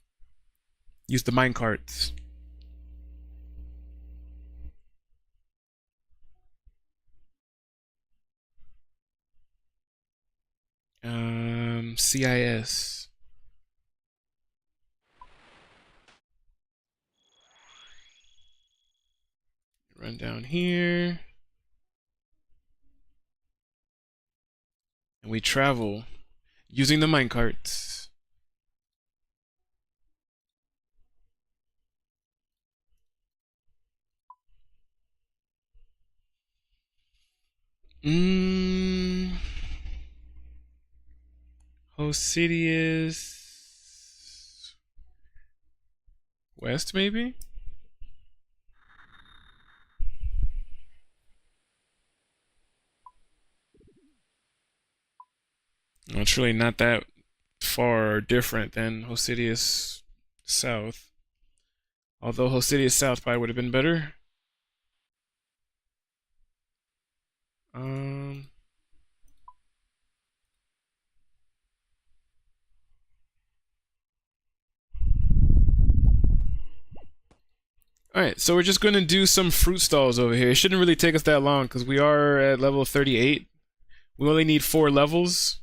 Use the minecarts. CIS. Run down here. And we travel using the minecarts. Hosidius West, maybe? It's really not that far different than Hosidius South. Although Hosidius South probably would have been better. Alright, so we're just going to do some fruit stalls over here. It shouldn't really take us that long because we are at level 38. We only need 4 levels.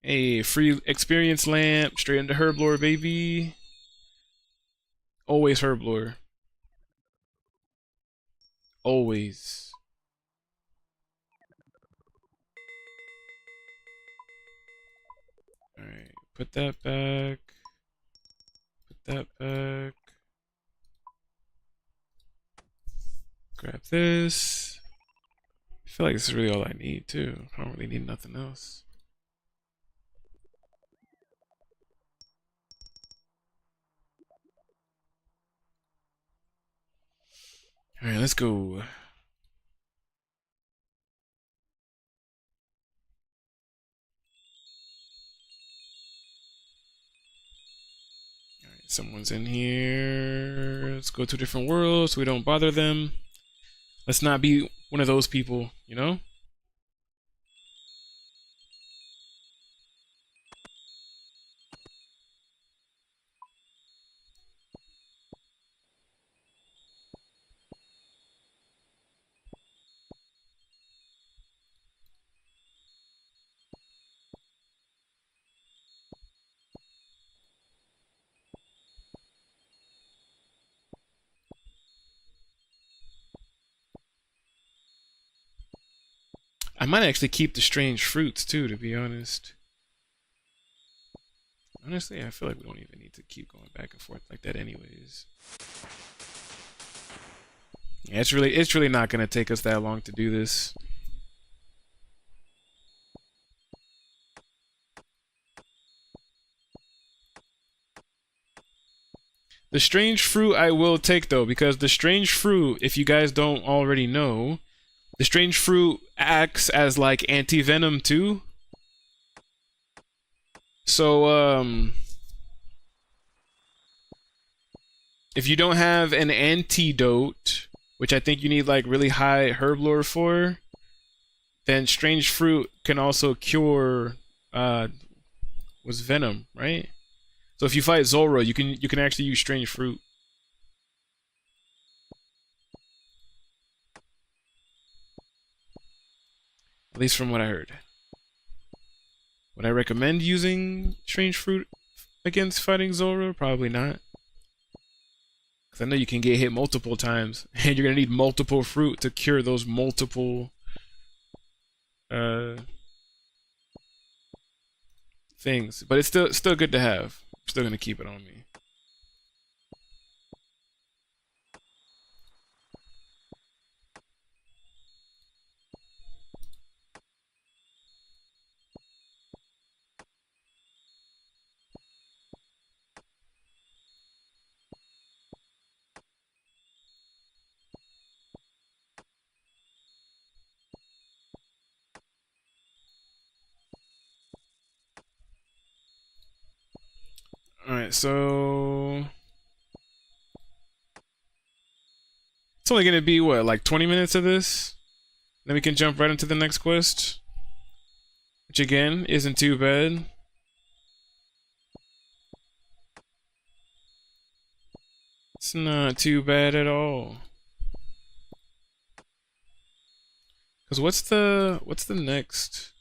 A free experience lamp, straight into herblore, baby. Always herblore. Always. Alright, put that back. Put that back. Grab this. I feel like this is really all I need, too. I don't really need nothing else. Alright, let's go. Alright, someone's in here. Let's go to a different world so we don't bother them. Let's not be one of those people, you know? I might actually keep the strange fruits too, to be honest. Honestly, I feel like we don't even need to keep going back and forth like that anyways. Yeah, it's really not gonna take us that long to do this. The strange fruit I will take though, because the strange fruit, if you guys don't already know, the strange fruit acts as like anti-venom too. So if you don't have an antidote, which I think you need like really high herb lore for, then strange fruit can also cure was venom, right? So if you fight Zora, you can actually use strange fruit. At least from what I heard. Would I recommend using strange fruit against fighting Zora? Probably not. Because I know you can get hit multiple times, and you're gonna need multiple fruit to cure those multiple things. But it's still good to have. I'm still gonna keep it on me. Alright, so it's only gonna be what, like 20 minutes of this? Then we can jump right into the next quest. Which again, isn't too bad. It's not too bad at all. Cause what's the next?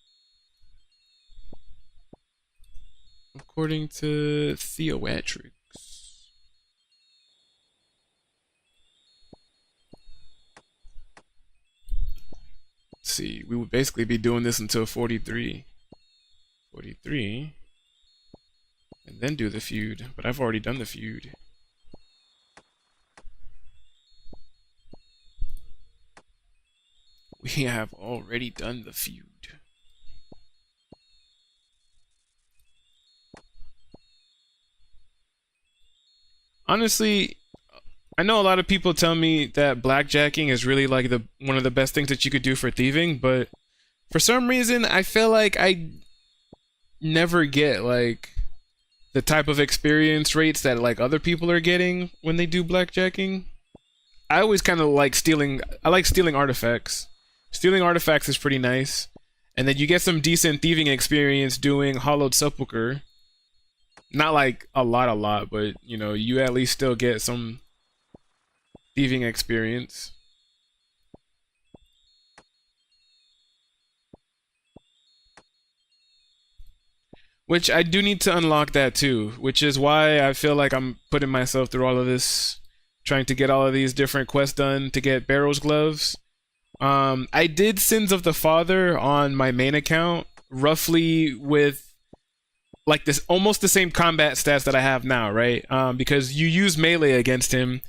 According to Theoatrix. Let's see, we would basically be doing this until 43. 43. And then do the feud. But I've already done the feud. We have already done the feud. Honestly, I know a lot of people tell me that blackjacking is really like one of the best things that you could do for thieving, but For some reason, I feel like I never get like the type of experience rates that like other people are getting when they do blackjacking. I always kind of like stealing. I like stealing artifacts. Stealing artifacts is pretty nice, and then you get some decent thieving experience doing Hollowed Sepulchre. Not like a lot, but you know, you at least still get some thieving experience. Which I do need to unlock that too, which is why I feel like I'm putting myself through all of this, trying to get all of these different quests done to get Barrows gloves. I did Sins of the Father on my main account, roughly with like this almost the same combat stats that I have now, right? Because you use melee against him,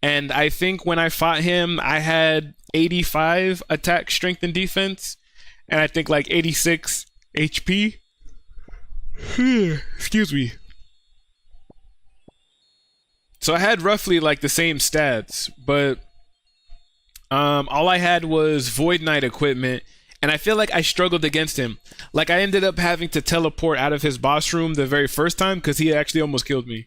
and I think when I fought him, I had 85 attack, strength, and defense, and I think like 86 HP. Excuse me. So I had roughly like the same stats, but all I had was Void Knight equipment, and I feel like I struggled against him. Like I ended up having to teleport out of his boss room the very first time because he actually almost killed me.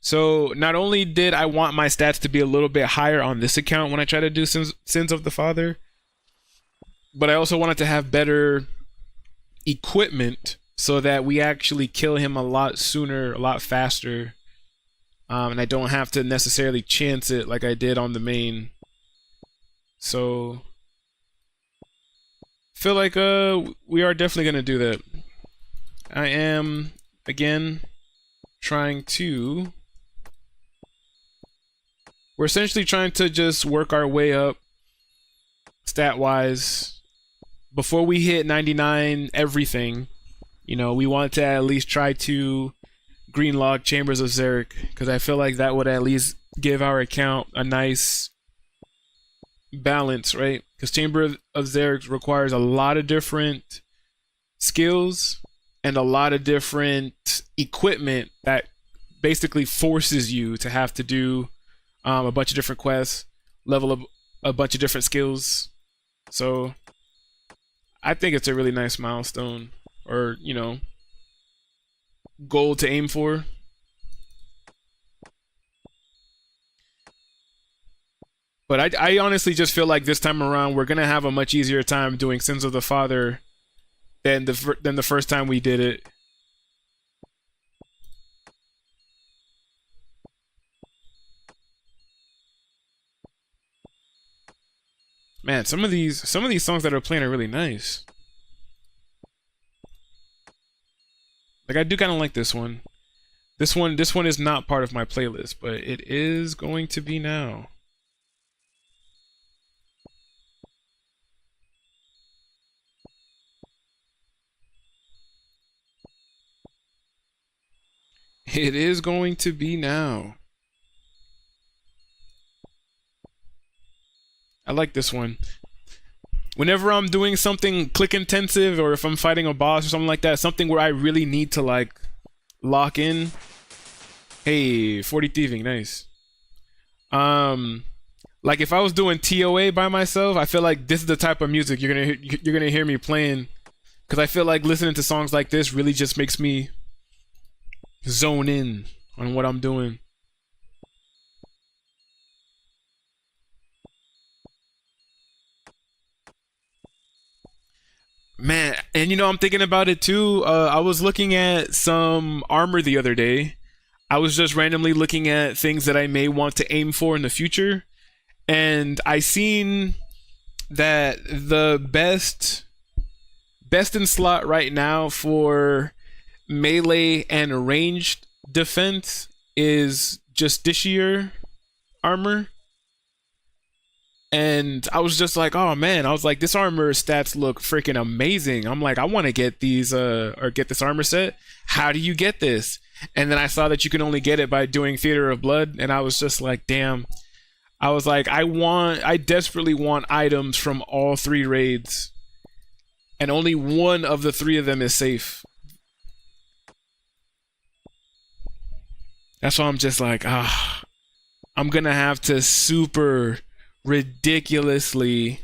So not only did I want my stats to be a little bit higher on this account when I try to do Sins of the Father, but I also wanted to have better equipment so that we actually kill him a lot sooner, a lot faster, and I don't have to necessarily chance it like I did on the main. So feel like we are definitely gonna do that. I am again trying to, we're essentially trying to just work our way up stat wise. Before we hit 99 everything, you know, we want to at least try to greenlock Chambers of Xeric, because I feel like that would at least give our account a nice balance, right? Because Chamber of Xeric requires a lot of different skills and a lot of different equipment that basically forces you to have to do a bunch of different quests, level up a bunch of different skills. So I think it's a really nice milestone, or, you know, goal to aim for. But I honestly just feel like this time around we're gonna have a much easier time doing Sins of the Father than the first time we did it. Man, some of these songs that are playing are really nice. Like I do kind of like this one. This one is not part of my playlist, but it is going to be now. It is going to be now. I like this one. Whenever I'm doing something click intensive, or if I'm fighting a boss or something like that, something where I really need to like lock in. Hey, 40 thieving, nice. Like if I was doing TOA by myself, I feel like this is the type of music you're gonna hear me playing, because I feel like listening to songs like this really just makes me zone in on what I'm doing. Man, and you know, I'm thinking about it too. I was looking at some armor the other day. I was just randomly looking at things that I may want to aim for in the future, and I seen that the best in slot right now for melee and ranged defense is Justiciar armor. And I was just like, oh man, I was like, this armor stats look freaking amazing. I'm like, I want to get these or get this armor set. How do you get this? And then I saw that you can only get it by doing Theater of Blood, and I was just like, damn. I was like, I desperately want items from all 3 raids, and only one of the 3 of them is safe. That's why I'm just like, I'm gonna have to super ridiculously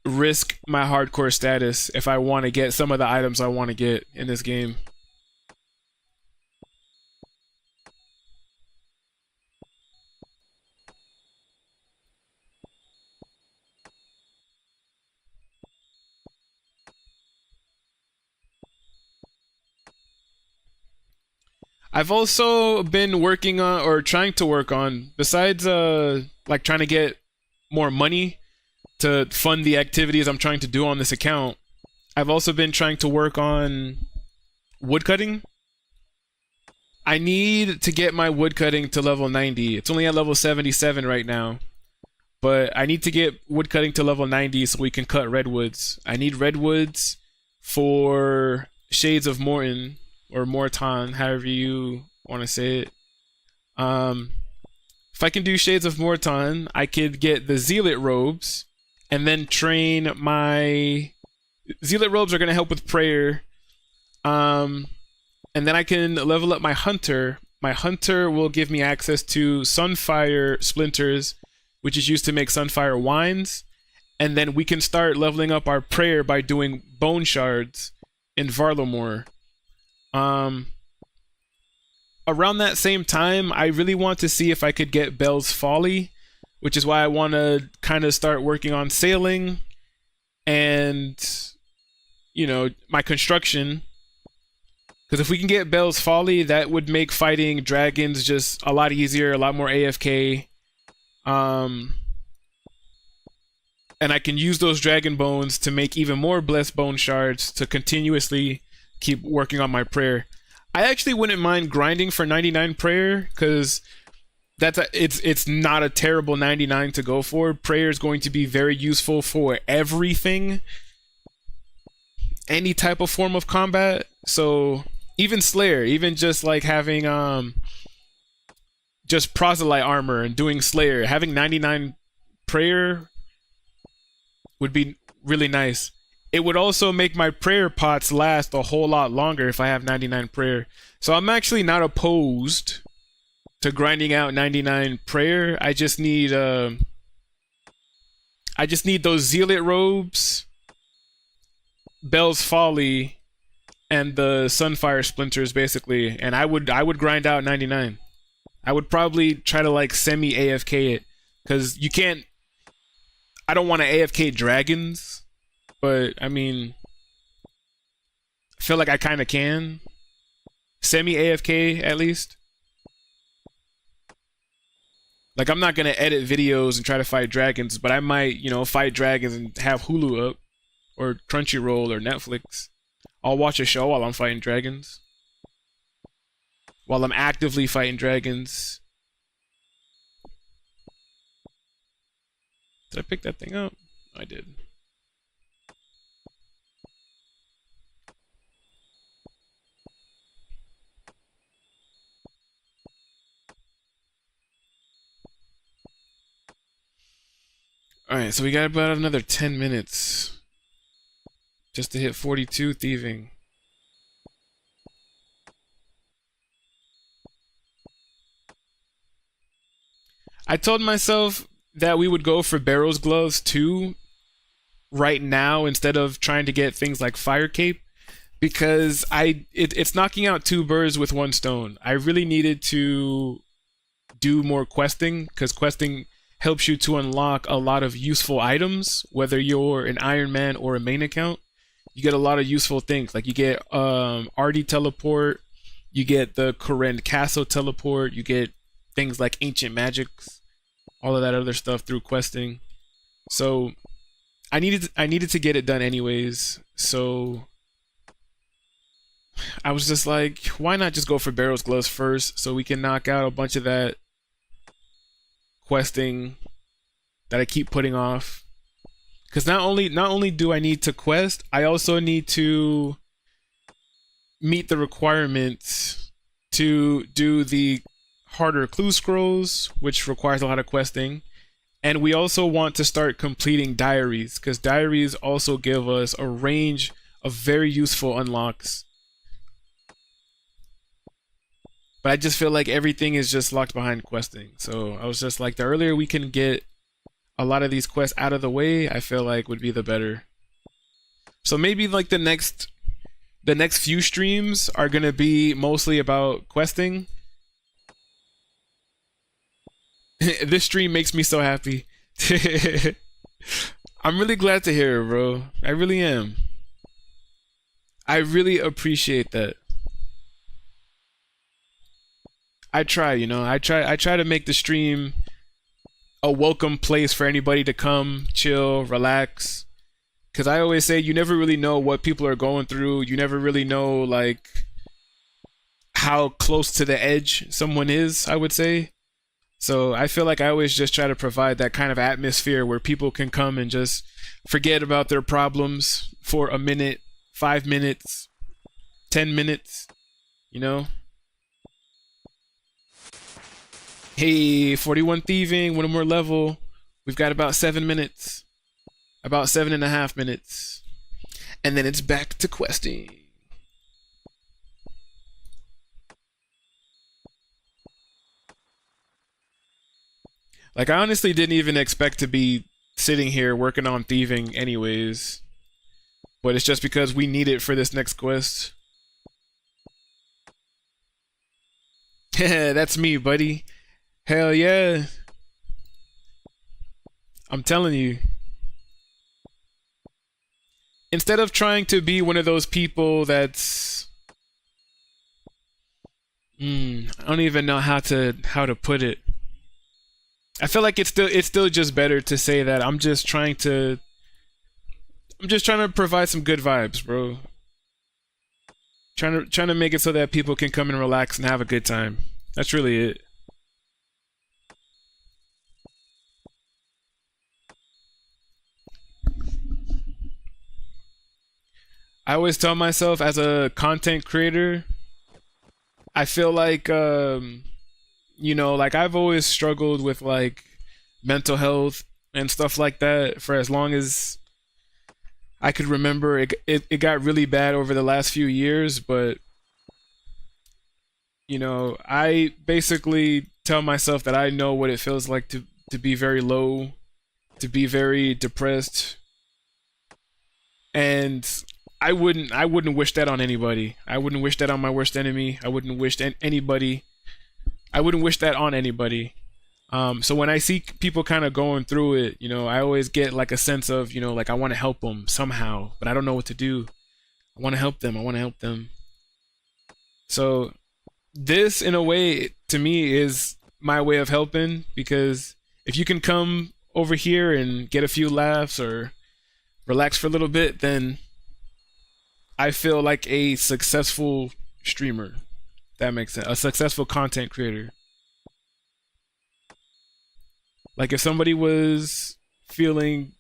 risk my hardcore status if I want to get some of the items I want to get in this game. I've also been working on, or trying to work on, besides like trying to get more money to fund the activities I'm trying to do on this account. I've also been trying to work on woodcutting. I need to get my woodcutting to level 90. It's only at level 77 right now. But I need to get woodcutting to level 90 so we can cut redwoods. I need redwoods for Shades of Morton, or Morton, however you want to say it. If I can do Shades of Morton, I could get the Zealot robes and then train my... Zealot robes are going to help with prayer. And then I can level up my hunter. My hunter will give me access to Sunfire splinters, which is used to make Sunfire wines. And then we can start leveling up our prayer by doing bone shards in Varlamore. Around that same time, I really want to see if I could get Bell's Folly, which is why I want to kind of start working on sailing and, you know, my construction. Because if we can get Bell's Folly, that would make fighting dragons just a lot easier, a lot more AFK. And I can use those dragon bones to make even more blessed bone shards to continuously keep working on my prayer. I actually wouldn't mind grinding for 99 prayer, because it's not a terrible 99 to go for. Prayer is going to be very useful for everything, any type of form of combat. So even Slayer, even just like having just proselyte armor and doing Slayer, having 99 prayer would be really nice. It would also make my prayer pots last a whole lot longer if I have 99 prayer. So I'm actually not opposed to grinding out 99 prayer. I just need those Zealot robes, Bell's Folly, and the Sunfire splinters basically, and I would grind out 99. I would probably try to like semi AFK it, because you can't. I don't want to AFK dragons, but I mean, I feel like I kind of can. Semi AFK at least. Like, I'm not gonna edit videos and try to fight dragons, but I might, you know, fight dragons and have Hulu up, or Crunchyroll, or Netflix. I'll watch a show while I'm fighting dragons. While I'm actively fighting dragons. Did I pick that thing up? I did. Alright, so we got about another 10 minutes just to hit 42 thieving. I told myself that we would go for Barrows gloves too right now instead of trying to get things like Fire Cape, because it's knocking out two birds with one stone. I really needed to do more questing, because questing helps you to unlock a lot of useful items, whether you're an Iron Man or a main account. You get a lot of useful things, like you get Artie teleport, you get the Koren Castle teleport, you get things like Ancient Magics, all of that other stuff through questing. So I needed to get it done anyways. So I was just like, why not just go for Barrows gloves first, so we can knock out a bunch of that questing that I keep putting off. Because not only do I need to quest, I also need to meet the requirements to do the harder clue scrolls, which requires a lot of questing. And we also want to start completing diaries, because diaries also give us a range of very useful unlocks. But I just feel like everything is just locked behind questing. So I was just like, the earlier we can get a lot of these quests out of the way, I feel like would be the better. So maybe like the next few streams are gonna be mostly about questing. This stream makes me so happy. I'm really glad to hear it, bro. I really am. I really appreciate that. I try, you know, I try to make the stream a welcome place for anybody to come, chill, relax. Cause I always say you never really know what people are going through. You never really know like how close to the edge someone is, I would say. So I feel like I always just try to provide that kind of atmosphere where people can come and just forget about their problems for a minute, 5 minutes, 10 minutes, you know? Hey, 41 thieving, one more level. We've got about 7 minutes. About 7.5 minutes. And then it's back to questing. Like, I honestly didn't even expect to be sitting here working on thieving anyways. But it's just because we need it for this next quest. That's me, buddy. Hell yeah. I'm telling you. Instead of trying to be one of those people that's... I don't even know how to put it. I feel like it's still just better to say that I'm just trying to provide some good vibes, bro. Trying to make it so that people can come and relax and have a good time. That's really it. I always tell myself as a content creator, I feel like you know, like I've always struggled with like mental health and stuff like that for as long as I could remember. It got really bad over the last few years, but you know, I basically tell myself that I know what it feels like to be very low, to be very depressed, and I wouldn't wish that on anybody. I wouldn't wish that on my worst enemy. I wouldn't wish anybody. I wouldn't wish that on anybody. So when I see people kind of going through it, you know, I always get like a sense of, you know, like I want to help them somehow, but I don't know what to do. I want to help them. I want to help them. So this, in a way, to me, is my way of helping, because if you can come over here and get a few laughs or relax for a little bit, then I feel like a successful streamer. That makes sense. A successful content creator. Like if somebody was feeling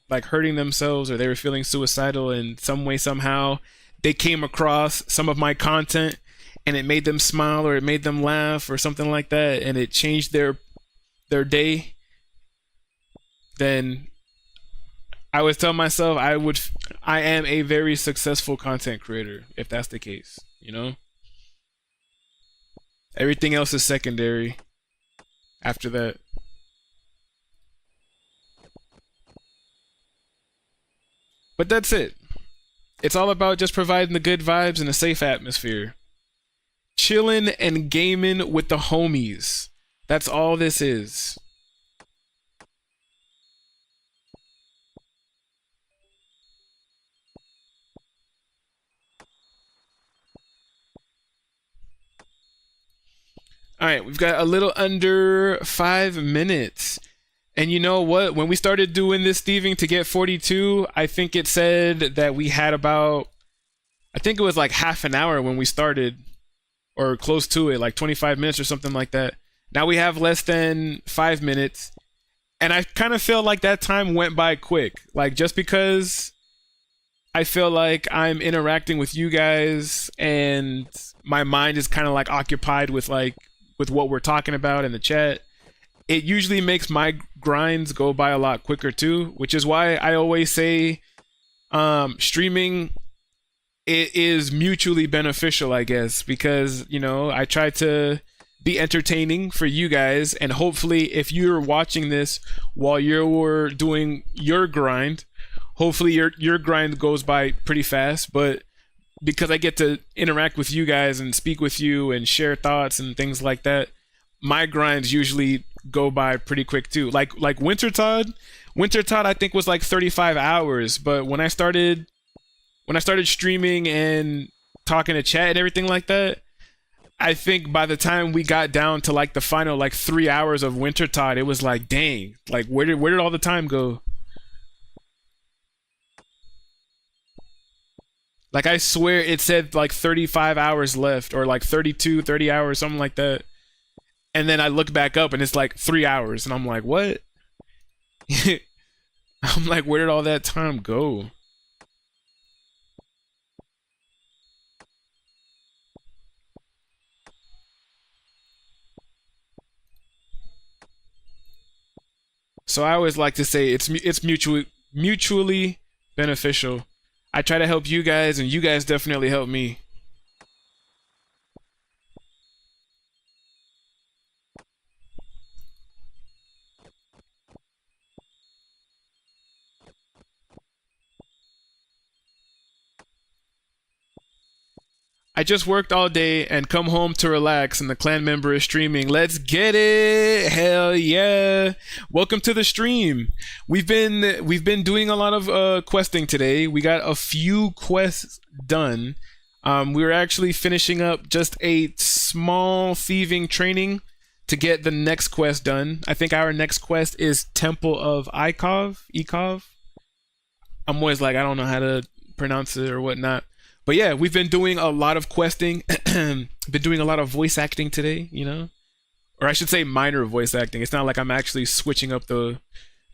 like hurting themselves, or they were feeling suicidal in some way, somehow, they came across some of my content and it made them smile, or it made them laugh, or something like that, and it changed their day, then I would tell myself I am a very successful content creator if that's the case, you know? Everything else is secondary after that. But that's it. It's all about just providing the good vibes and a safe atmosphere. Chilling and gaming with the homies. That's all this is. All right, we've got a little under 5 minutes. And you know what? When we started doing this thieving to get 42, I think it said that we had about, I think it was like half an hour when we started, or close to it, like 25 minutes or something like that. Now we have less than 5 minutes. And I kind of feel like that time went by quick. Like, just because I feel like I'm interacting with you guys and my mind is kind of like occupied with what we're talking about in the chat, it usually makes my grinds go by a lot quicker too, which is why I always say streaming, it is mutually beneficial, I guess, because, you know, I try to be entertaining for you guys, and hopefully if you're watching this while you're doing your grind, hopefully your grind goes by pretty fast. But because I get to interact with you guys and speak with you and share thoughts and things like that, my grinds usually go by pretty quick too. Like Winter Todd I think was like 35 hours, but when I started streaming and talking to chat and everything like that, I think by the time we got down to like the final like 3 hours of Winter Todd, it was like, dang, like where did all the time go? Like I swear it said like 35 hours left, or like 32, 30 hours, something like that. And then I look back up and it's like 3 hours, and I'm like, what? I'm like, where did all that time go? So I always like to say it's mutually beneficial. I try to help you guys, and you guys definitely help me. I just worked all day and come home to relax, and the clan member is streaming. Let's get it! Hell yeah! Welcome to the stream. We've been doing a lot of questing today. We got a few quests done. We were actually finishing up just a small thieving training to get the next quest done. I think our next quest is Temple of Ikov. I'm always like, I don't know how to pronounce it or whatnot. But yeah, we've been doing a lot of questing. Been doing a lot of voice acting today, you know? Or I should say minor voice acting. It's not like I'm actually switching up the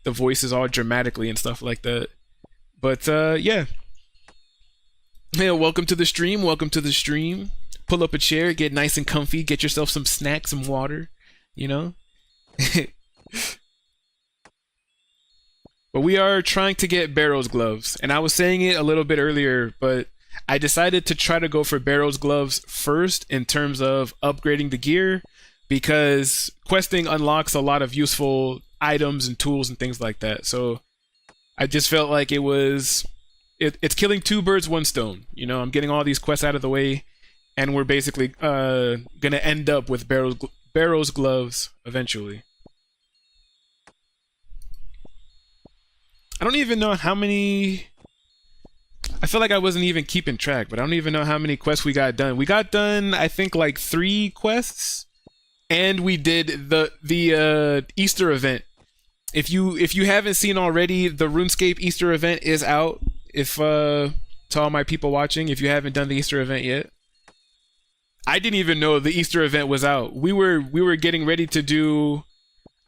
voices all dramatically and stuff like that. But yeah. Yeah, welcome to the stream. Welcome to the stream. Pull up a chair, get nice and comfy, get yourself some snacks, some water, you know? But we are trying to get Barrows gloves. And I was saying it a little bit earlier, but I decided to try to go for Barrows gloves first in terms of upgrading the gear, because questing unlocks a lot of useful items and tools and things like that. So I just felt like it's killing two birds, one stone. You know, I'm getting all these quests out of the way, and we're basically gonna end up with Barrows gloves eventually. I don't even know how many. I feel like I wasn't even keeping track, but I don't even know how many quests we got done. We got done, I think, like 3 quests, and we did the Easter event. If you haven't seen already, the RuneScape Easter event is out. If to all my people watching, if you haven't done the Easter event yet, I didn't even know the Easter event was out. We were getting ready to do,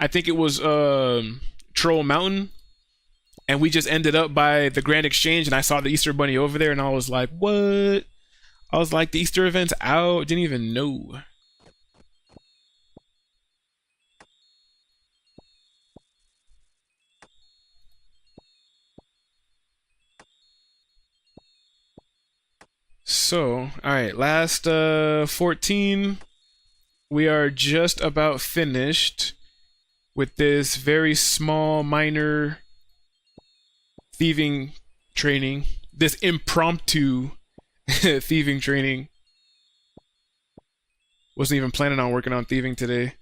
I think it was Troll Mountain. And we just ended up by the Grand Exchange, and I saw the Easter Bunny over there, and I was like, what? I was like, the Easter event's out? Didn't even know. So, alright, last 14. We are just about finished with this very small, minor thieving training, this impromptu thieving training. Wasn't even planning on working on thieving today.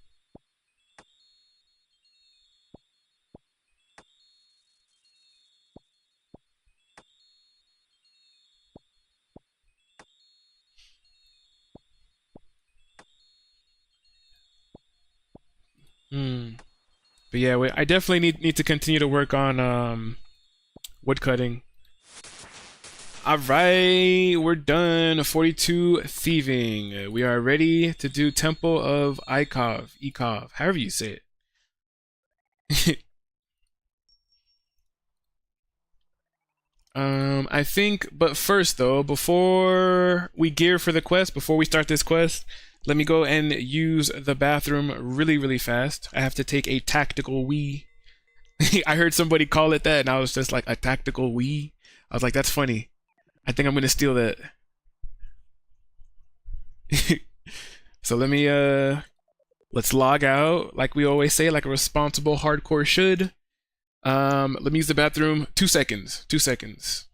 But yeah, I definitely need to continue to work on woodcutting. Alright, we're done. 42 thieving. We are ready to do Temple of Ikov, however you say it. I think, but first though, before we gear for the quest, before we start this quest, let me go and use the bathroom really fast. I have to take a tactical wee. I heard somebody call it that, and I was just like, a tactical wee? I was like, that's funny. I think I'm gonna steal that. So let me Let's log out, like we always say, like a responsible hardcore should. Let me use the bathroom. 2 seconds. 2 seconds.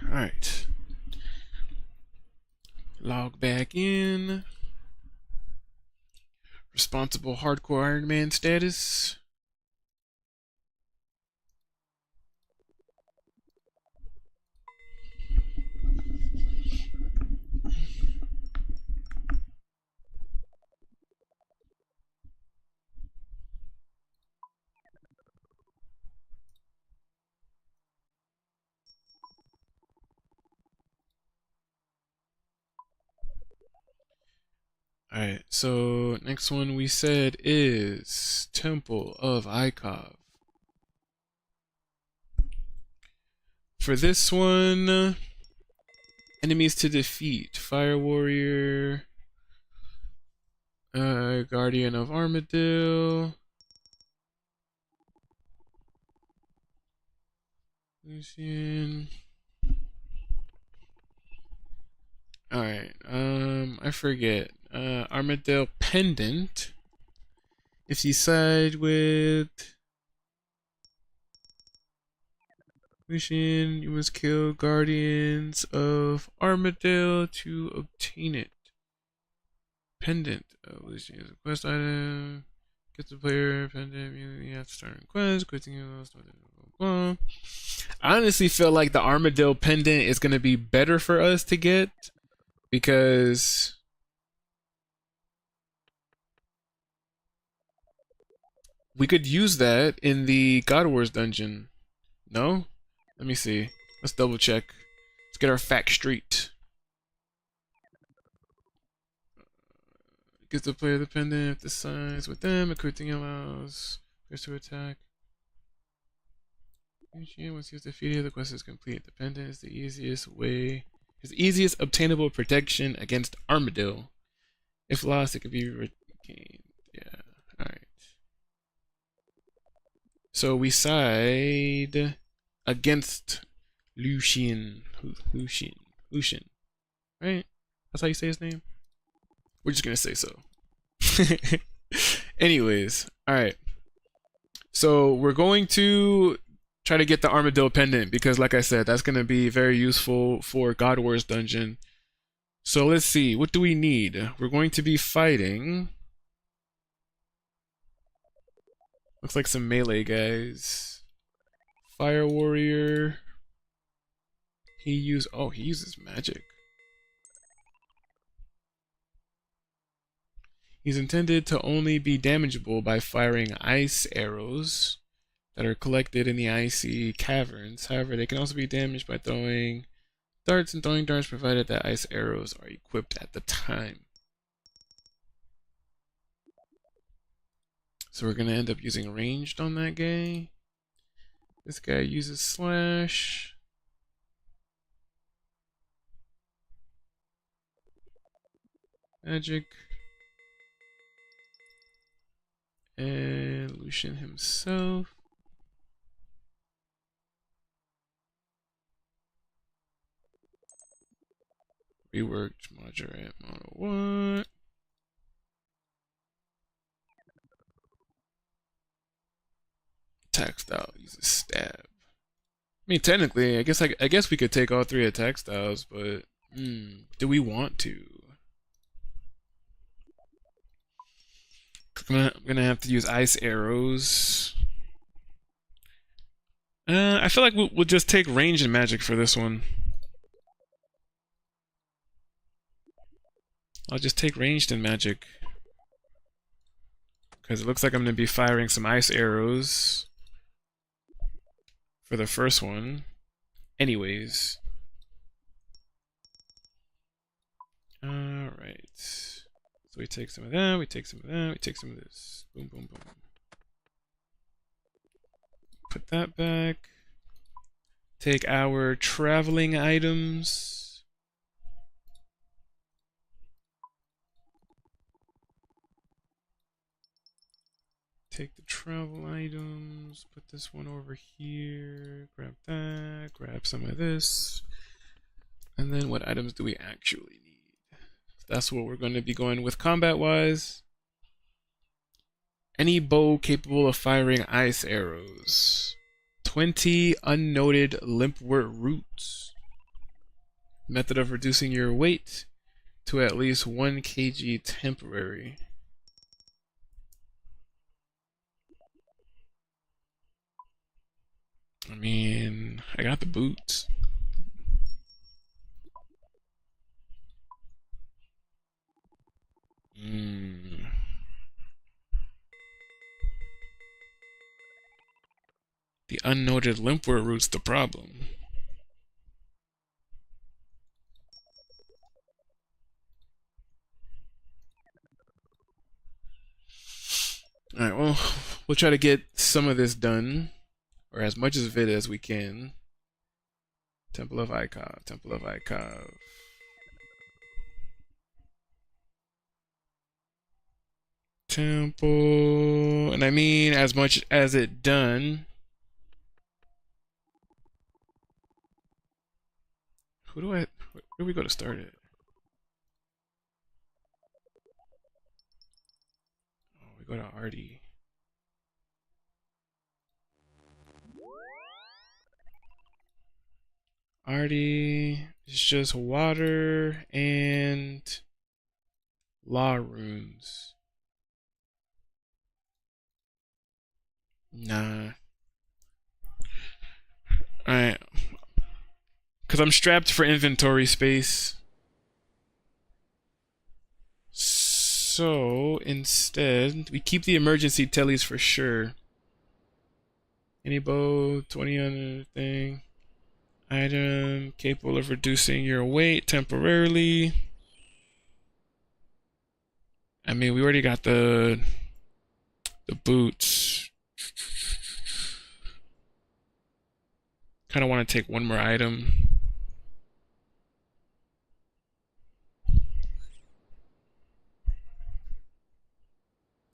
All right. Log back in. Responsible hardcore Iron Man status. Alright, so next one we said is Temple of Ikov. For this one, enemies to defeat: Fire Warrior, Guardian of Armadillo, Lucian. Alright, I forget. Armadillo Pendant. If you side with Lucian, you must kill Guardians of Armadillo to obtain it. Pendant. Lucian is a quest item. Get the player pendant immediately after starting quest. Quitting I honestly feel like the Armadillo pendant is going to be better for us to get because we could use that in the God Wars dungeon. No? Let me see. Let's double check. Let's get our facts straight. Gives the player the pendant if the signs with them. Equipping allows players to attack. Once you've defeated, the quest is complete. The pendant is the easiest obtainable protection against Armadillo. If lost, it could be regained. Yeah. Alright. So we side against Lucian. Lucian. Right? That's how you say his name? We're just gonna say so. Anyways, alright. So we're going to try to get the Armadillo pendant because, like I said, that's going to be very useful for God Wars dungeon. So let's see, what do we need? We're going to be fighting. Looks like some melee guys. Fire warrior. He uses magic. He's intended to only be damageable by firing ice arrows that are collected in the icy caverns. However, they can also be damaged by throwing darts and throwing darts provided that ice arrows are equipped at the time. So we're going to end up using ranged on that guy. This guy uses slash. Magic. And Lucian himself. Reworked Moderate Mono what? Attack style uses stab. I mean, technically, I guess we could take all three attack styles, but do we want to? I'm gonna have to use ice arrows. I feel like we'll just take range and magic for this one. I'll just take ranged and magic. Because it looks like I'm going to be firing some ice arrows for the first one. Anyways. Alright. So we take some of that, we take some of that, we take some of this. Boom, boom, boom. Put that back. Take our traveling items. Take the travel items, put this one over here, grab that, grab some of this. And then what items do we actually need? That's what we're going to be going with combat-wise. Any bow capable of firing ice arrows. 20 unnoted limpwort roots. Method of reducing your weight to at least 1 kg temporary. I mean, I got the boots. The unnoted limpwort root's the problem. Alright, well, we'll try to get some of this done, or as much of it as we can. Temple of Ikov, Temple of Ikov. Temple, and I mean as much as it done. Where do we go to start it? Oh, we go to Artie. Artie is just water and law runes. Nah. Alright. Because I'm strapped for inventory space. So, instead, we keep the emergency tellies for sure. Any bow, 20 on anything. Item capable of reducing your weight temporarily. I mean, we already got the boots. Kind of want to take one more item.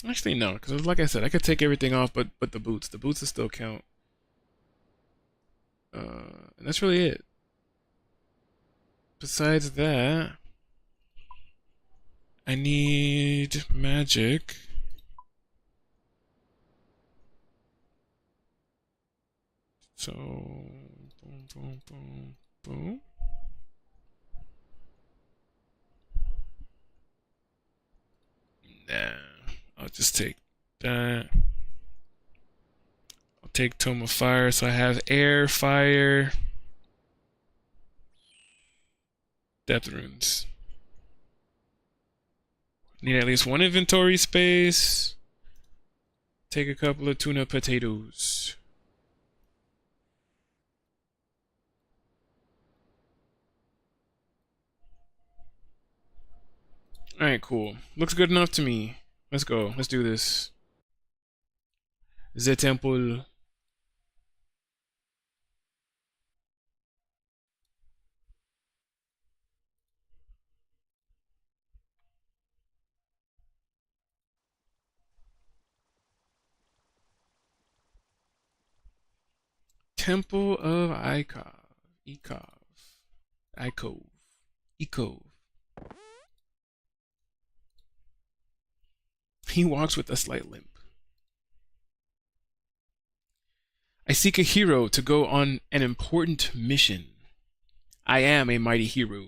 Actually, no, because like I said, I could take everything off, but the boots. The boots will still count. And that's really it. Besides that, I need magic. So, boom, boom, boom, boom. Nah, I'll just take that. I'll take Tome of Fire, so I have air, fire, death runes. Need at least one inventory space. Take a couple of tuna potatoes. Alright, cool. Looks good enough to me. Let's go. Let's do this. The temple. Temple of Ikov. Ikov. Ikov. Ikov. He walks with a slight limp. I seek a hero to go on an important mission. I am a mighty hero.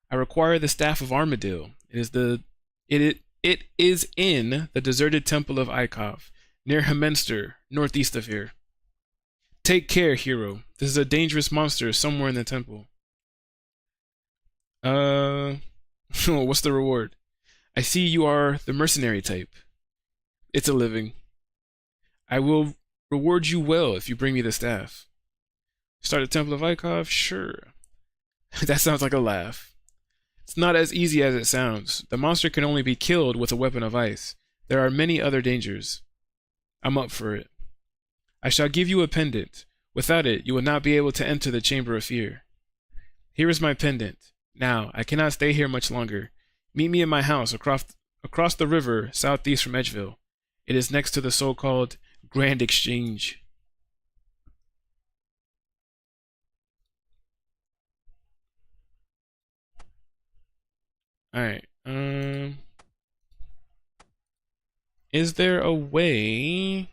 I require the staff of Armadale. It is in the deserted temple of Ikov, near Hemenster, northeast of here. Take care, hero. This is a dangerous monster somewhere in the temple. What's the reward? I see you are the mercenary type. It's a living. I will reward you well if you bring me the staff. Start the Temple of Ikov? Sure. That sounds like a laugh. It's not as easy as it sounds. The monster can only be killed with a weapon of ice. There are many other dangers. I'm up for it. I shall give you a pendant. Without it, you will not be able to enter the Chamber of Fear. Here is my pendant. Now, I cannot stay here much longer. Meet me in my house across the river southeast from Edgeville. It is next to the so-called Grand Exchange. Alright, is there a way...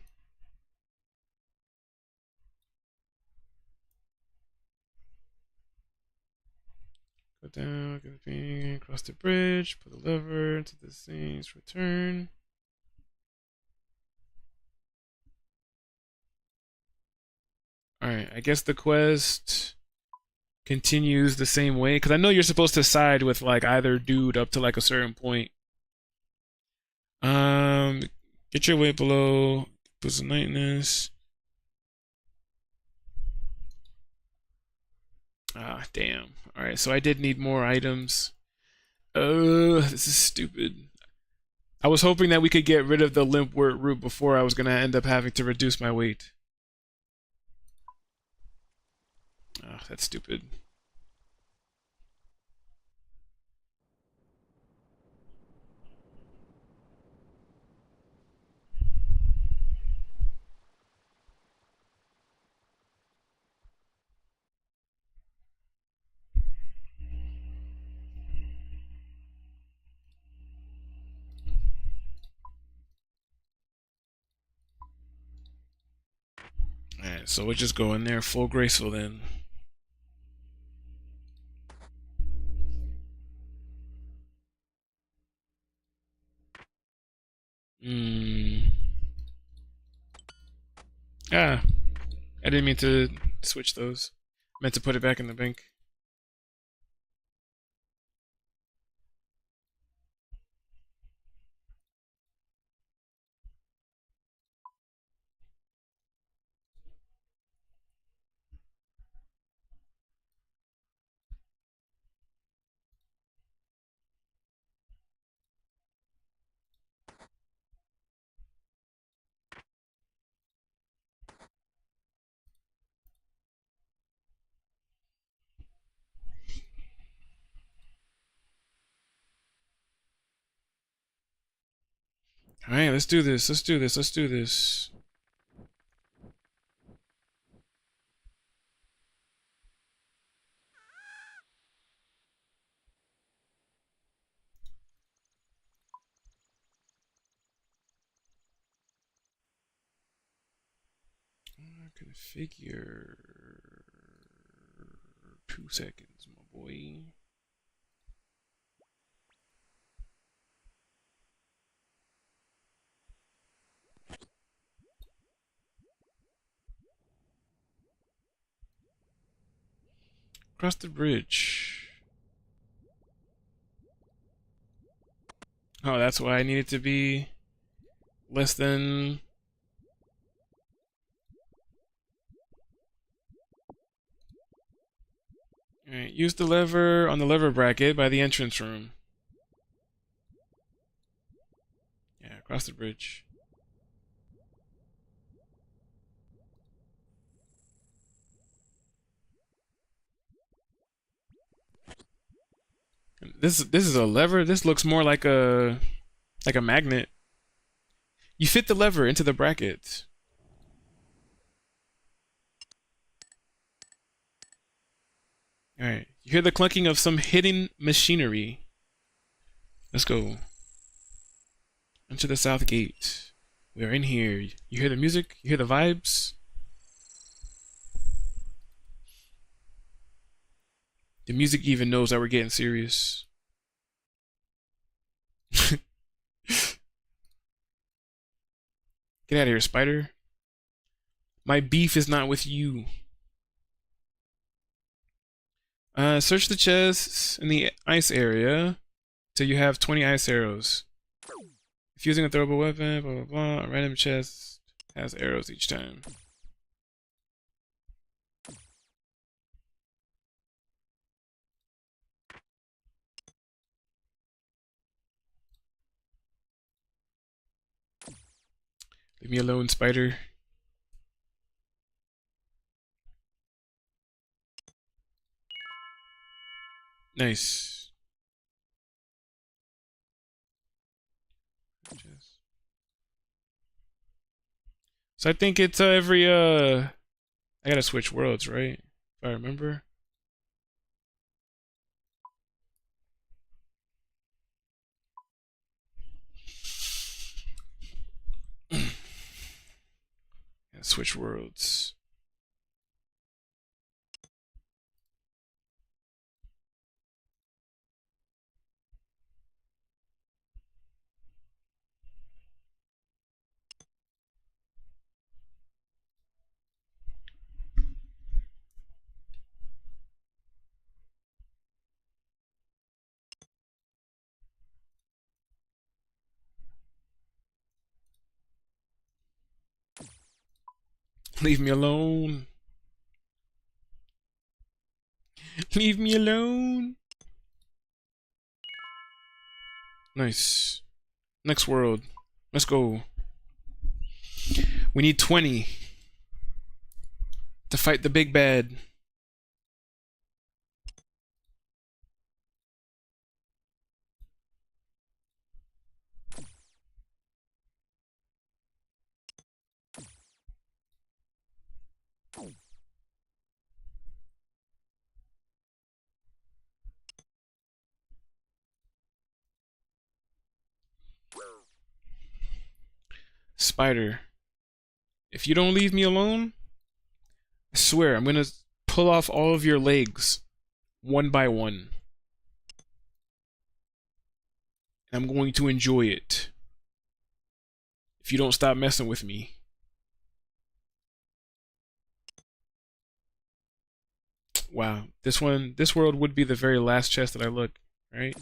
Go down, get the ping, cross the bridge, put the lever into the things, return. Alright, I guess the quest continues the same way, because I know you're supposed to side with like either dude up to like a certain point. Get your weight below, put some lightness. Ah, damn. Alright, so I did need more items. This is stupid. I was hoping that we could get rid of the limpwort root before I was gonna end up having to reduce my weight. Ah, that's stupid. Alright, so we'll just go in there full graceful then. Ah, I didn't mean to switch those. I meant to put it back in the bank. Alright, let's do this. Let's do this. Let's do this. Configure. 2 seconds, my boy. Cross the bridge. Oh, that's why I need it to be less than... Alright, use the lever on the lever bracket by the entrance room. Yeah, across the bridge. This is a lever. This looks more like a magnet. You fit the lever into the bracket. Alright, you hear the clunking of some hidden machinery. Let's go. Enter the south gate. We are in here. You hear the music? You hear the vibes? The music even knows that we're getting serious. Get out of here, spider. My beef is not with you. Search the chests in the ice area till you have 20 ice arrows. If using a throwable weapon, blah blah blah, a random chest has arrows each time. Leave me alone, spider. Nice. So I think it's every I gotta switch worlds, right? If I remember. Gotta switch worlds. Leave me alone. Leave me alone. Nice. Next world. Let's go. We need 20 to fight the big bad. Spider, if you don't leave me alone, I swear I'm gonna pull off all of your legs one by one. And I'm going to enjoy it. If you don't stop messing with me. Wow, this world would be the very last chest that I look, right?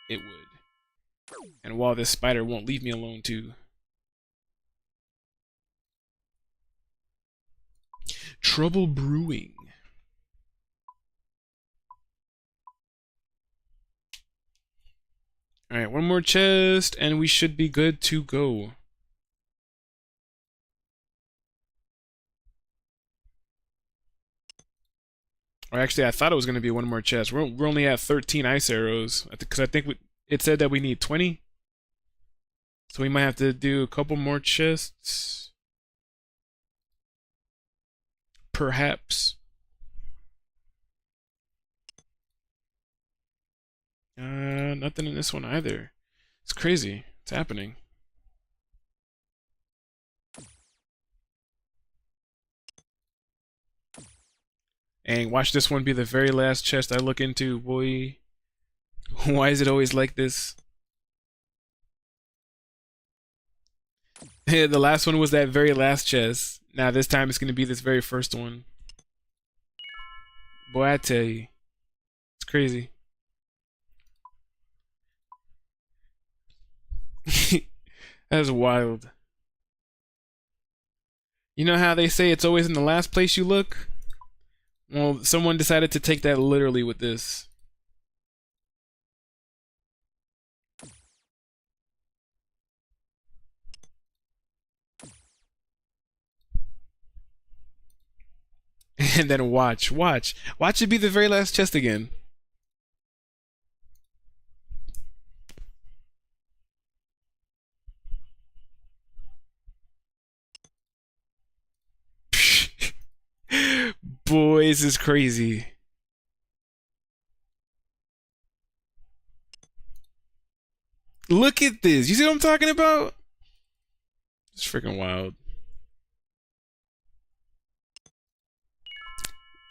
It would. And while this spider won't leave me alone too. Trouble brewing. Alright, one more chest and we should be good to go. Or actually, I thought it was going to be one more chest. We're only at 13 ice arrows. Because I think it said that we need 20. So we might have to do a couple more chests. Perhaps. Nothing in this one either. It's crazy. It's happening. And watch this one be the very last chest I look into, boy. Why is it always like this? The last one was that very last chest. Now this time it's gonna be this very first one. Boy, I tell you. It's crazy. That's wild. You know how they say it's always in the last place you look? Well, someone decided to take that literally with this. And then watch it be the very last chest again. Boys, this is crazy. Look at this. You see what I'm talking about? It's freaking wild.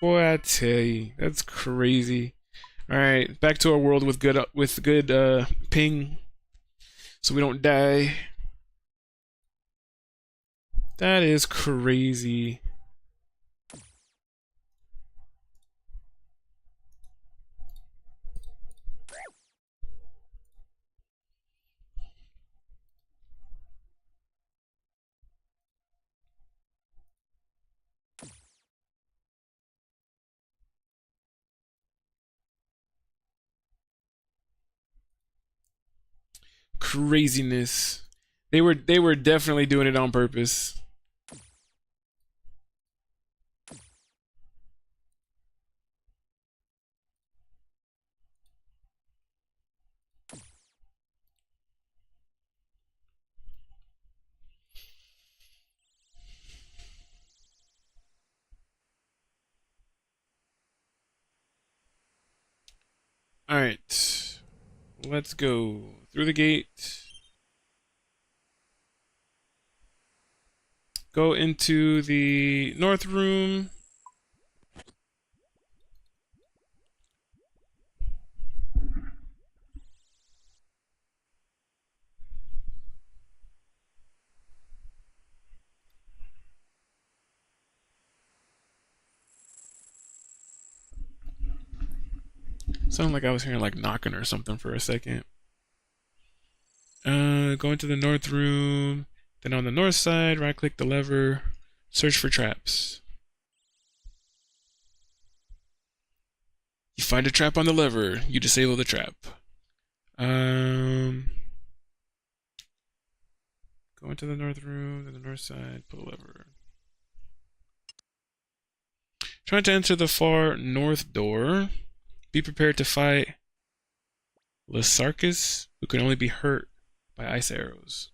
Boy, I tell you, that's crazy. All right, back to our world with good ping, so we don't die. That is crazy. Craziness. They were definitely doing it on purpose. All right. Let's go through the gate. Go into the north room. Sounded like I was hearing like knocking or something for a second. Go into the north room. Then on the north side, right click the lever, search for traps. You find a trap on the lever, you disable the trap. Go into the north room, then the north side, pull the lever. Trying to enter the far north door. Be prepared to fight Lysarchus, who can only be hurt by ice arrows.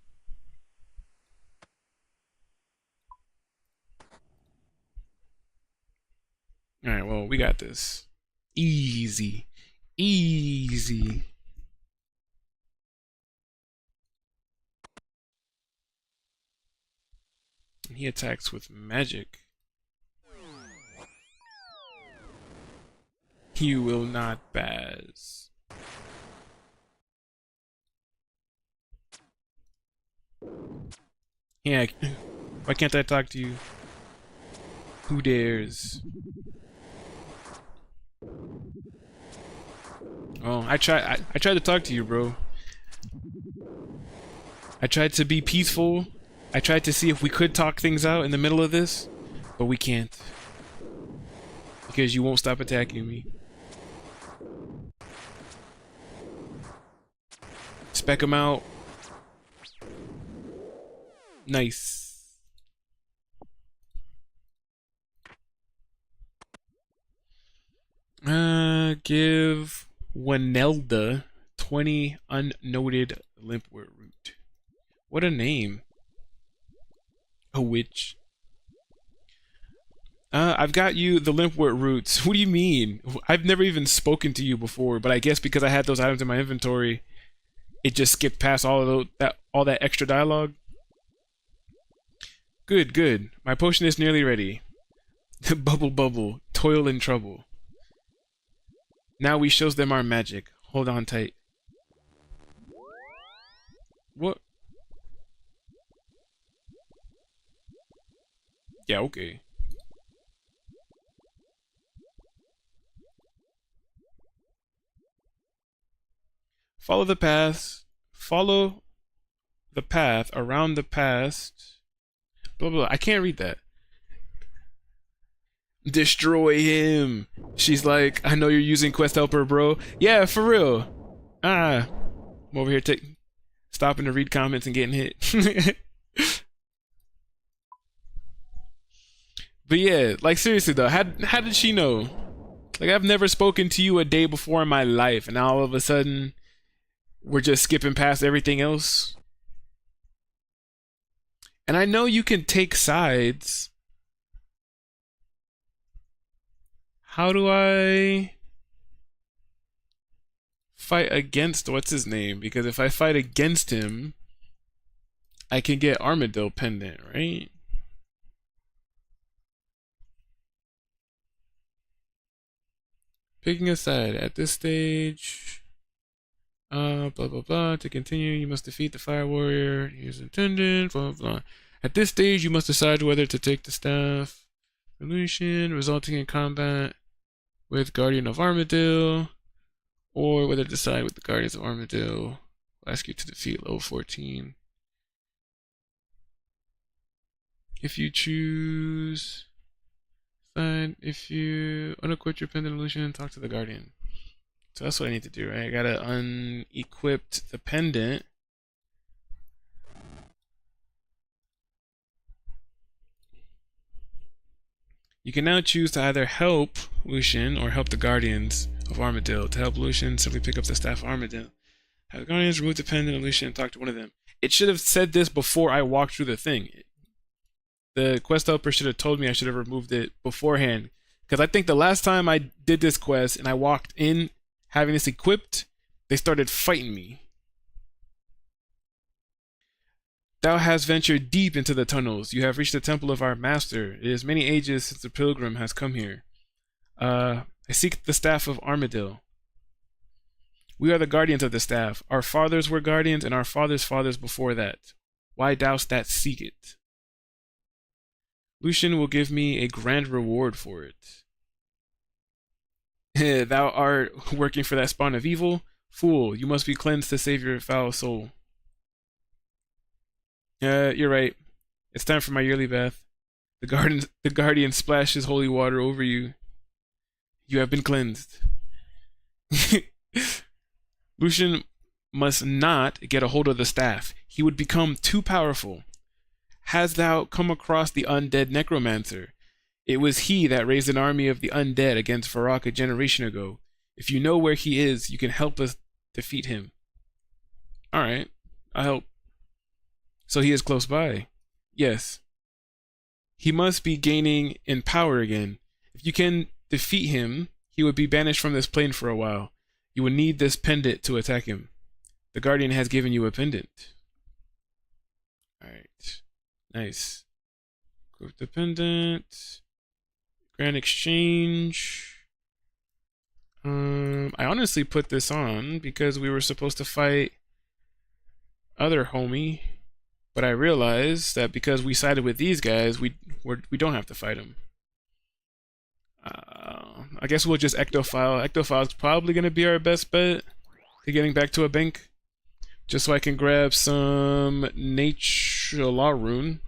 Alright, well, we got this. Easy. Easy. He attacks with magic. You will not pass. Yeah, why can't I talk to you? Who dares? Oh, I tried to talk to you, bro. I tried to be peaceful. I tried to see if we could talk things out in the middle of this, but we can't. Because you won't stop attacking me. Spec him out. Nice. Give Wanelda 20 unnoted limpwort root. What a name. A witch. I've got you the limpwort roots. What do you mean? I've never even spoken to you before, but I guess because I had those items in my inventory, it just skipped past all of all that extra dialogue. Good, good. My potion is nearly ready. Bubble bubble. toil and trouble. Now we shows them our magic. Hold on tight. What? Yeah, okay. Follow the path. Follow the path around the past. Blah, blah, blah. I can't read that. Destroy him. She's like, I know you're using Quest Helper, bro. Yeah, for real. I'm over here stopping to read comments and getting hit. But yeah, like seriously though, how did she know? Like I've never spoken to you a day before in my life, and now all of a sudden we're just skipping past everything else. And I know you can take sides. How do I fight against what's his name? Because if I fight against him, I can get Armadillo pendant, right? Picking a side at this stage. Blah blah blah. To continue, you must defeat the fire warrior. He's intended. Blah blah blah. At this stage, you must decide whether to take the staff solution, resulting in combat with Guardian of Armadillo, or whether to decide with the Guardians of Armadillo. I'll ask you to defeat level 14. If you choose, if you unequip your pendant illusion, talk to the Guardian. So that's what I need to do, right? I gotta unequip the pendant. You can now choose to either help Lucian or help the Guardians of Armadillo. To help Lucian, simply pick up the staff of Armadillo. Have the Guardians remove the pendant of Lucian and talk to one of them. It should have said this before I walked through the thing. The quest helper should have told me I should have removed it beforehand. Because I think the last time I did this quest and I walked in having this equipped, they started fighting me. Thou hast ventured deep into the tunnels. You have reached the temple of our master. It is many ages since the pilgrim has come here. I seek the staff of Armadillo. We are the guardians of the staff. Our fathers were guardians, and our fathers' fathers before that. Why dost that seek it? Lucian will give me a grand reward for it. Thou art working for that spawn of evil? Fool, you must be cleansed to save your foul soul. You're right. It's time for my yearly bath. The guardian splashes holy water over you. You have been cleansed. Lucian must not get a hold of the staff. He would become too powerful. Hast thou come across the undead necromancer? It was he that raised an army of the undead against Varrock a generation ago. If you know where he is, you can help us defeat him. Alright, I'll help. So he is close by. Yes. He must be gaining in power again. If you can defeat him, he would be banished from this plane for a while. You will need this pendant to attack him. The Guardian has given you a pendant. Alright. Nice. Equip the pendant. Grand exchange. I honestly put this on because we were supposed to fight other homie. But I realized that because we sided with these guys, we don't have to fight them. I guess we'll just Ectophile. Ectophile's probably going to be our best bet to getting back to a bank. Just so I can grab some Nature Law Rune.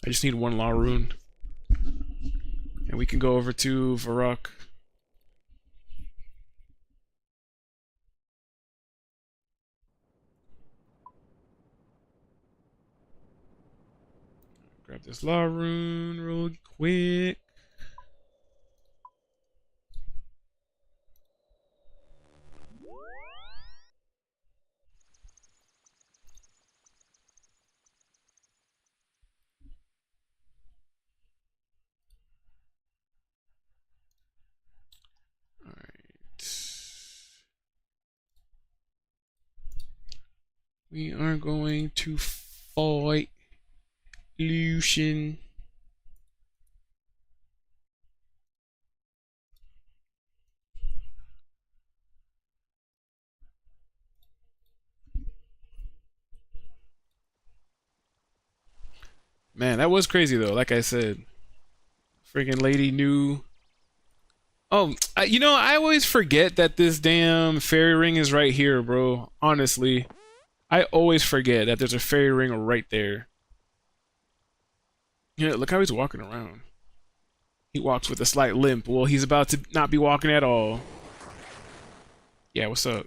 I just need one Law Rune. And we can go over to Varrock. Grab this Law Rune real quick. We are going to fight Lucian. Man, that was crazy though. Like I said, freaking lady knew. Oh, I always forget that this damn fairy ring is right here, bro. Honestly, I always forget that there's a fairy ring right there. Yeah, look how he's walking around. He walks with a slight limp. Well, he's about to not be walking at all. Yeah, what's up?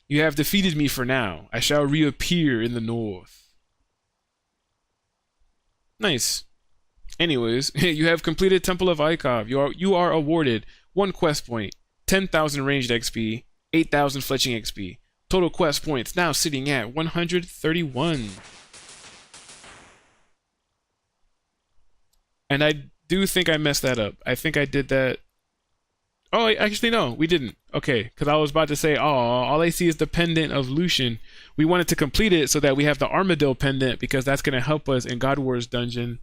You have defeated me for now. I shall reappear in the north. Nice. Anyways, you have completed Temple of Ikov. You are awarded 1 quest point, 10,000 ranged XP, 8,000 fletching XP. Total quest points now sitting at 131. And I do think I messed that up. I think I did that. Oh, actually, no, we didn't. Okay, because I was about to say, oh, all I see is the pendant of Lucian. We wanted to complete it so that we have the Armadillo pendant because that's going to help us in God Wars dungeon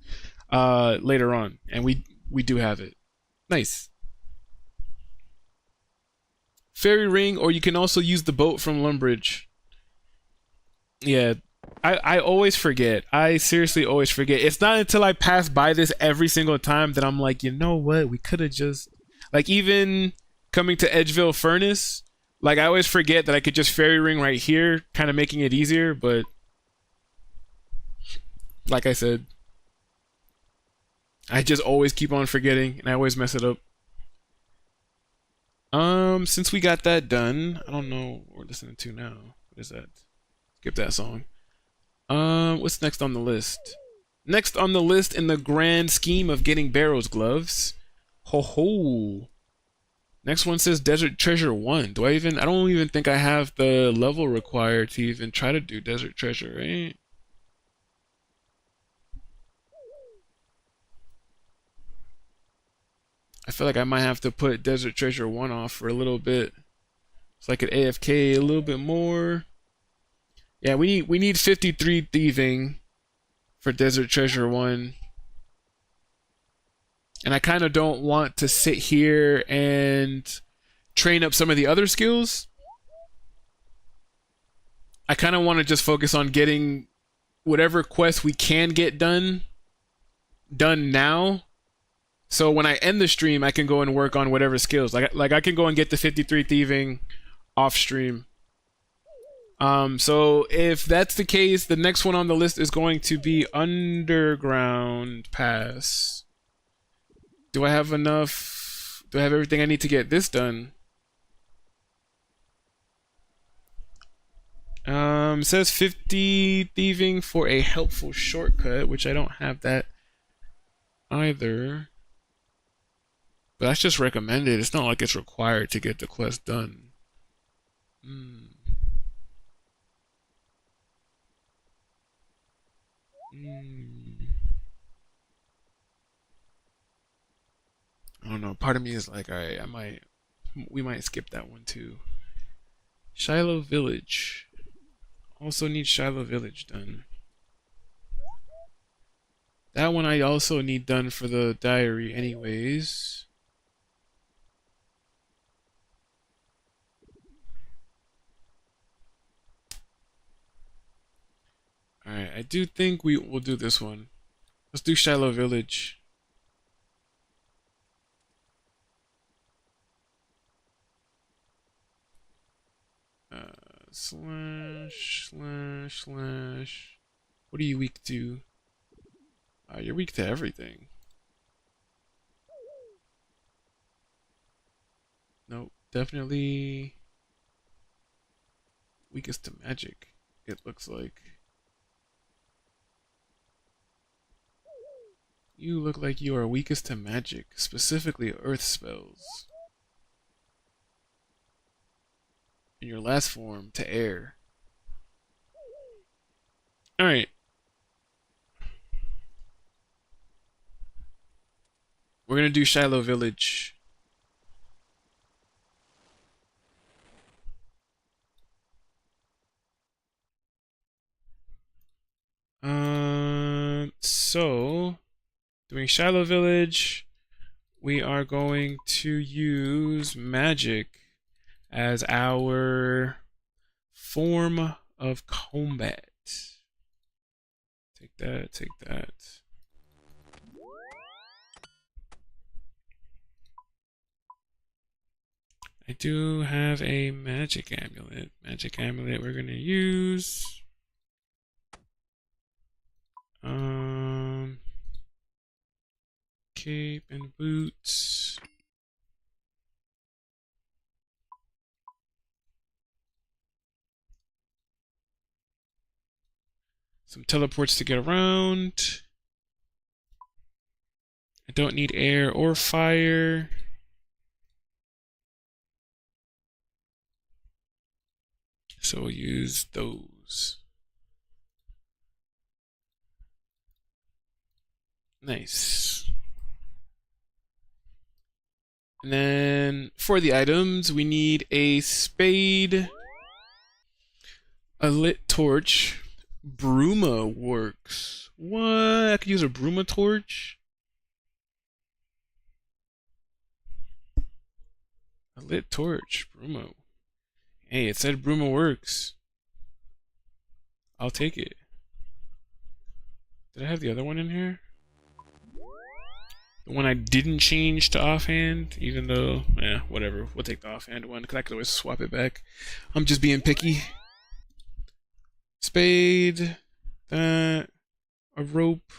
later on. And we do have it. Nice. Fairy ring, or you can also use the boat from Lumbridge. Yeah, I always forget. I seriously always forget. It's not until I pass by this every single time that I'm like, you know what? We could have just... Like, even coming to Edgeville Furnace, like, I always forget that I could just fairy ring right here, kind of making it easier, but... Like I said, I just always keep on forgetting, and I always mess it up. Since we got that done, I don't know what we're listening to now. What is that? Skip that song. What's next on the list? Next on the list in the grand scheme of getting Barrows gloves. Ho ho. Next one says Desert Treasure 1. I don't even think I have the level required to even try to do Desert Treasure, right? I feel like I might have to put Desert Treasure 1 off for a little bit. So I could AFK a little bit more. Yeah, we need 53 thieving for Desert Treasure 1. And I kind of don't want to sit here and train up some of the other skills. I kind of want to just focus on getting whatever quest we can get done now. So when I end the stream, I can go and work on whatever skills. Like I can go and get the 53 thieving off stream. So if that's the case, the next one on the list is going to be Underground Pass. Do I have enough? Do I have everything I need to get this done? It says 50 thieving for a helpful shortcut, which I don't have that either. But that's just recommended. It's not like it's required to get the quest done. I don't know. Part of me is like, alright, we might skip that one too. Shiloh Village. Also need Shiloh Village done. That one I also need done for the diary anyways. Alright, I do think we will do this one. Let's do Shiloh Village. Slash. What are you weak to? You're weak to everything. Nope, definitely weakest to magic, it looks like. You look like you are weakest to magic, specifically earth spells. In your last form, to air. Alright. We're gonna do Shiloh Village. So doing Shiloh Village, we are going to use magic as our Form of combat. Take that, take that. I do have a magic amulet. Magic amulet we're gonna use. Cape and boots. Some teleports to get around. I don't need air or fire. So we'll use those. Nice. And then for the items, we need a spade, a lit torch, Bruma works. What? I could use a Bruma torch? A lit torch, Bruma. Hey, it said Bruma works. I'll take it. Did I have the other one in here? The one I didn't change to offhand, even though, whatever. We'll take the offhand one, because I could always swap it back. I'm just being picky. Spade, that, a rope,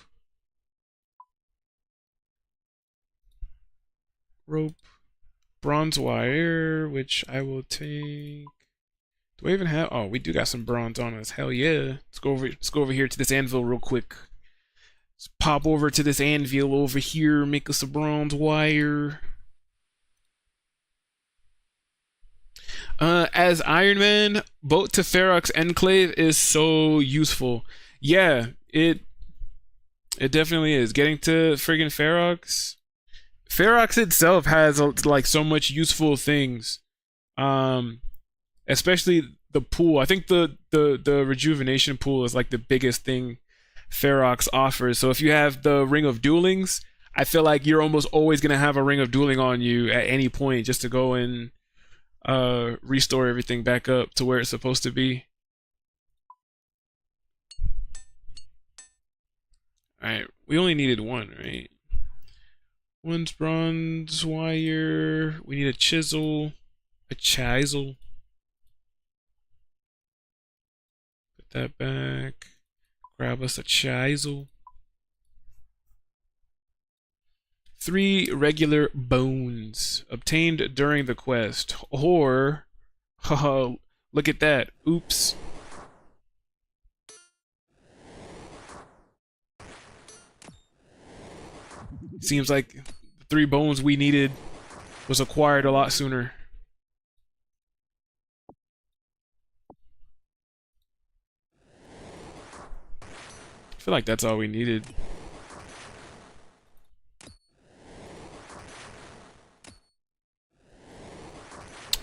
bronze wire, which I will take. Do I even have? Oh, we do got some bronze on us. Hell yeah! Let's go over here to this anvil real quick. Let's pop over to this anvil over here, make us a bronze wire. As Iron Man, boat to Ferox Enclave is so useful. Yeah, it definitely is. Getting to friggin' Ferox. Ferox itself has like so much useful things. Especially the pool. I think the rejuvenation pool is like the biggest thing Ferox offers. So if you have the Ring of Duelings, I feel like you're almost always gonna have a Ring of Dueling on you at any point just to go and restore everything back up to where it's supposed to be. Alright, we only needed one, right? One's bronze wire. We need a chisel. A chisel. Put that back. Grab us a chisel. 3 regular bones obtained during the quest. Or, haha, look at that. Oops. Seems like the 3 bones we needed was acquired a lot sooner. I feel like that's all we needed.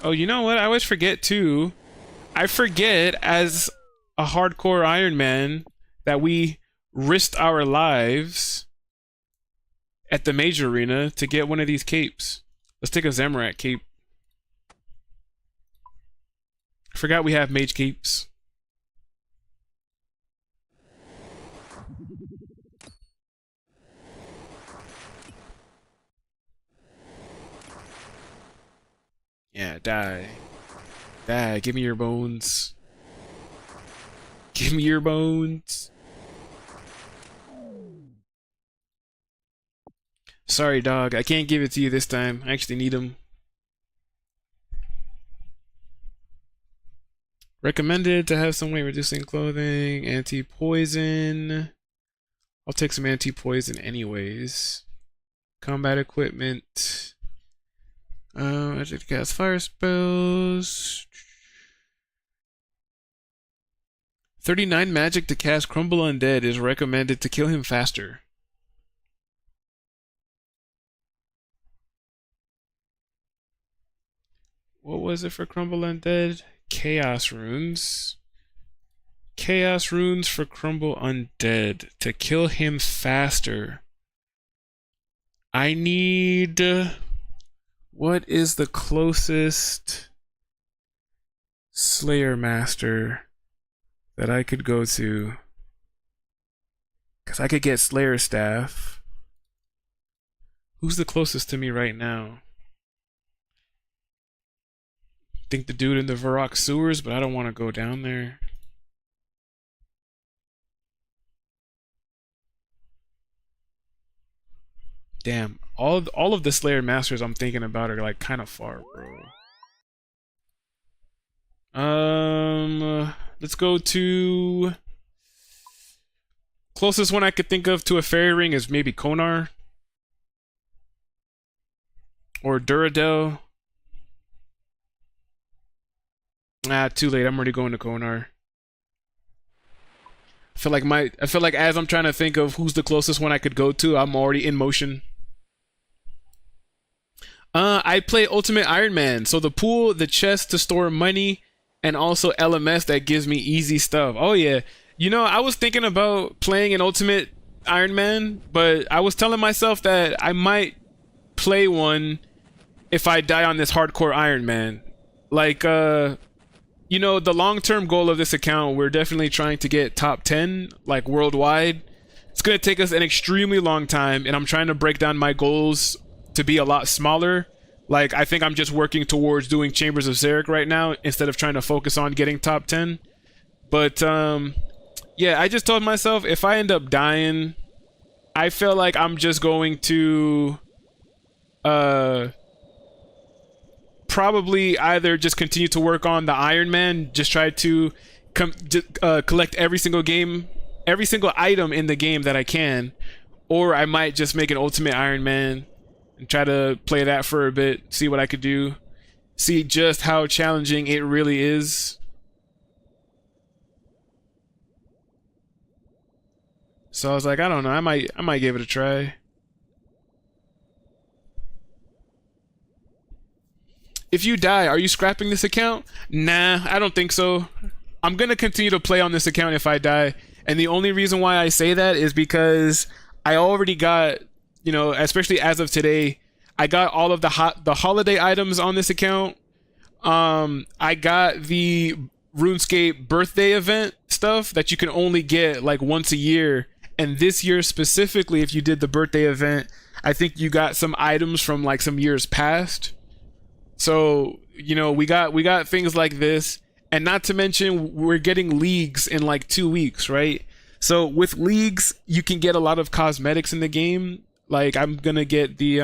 Oh, you know what? I always forget too. I forget as a hardcore Iron Man that we risked our lives at the major arena to get one of these capes. Let's take a Zamorak cape. I forgot we have mage capes. Yeah, die. Die, give me your bones. Give me your bones. Sorry, dog. I can't give it to you this time. I actually need them. Recommended to have some weight reducing clothing. Anti-poison. I'll take some anti-poison anyways. Combat equipment. I should cast fire spells. 39 magic to cast Crumble Undead is recommended to kill him faster. What was it for Crumble Undead? Chaos runes. Chaos runes for Crumble Undead to kill him faster. I need... What is the closest Slayer Master that I could go to. Because I could get Slayer Staff. Who's the closest to me right now? Think the dude in the Varrock sewers, but I don't want to go down there. Damn, all of the Slayer Masters I'm thinking about are like kind of far, bro. Let's go to closest one I could think of to a fairy ring is maybe Konar or Duradel. Ah, too late. I'm already going to Konar. I feel like as I'm trying to think of who's the closest one I could go to, I'm already in motion. I play Ultimate Iron Man, so the pool, the chest to store money, and also LMS that gives me easy stuff. Oh yeah, you know, I was thinking about playing an Ultimate Iron Man, but I was telling myself that I might play one if I die on this hardcore Iron Man. Like, you know, the long-term goal of this account, we're definitely trying to get top 10, like worldwide. It's gonna take us an extremely long time, and I'm trying to break down my goals to be a lot smaller. Like, I think I'm just working towards doing Chambers of Zarek right now instead of trying to focus on getting top 10. But yeah, I just told myself if I end up dying, I feel like I'm just going to probably either just continue to work on the Iron Man, just try to collect every single item in the game that I can, or I might just make an Ultimate Iron Man and try to play that for a bit, see what I could do, see just how challenging it really is. So I was like, I don't know, I might give it a try. If you die, are you scrapping this account? Nah, I don't think so. I'm gonna continue to play on this account if I die, and the only reason why I say that is because I already got, you know, especially as of today, I got all of the holiday items on this account. I got the RuneScape birthday event stuff that you can only get like once a year, and this year specifically, if you did the birthday event, I think you got some items from like some years past. So, you know, we got things like this, and not to mention we're getting leagues in like 2 weeks, right? So with leagues, you can get a lot of cosmetics in the game. Like, I'm gonna get the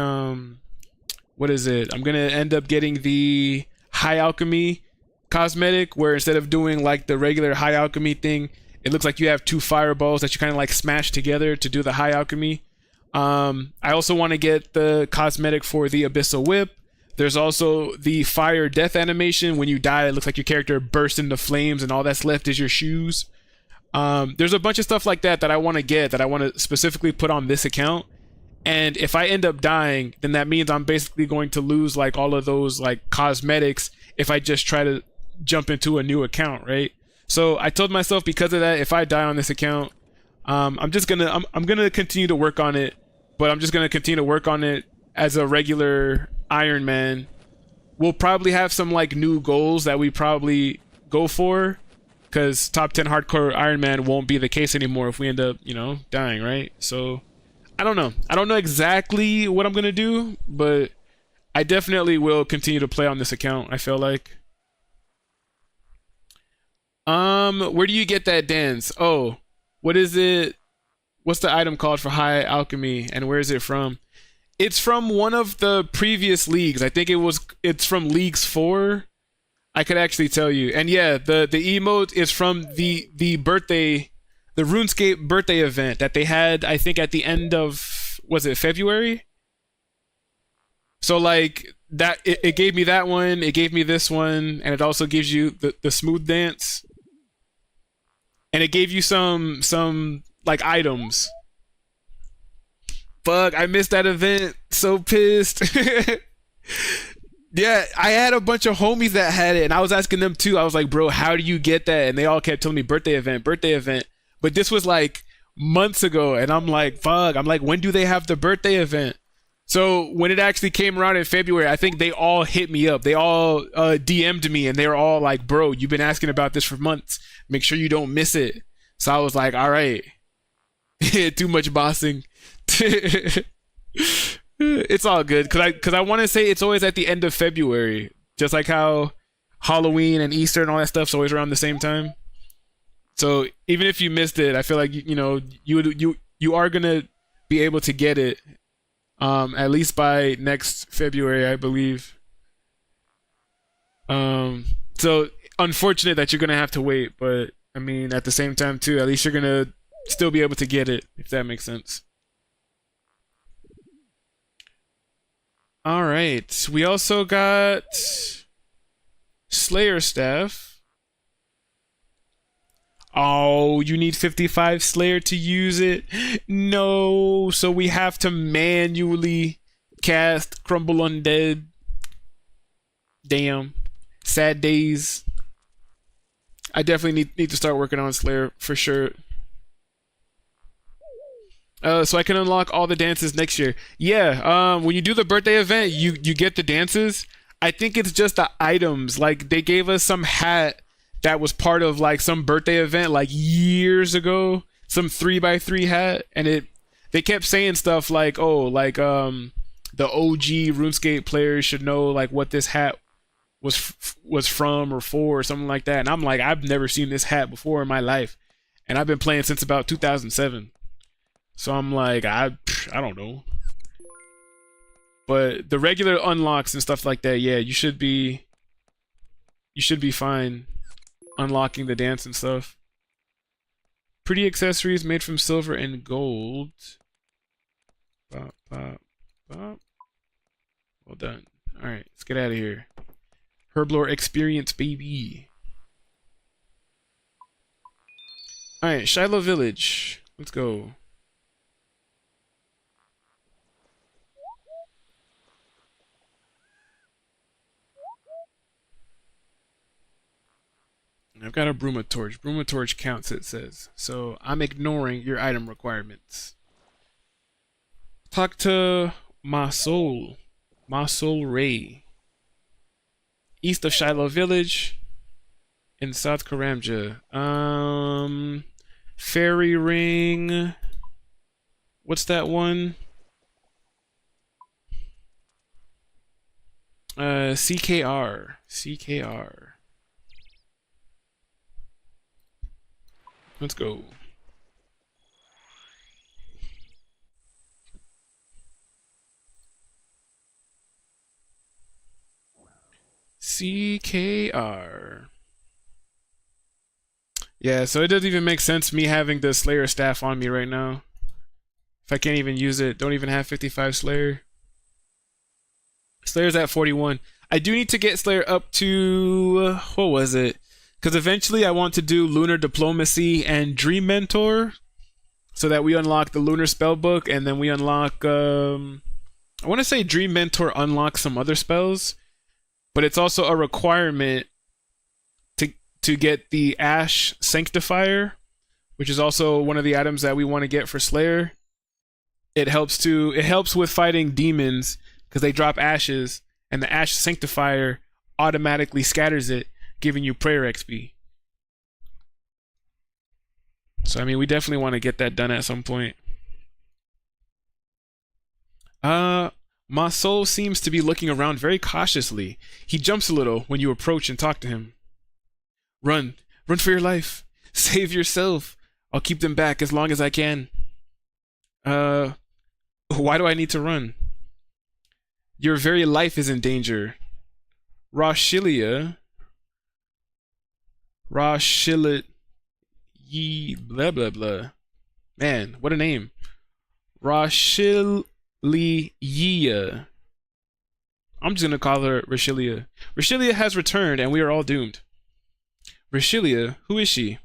what is it? I'm gonna end up getting the High Alchemy cosmetic, where instead of doing like the regular High Alchemy thing, it looks like you have 2 fireballs that you kind of like smash together to do the High Alchemy. I also want to get the cosmetic for the Abyssal Whip. There's also the fire death animation. When you die, it looks like your character bursts into flames and all that's left is your shoes. There's a bunch of stuff like that I want to get, that I want to specifically put on this account. And if I end up dying, then that means I'm basically going to lose like all of those like cosmetics if I just try to jump into a new account, right? So I told myself, because of that, if I die on this account, I'm gonna continue to work on it, but I'm just gonna continue to work on it as a regular Iron Man. We'll probably have some like new goals that we probably go for, because top 10 hardcore Iron Man won't be the case anymore if we end up, you know, dying, right? So I don't know exactly what I'm gonna do, but I definitely will continue to play on this account, I feel like. Where do you get that dance? Oh, what is it? What's the item called for High Alchemy, and where is it from? It's from one of the previous leagues. I think it's from Leagues 4. I could actually tell you. And yeah, the emote is from the RuneScape birthday event that they had, I think, at the end of, was it February? So like that, it gave me that one, it gave me this one, and it also gives you the smooth dance. And it gave you some like items. Fuck, I missed that event. So pissed. Yeah, I had a bunch of homies that had it, and I was asking them too. I was like, bro, how do you get that? And they all kept telling me birthday event. But this was like months ago, and I'm like, fuck. I'm like, when do they have the birthday event? So when it actually came around in February, I think they all hit me up. They all DM'd me, and they were all like, "Bro, you've been asking about this for months. Make sure you don't miss it." So I was like, "All right, too much bossing." It's all good because I want to say it's always at the end of February, just like how Halloween and Easter and all that stuff's always around the same time. So even if you missed it, I feel like you are gonna be able to get it at least by next February, I believe. So unfortunate that you're gonna have to wait, but I mean at the same time too, at least you're gonna still be able to get it, if that makes sense. All right, we also got Slayer staff. Oh, you need 55 Slayer to use it? No, so we have to manually cast Crumble Undead. Damn. Sad days. I definitely need to start working on Slayer for sure. So I can unlock all the dances next year. Yeah, when you do the birthday event, you get the dances. I think it's just the items. Like they gave us some hat that was part of like some birthday event like years ago, some 3x3 hat, and they kept saying stuff like, oh, like the OG RuneScape players should know like what this hat was from or for or something like that. And I'm like, I've never seen this hat before in my life, and I've been playing since about 2007. So I'm like, I don't know. But the regular unlocks and stuff like that, yeah, you should be fine unlocking the dance and stuff. Pretty accessories made from silver and gold. Bop, bop, bop. Well done. Alright, let's get out of here. Herblore experience, baby. Alright, Shiloh Village. Let's go. I've got a Bruma Torch. Bruma Torch counts, it says. So I'm ignoring your item requirements. Talk to Masol. Masol Ray. East of Shiloh Village. In South Karamja. Fairy Ring. What's that one? CKR. CKR. Let's go. CKR. Yeah, so it doesn't even make sense me having the Slayer staff on me right now. If I can't even use it, don't even have 55 Slayer. Slayer's at 41. I do need to get Slayer up to... what was it? Because eventually I want to do Lunar Diplomacy and Dream Mentor, so that we unlock the Lunar Spellbook, and then we unlock... I want to say Dream Mentor unlocks some other spells, but it's also a requirement to get the Ash Sanctifier, which is also one of the items that we want to get for Slayer. It helps with fighting demons, because they drop ashes, and the Ash Sanctifier automatically scatters it, giving you prayer XP. So I mean, we definitely want to get that done at some point. My soul seems to be looking around very cautiously. He jumps a little when you approach and talk to him. Run for your life. Save yourself. I'll keep them back as long as I can. Why do I need to run? Your very life is in danger. Roshilia, Ye blah blah blah. Man, what a name. Rashilia. I'm just gonna call her Rashilia. Rashilia has returned and we are all doomed. Rashilia, who is she?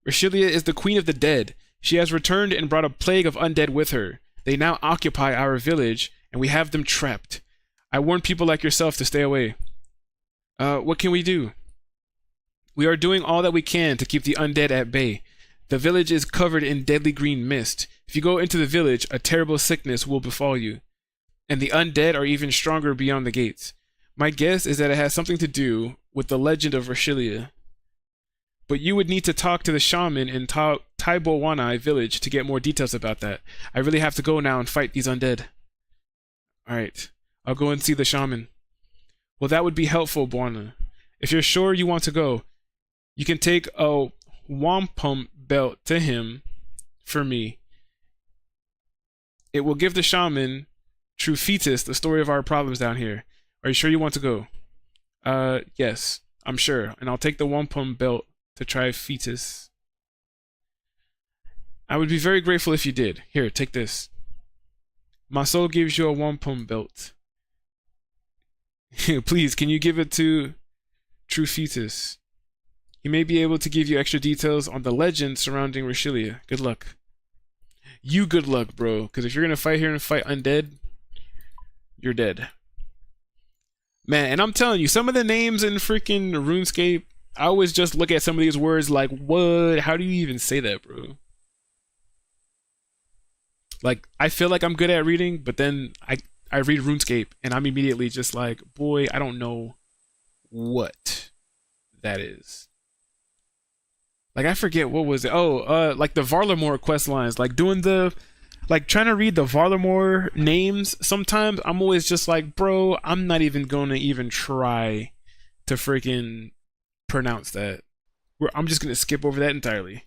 Rashilia is the queen of the dead. She has returned and brought a plague of undead with her. They now occupy our village and we have them trapped. I warn people like yourself to stay away. What can we do? We are doing all that we can to keep the undead at bay. The village is covered in deadly green mist. If you go into the village, a terrible sickness will befall you. and the undead are even stronger beyond the gates. My guess is that it has something to do with the legend of Rashilia. But you would need to talk to the shaman in Taibowanai village to get more details about that. I really have to go now and fight these undead. Alright, I'll go and see the shaman. Well, that would be helpful, Bwana. If you're sure you want to go, you can take a wampum belt to him for me. It will give the shaman, True Fetus, the story of our problems down here. Are you sure you want to go? Yes, I'm sure. And I'll take the wampum belt to try Fetus. I would be very grateful if you did. Here, take this. My soul gives you a wampum belt. Please, can you give it to True Fetus? He may be able to give you extra details on the legend surrounding Rashilia. Good luck. You good luck, bro. Because if you're going to fight here and fight undead, you're dead. Man, and I'm telling you, some of the names in freaking RuneScape, I always just look at some of these words like, what? How do you even say that, bro? Like, I feel like I'm good at reading, but then I read RuneScape, and I'm immediately just like, boy, I don't know what that is. Like, I forget, what was it? Oh, like the Varlamore quest lines. Like, doing the... Like, trying to read the Varlamore names, sometimes I'm always just like, bro, I'm not even going to even try to freaking pronounce that. I'm just going to skip over that entirely.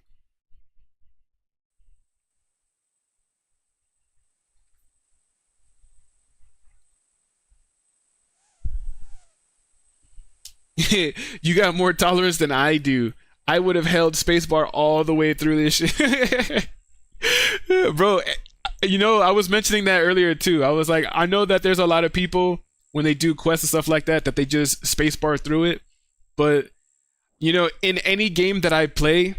You got more tolerance than I do. I would have held spacebar all the way through this shit. Bro, you know, I was mentioning that earlier too. I was like, I know that there's a lot of people when they do quests and stuff like that they just spacebar through it. But, you know, in any game that I play,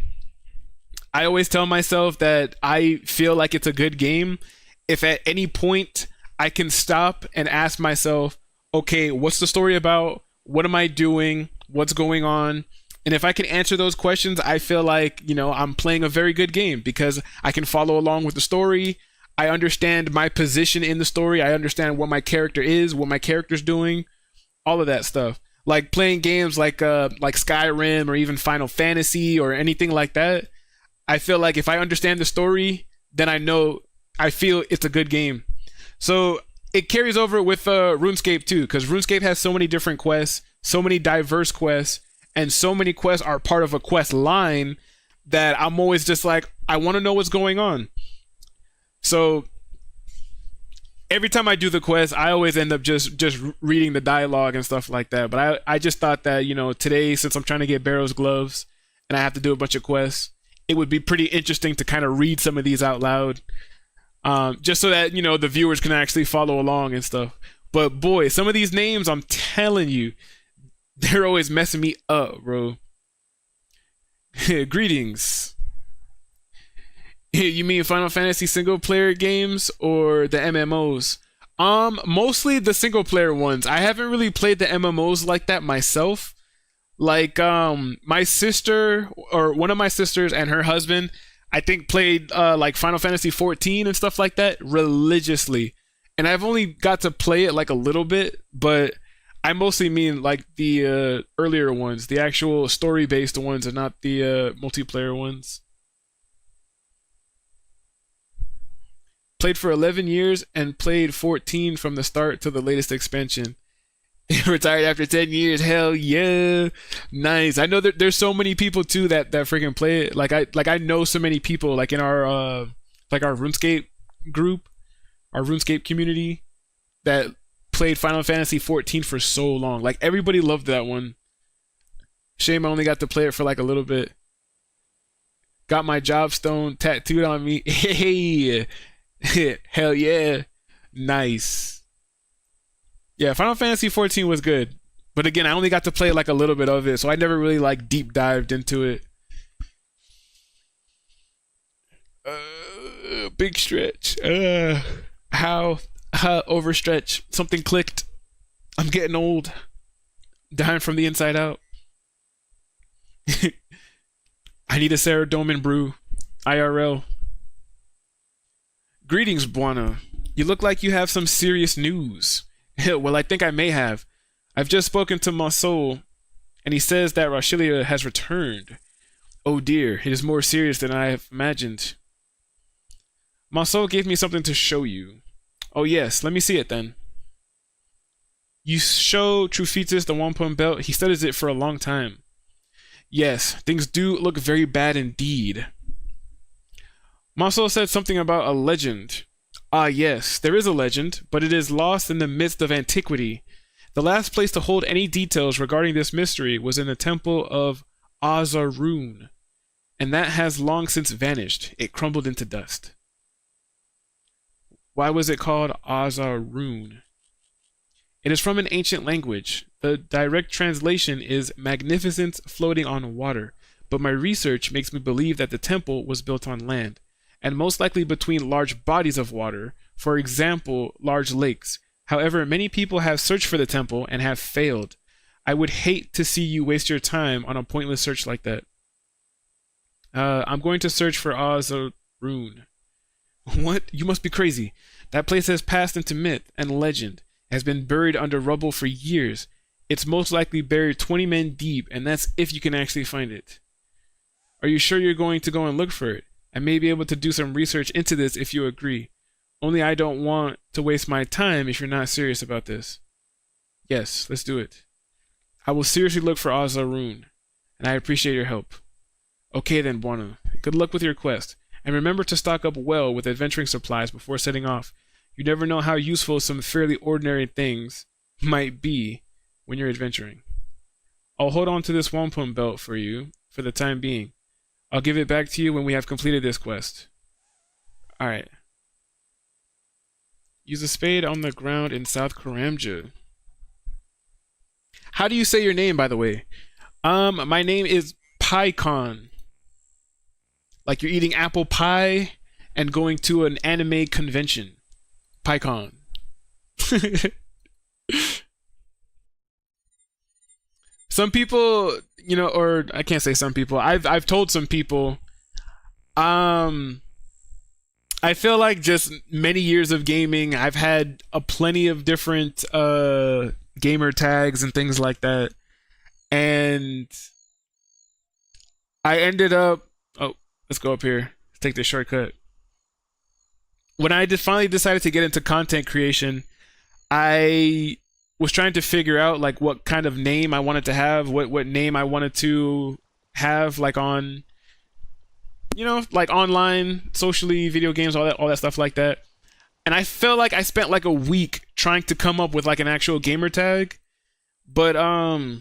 I always tell myself that I feel like it's a good game if at any point I can stop and ask myself, okay, what's the story about? What am I doing? What's going on? And if I can answer those questions, I feel like, you know, I'm playing a very good game because I can follow along with the story. I understand my position in the story. I understand what my character is, what my character's doing, all of that stuff. Like playing games like Skyrim or even Final Fantasy or anything like that. I feel like if I understand the story, then I feel it's a good game. So it carries over with RuneScape too, because RuneScape has so many different quests, so many diverse quests, and so many quests are part of a quest line that I'm always just like, I want to know what's going on. So every time I do the quest, I always end up just reading the dialogue and stuff like that. But I just thought that, you know, today, since I'm trying to get Barrows gloves and I have to do a bunch of quests, it would be pretty interesting to kind of read some of these out loud. Just so that, you know, the viewers can actually follow along and stuff. But boy, some of these names, I'm telling you, they're always messing me up, bro. Greetings. You mean Final Fantasy single player games or the MMOs? Mostly the single player ones. I haven't really played the MMOs like that myself. Like, my sister, or one of my sisters and her husband, I think played like Final Fantasy 14 and stuff like that religiously. And I've only got to play it like a little bit, but I mostly mean like the earlier ones, the actual story-based ones and not the multiplayer ones. Played for 11 years and played 14 from the start to the latest expansion. Retired after 10 years. Hell yeah. Nice. I know that there's so many people too that freaking play it. Like I know so many people like in our like our RuneScape group, our RuneScape community that played Final Fantasy 14 for so long. Like everybody loved that one. Shame I only got to play it for like a little bit. Got my job stone tattooed on me. Hey. Hell yeah. Nice. Yeah, Final Fantasy 14 was good. But again, I only got to play like a little bit of it, so I never really like deep dived into it. Big stretch. How overstretch. Something clicked. I'm getting old. Dying from the inside out. I need a Saradomin brew. IRL. Greetings, Buana. You look like you have some serious news. Well, I think I may have. I've just spoken to Monceau, and he says that Rashilia has returned. Oh dear, it is more serious than I have imagined. Monceau gave me something to show you. Oh yes, let me see it then. You show Trufitus the wampum belt. He studies it for a long time. Yes, things do look very bad indeed. Monceau said something about a legend. Ah yes, there is a legend, but it is lost in the midst of antiquity. The last place to hold any details regarding this mystery was in the temple of Ozarun, and that has long since vanished. It crumbled into dust. Why was it called Ozarun? It is from an ancient language. The direct translation is magnificence floating on water, but my research makes me believe that the temple was built on land, and most likely between large bodies of water, for example, large lakes. However, many people have searched for the temple and have failed. I would hate to see you waste your time on a pointless search like that. I'm going to search for Ozarun. What? You must be crazy. That place has passed into myth and legend, has been buried under rubble for years. It's most likely buried 20 men deep, and that's if you can actually find it. Are you sure you're going to go and look for it? I may be able to do some research into this if you agree. Only I don't want to waste my time if you're not serious about this. Yes, let's do it. I will seriously look for Ozarun, and I appreciate your help. Okay then, Buona. Good luck with your quest, and remember to stock up well with adventuring supplies before setting off. You never know how useful some fairly ordinary things might be when you're adventuring. I'll hold on to this wampum belt for you for the time being. I'll give it back to you when we have completed this quest. Alright. Use a spade on the ground in South Karamja. How do you say your name, by the way? My name is Pycaon. Like you're eating apple pie and going to an anime convention. Pycaon. Some people, you know, or I can't say some people. I've told some people. I feel like just many years of gaming, I've had a plenty of different gamer tags and things like that, and I ended up. Oh, let's go up here. Let's take this shortcut. When I finally decided to get into content creation, I was trying to figure out like what kind of name I wanted to have, what name I wanted to have, like on, you know, like online, socially, video games, all that stuff like that. And I felt like I spent like a week trying to come up with like an actual gamer tag, but I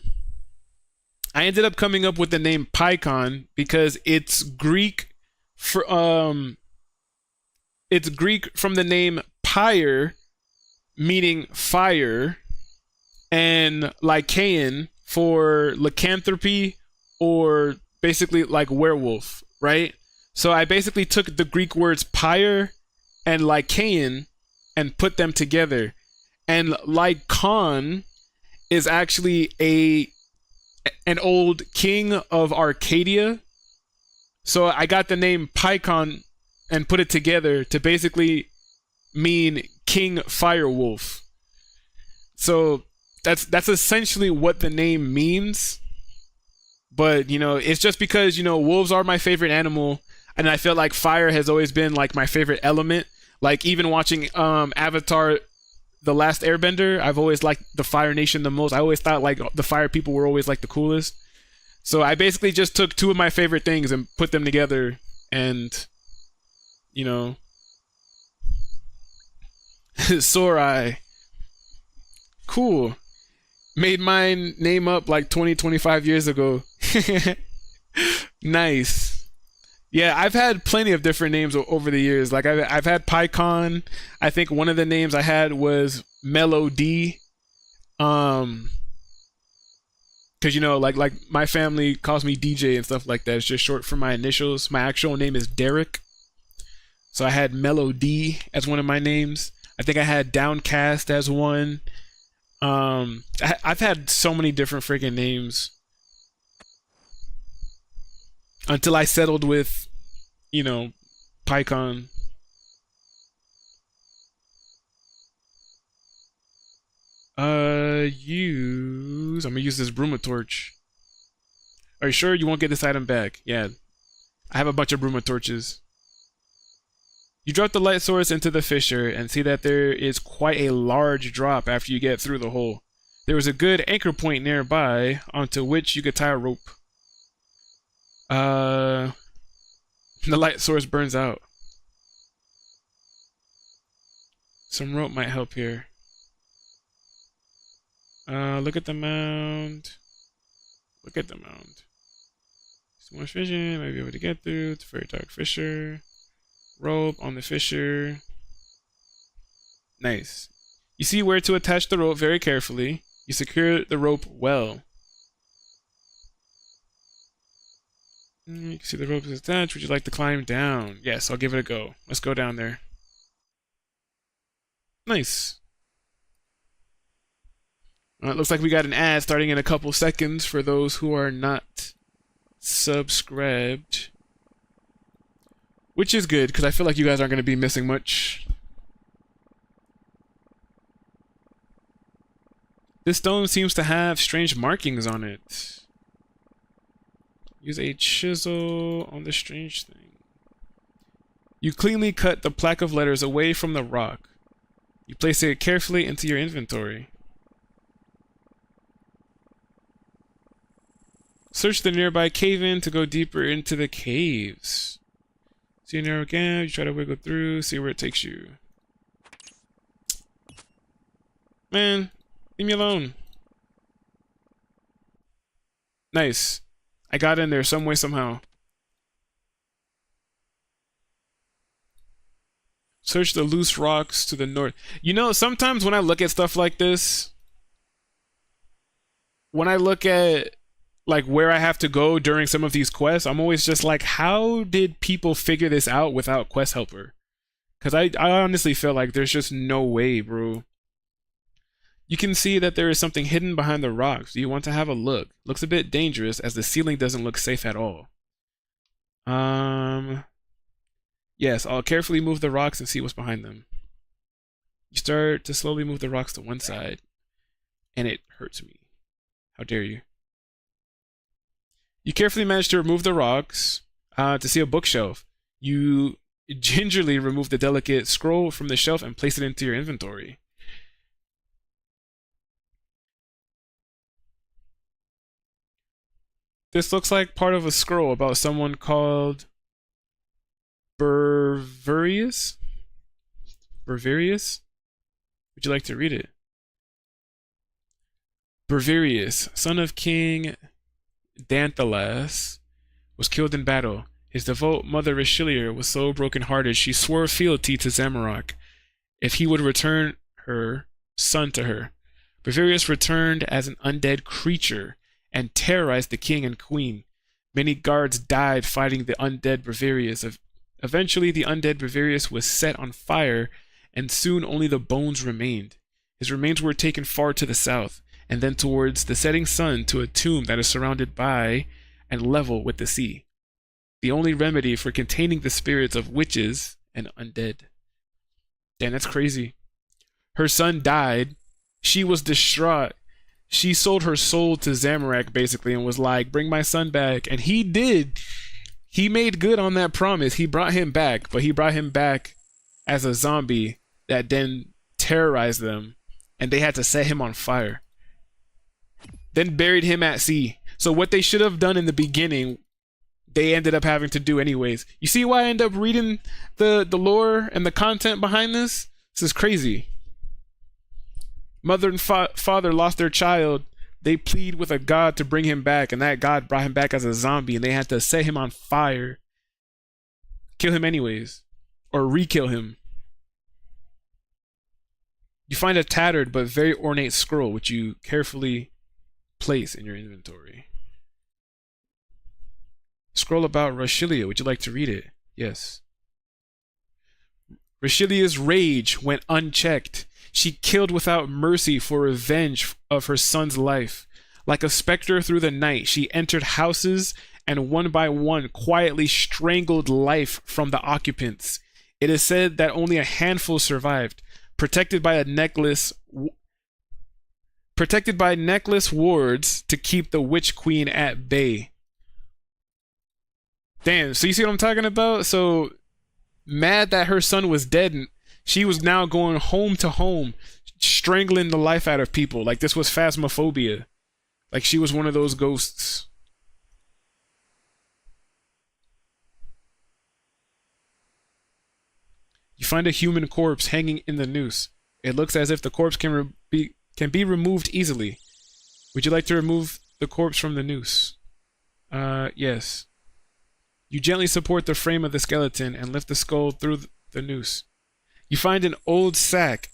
ended up coming up with the name Pycaon because it's Greek for it's Greek from the name pyre, meaning fire, and lycaon for lycanthropy, or basically like werewolf, right? So I basically took the Greek words pyre and lycaon and put them together. And Lycaon is actually an old king of Arcadia. So I got the name Pycaon and put it together to basically mean King Firewolf. So that's essentially what the name means. But, you know, it's just because, you know, wolves are my favorite animal, and I feel like fire has always been like my favorite element. Like even watching Avatar The Last Airbender, I've always liked the Fire Nation the most. I always thought like the fire people were always like the coolest. So I basically just took two of my favorite things and put them together, and, you know, Sorai. Cool. Made my name up like 25 years ago. Nice. Yeah, I've had plenty of different names over the years. Like I've had Pycon. I think one of the names I had was Melody. Cause you know, like my family calls me DJ and stuff like that. It's just short for my initials. My actual name is Derek. So I had Melody as one of my names. I think I had Downcast as one. I've had so many different freaking names until I settled with, you know, Pycon. I'm gonna use this Bruma torch. Are you sure you won't get this item back? Yeah. I have a bunch of Bruma torches. You drop the light source into the fissure and see that there is quite a large drop after you get through the hole. There was a good anchor point nearby onto which you could tie a rope. The light source burns out. Some rope might help here. Look at the mound. Look at the mound. Some more fishing, might be able to get through. It's a very dark fissure. Rope on the fissure. Nice. You see where to attach the rope very carefully. You secure the rope well. You can see the rope is attached. Would you like to climb down? Yes, I'll give it a go. Let's go down there. Nice. It looks like we got an ad starting in a couple seconds for those who are not subscribed. Which is good, because I feel like you guys aren't going to be missing much. This stone seems to have strange markings on it. Use a chisel on the strange thing. You cleanly cut the plaque of letters away from the rock. You place it carefully into your inventory. Search the nearby cave-in to go deeper into the caves. See a narrow gap, you try to wiggle through, see where it takes you. Man, leave me alone. Nice. I got in there some way, somehow. Search the loose rocks to the north. You know, sometimes when I look at stuff like this, when I look at like where I have to go during some of these quests, I'm always just like, how did people figure this out without quest helper? Because I honestly feel like there's just no way, bro. You can see that there is something hidden behind the rocks. Do you want to have a look? Looks a bit dangerous as the ceiling doesn't look safe at all. Yes, I'll carefully move the rocks and see what's behind them. You start to slowly move the rocks to one side, and it hurts me. How dare you? You carefully manage to remove the rocks to see a bookshelf. You gingerly remove the delicate scroll from the shelf and place it into your inventory. This looks like part of a scroll about someone called Barrows? Would you like to read it? Barrows, son of King Danthalas, was killed in battle. His devout mother Richelieu was so broken-hearted she swore fealty to Zamorak if he would return her son to her. Barrows returned as an undead creature and terrorized the king and queen. Many guards died fighting the undead Barrows. Eventually, the undead Barrows was set on fire, and soon only the bones remained. His remains were taken far to the south, and then towards the setting sun to a tomb that is surrounded by and level with the sea. The only remedy for containing the spirits of witches and undead. Damn, that's crazy. Her son died. She was distraught. She sold her soul to Zamorak, basically, and was like, bring my son back. And he did. He made good on that promise. He brought him back, but he brought him back as a zombie that then terrorized them, and they had to set him on fire. Then buried him at sea. So what they should have done in the beginning, they ended up having to do anyways. You see why I end up reading the lore and the content behind this? This is crazy. Mother and father lost their child. They plead with a god to bring him back, and that god brought him back as a zombie, and they had to set him on fire. Kill him anyways. Or re-kill him. You find a tattered but very ornate scroll, which you carefully place in your inventory. Scroll about Richelieu. Would you like to read it? Yes. Richelieu's rage went unchecked. She killed without mercy for revenge of her son's life. Like a specter through the night, she entered houses and one by one quietly strangled life from the occupants. It is said that only a handful survived, protected by a necklace Protected by necklace wards to keep the witch queen at bay. Damn, so you see what I'm talking about? So mad that her son was dead, and she was now going home to home, strangling the life out of people. Like this was phasmophobia. Like she was one of those ghosts. You find a human corpse hanging in the noose. It looks as if the corpse can be removed easily. Would you like to remove the corpse from the noose? Yes. You gently support the frame of the skeleton and lift the skull through the noose. You find an old sack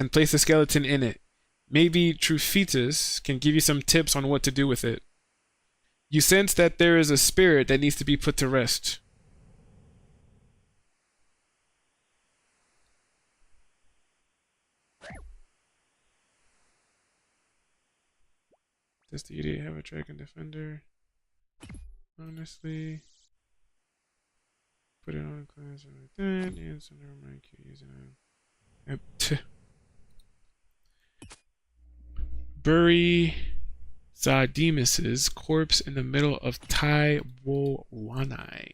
and place the skeleton in it. Maybe Trufitas can give you some tips on what to do with it. You sense that there is a spirit that needs to be put to rest. Does the idiot have a dragon defender? Honestly. Put it on class like that. And so never mind. Keep using it. Bury Zadimus's corpse in the middle of Tai Wowanai.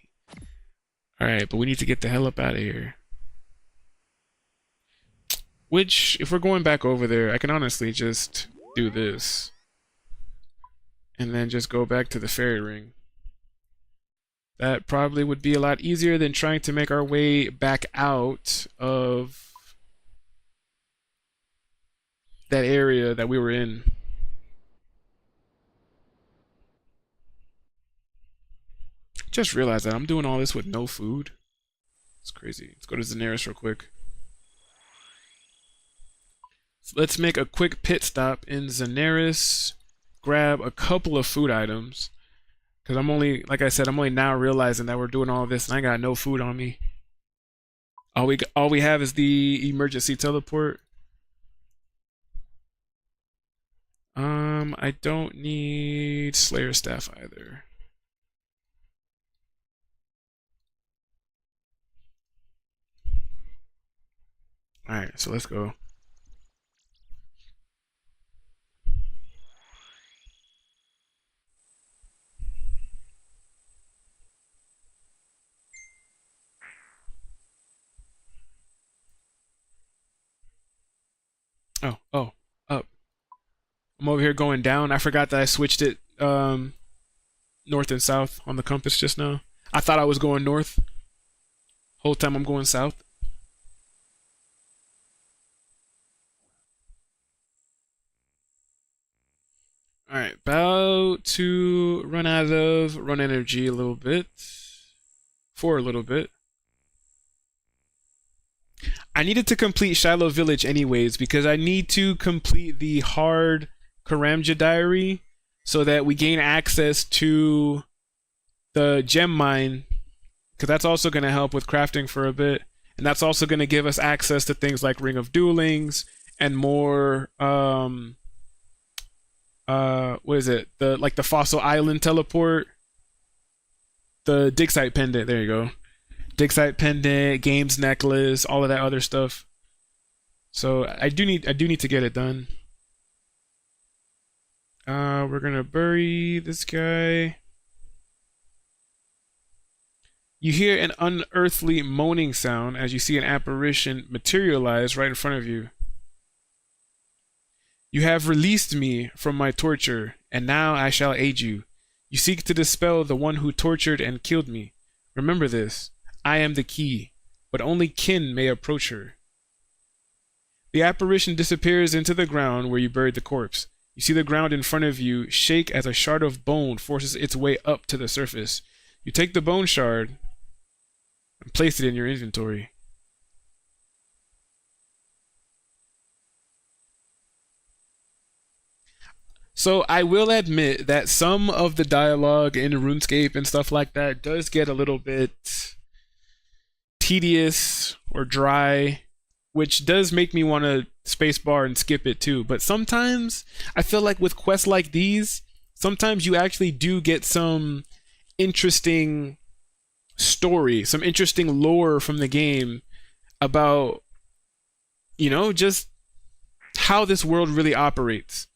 Alright, but we need to get the hell up out of here. Which, if we're going back over there, I can honestly just do this. And then just go back to the fairy ring. That probably would be a lot easier than trying to make our way back out of that area that we were in. Just realized that I'm doing all this with no food. It's crazy. Let's go to Daenerys real quick. So let's make a quick pit stop in Daenerys. Grab a couple of food items. Because I'm only, like I said, I'm only now realizing that we're doing all this and I got no food on me. All we have is the emergency teleport. I don't need Slayer Staff either. Alright, so let's go. Oh, up. I'm over here going down. I forgot that I switched it north and south on the compass just now. I thought I was going north. Whole time I'm going south. Alright, about to run out of run energy a little bit. For a little bit. I needed to complete Shiloh Village anyways because I need to complete the hard Karamja diary so that we gain access to the gem mine, because that's also going to help with crafting for a bit, and that's also going to give us access to things like Ring of Duelings and more what is it, the Fossil Island teleport, the dig site pendant, there you go. Dig site pendant, games necklace, all of that other stuff. So I do need to get it done. We're gonna bury this guy. You hear an unearthly moaning sound as you see an apparition materialize right in front of you. You have released me from my torture, and now I shall aid you. You seek to dispel the one who tortured and killed me. Remember this. I am the key, but only kin may approach her. The apparition disappears into the ground where you buried the corpse. You see the ground in front of you shake as a shard of bone forces its way up to the surface. You take the bone shard and place it in your inventory. So I will admit that some of the dialogue in RuneScape and stuff like that does get a little bit tedious or dry, which does make me want to spacebar and skip it too. But sometimes I feel like with quests like these, sometimes you actually do get some interesting story, some interesting lore from the game about, you know, just how this world really operates.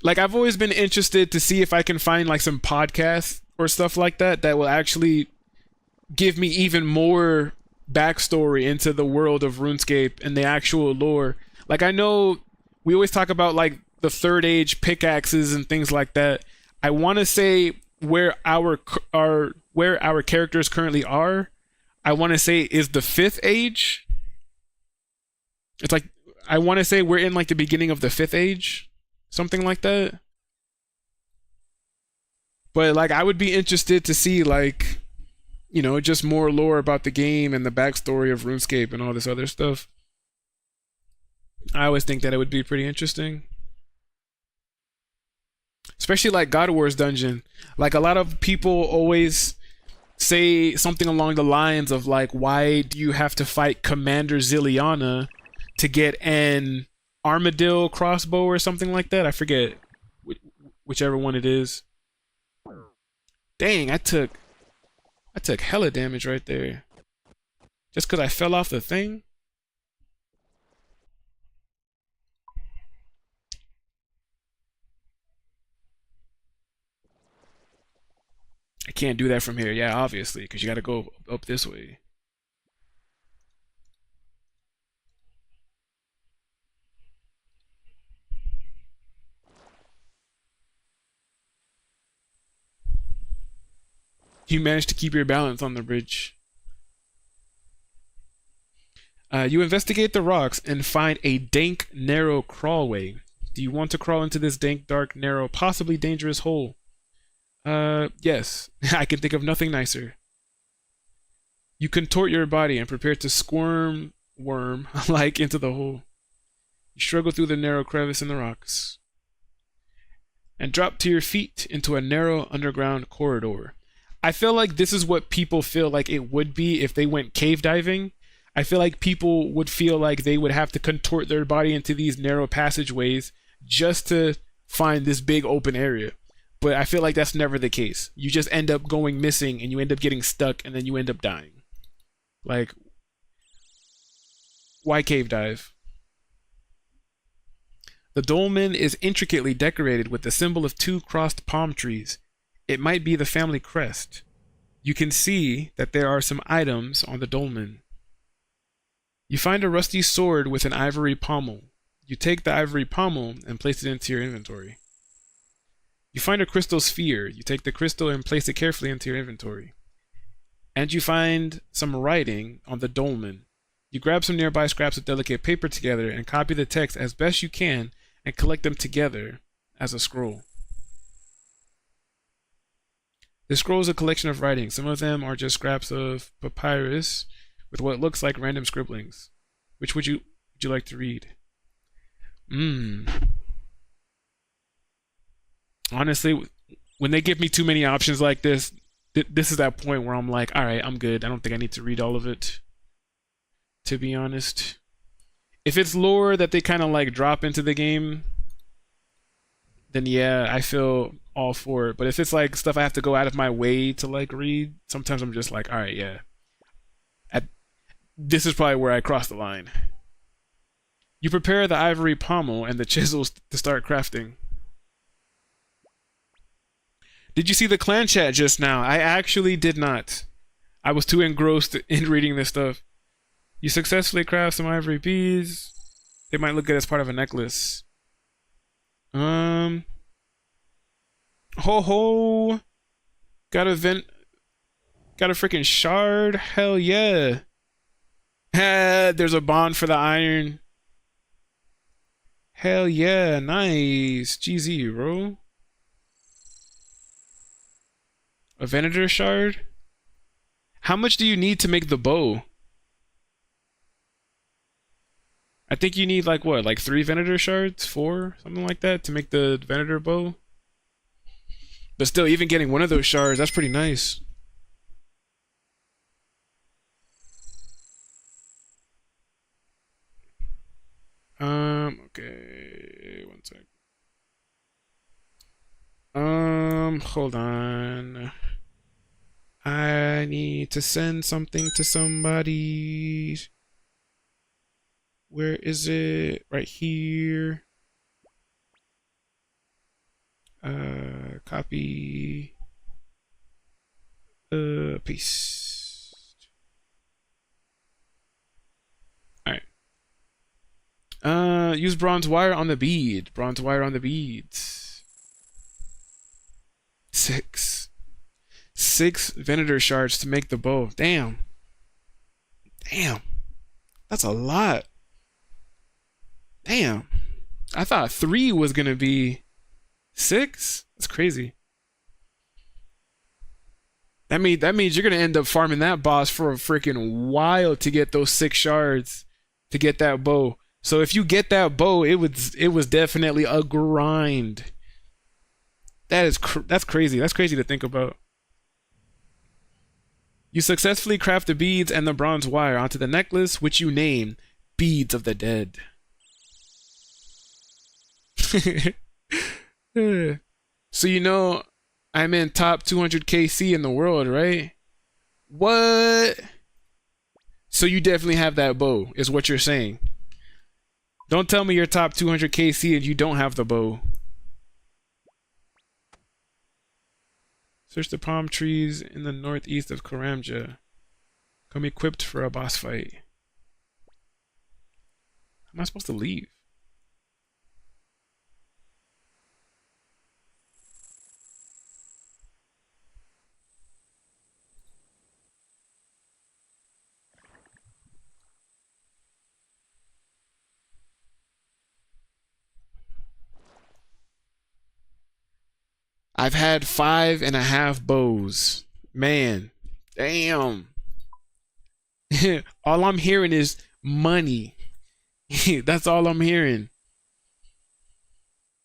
Like I've always been interested to see if I can find like some podcasts or stuff like that that will actually give me even more backstory into the world of RuneScape and the actual lore. Like I know we always talk about like the third age pickaxes and things like that. I want to say where our characters currently are. I want to say is the fifth age. It's like I want to say we're in like the beginning of the fifth age, something like that. But like I would be interested to see like, you know, just more lore about the game and the backstory of RuneScape and all this other stuff. I always think that it would be pretty interesting. Especially like God of War's dungeon. Like a lot of people always say something along the lines of like, why do you have to fight Commander Ziliana to get an Armadillo crossbow or something like that? I forget whichever one it is. Dang, I took hella damage right there. Just because I fell off the thing? I can't do that from here. Yeah, obviously, because you gotta go up this way. You managed to keep your balance on the bridge. You investigate the rocks and find a dank, narrow crawlway. Do you want to crawl into this dank, dark, narrow, possibly dangerous hole? Yes. I can think of nothing nicer. You contort your body and prepare to squirm worm-like into the hole. You struggle through the narrow crevice in the rocks and drop to your feet into a narrow underground corridor. I feel like this is what people feel like it would be if they went cave diving. I feel like people would feel like they would have to contort their body into these narrow passageways just to find this big open area. But I feel like that's never the case. You just end up going missing and you end up getting stuck and then you end up dying. Like, why cave dive? The dolmen is intricately decorated with the symbol of two crossed palm trees. It might be the family crest. You can see that there are some items on the dolmen. You find a rusty sword with an ivory pommel. You take the ivory pommel and place it into your inventory. You find a crystal sphere. You take the crystal and place it carefully into your inventory. And you find some writing on the dolmen. You grab some nearby scraps of delicate paper together and copy the text as best you can and collect them together as a scroll. The scroll is a collection of writings. Some of them are just scraps of papyrus with what looks like random scribblings. Which would you like to read? Honestly, when they give me too many options like this, this is that point where I'm like, all right, I'm good. I don't think I need to read all of it, to be honest. If it's lore that they kind of like drop into the game, then yeah, I feel all for it. But if it's like stuff I have to go out of my way to like read, sometimes I'm just like, all right, yeah. This is probably where I cross the line. You prepare the ivory pommel and the chisels to start crafting. Did you see the clan chat just now? I actually did not. I was too engrossed in reading this stuff. You successfully craft some ivory beads. They might look good as part of a necklace. Ho ho! Got a freaking shard? Hell yeah! There's a bond for the iron. Hell yeah, nice. GZ, bro. A Venator shard? How much do you need to make the bow? I think you need like what, like 3 Venator shards? 4? Something like that to make the Venator bow? But still, even getting one of those shards, that's pretty nice. Okay, one sec. Hold on. I need to send something to somebody. Where is it? Right here. Copy. Paste. All right. Use bronze wire on the bead. Bronze wire on the beads. 6 Venator shards to make the bow. Damn. That's a lot. Damn. I thought 3 was gonna be 6. That's crazy. That means you're gonna end up farming that boss for a freaking while to get those 6 shards to get that bow. So if you get that bow, it was definitely a grind. That's crazy. That's crazy to think about. You successfully craft the beads and the bronze wire onto the necklace, which you name Beads of the Dead. So you know I'm in top 200 KC in the world, right? What? So you definitely have that bow, is what you're saying. Don't tell me you're top 200 KC and you don't have the bow. Search the palm trees in the northeast of Karamja. Come equipped for a boss fight. How am I supposed to leave? I've had 5.5 bows. Man, damn. All I'm hearing is money. That's all I'm hearing.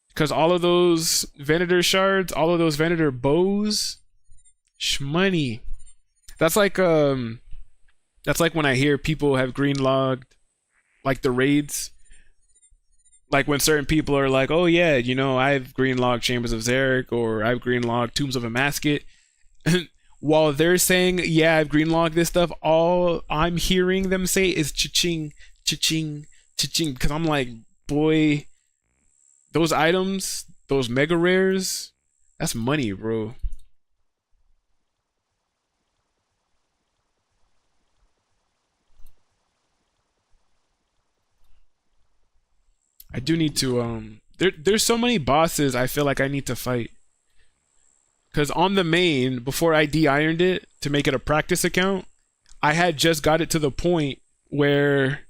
Because all of those Venator shards, all of those Venator bows, shmoney. That's like when I hear people have green logged like the raids. Like when certain people are like, oh yeah, you know, I've greenlogged Chambers of Zarek or I've greenlogged Tombs of a Masket. While they're saying, yeah, I've greenlogged this stuff, all I'm hearing them say is cha-ching, cha-ching, cha-ching. Because I'm like, boy, those items, those mega rares, that's money, bro. I do need to there's so many bosses I feel like I need to fight. Cause on the main, before I de-ironed it to make it a practice account, I had just got it to the point where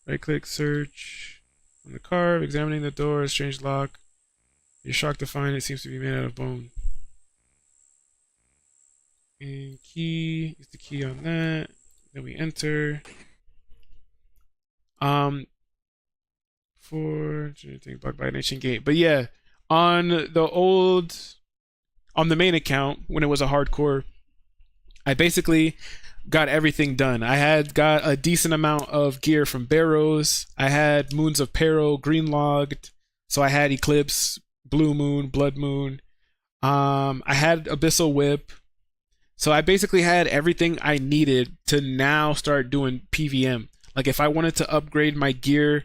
right click search on the carve, examining the door, strange lock. You're shocked to find it seems to be made out of bone. And key, use the key on that. Then we enter. For blocked by an ancient gate. But yeah, on the main account, when it was a hardcore, I basically got everything done. I had got a decent amount of gear from Barrows. I had Moons of Peril green-logged. So I had Eclipse, Blue Moon, Blood Moon. I had Abyssal Whip. So I basically had everything I needed to now start doing PVM. Like if I wanted to upgrade my gear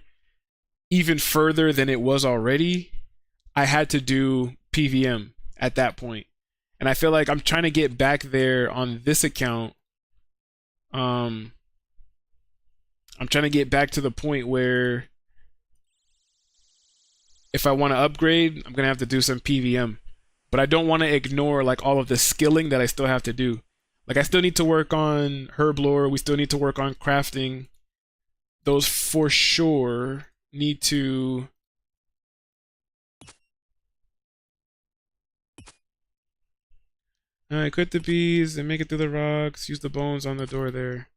even further than it was already, I had to do PVM at that point. And I feel like I'm trying to get back there on this account. I'm trying to get back to the point where if I want to upgrade, I'm going to have to do some PVM. But I don't want to ignore like all of the skilling that I still have to do. Like I still need to work on herb lore, we still need to work on crafting. Those for sure need to quit the bees and make it through the rocks. Use the bones on the door there.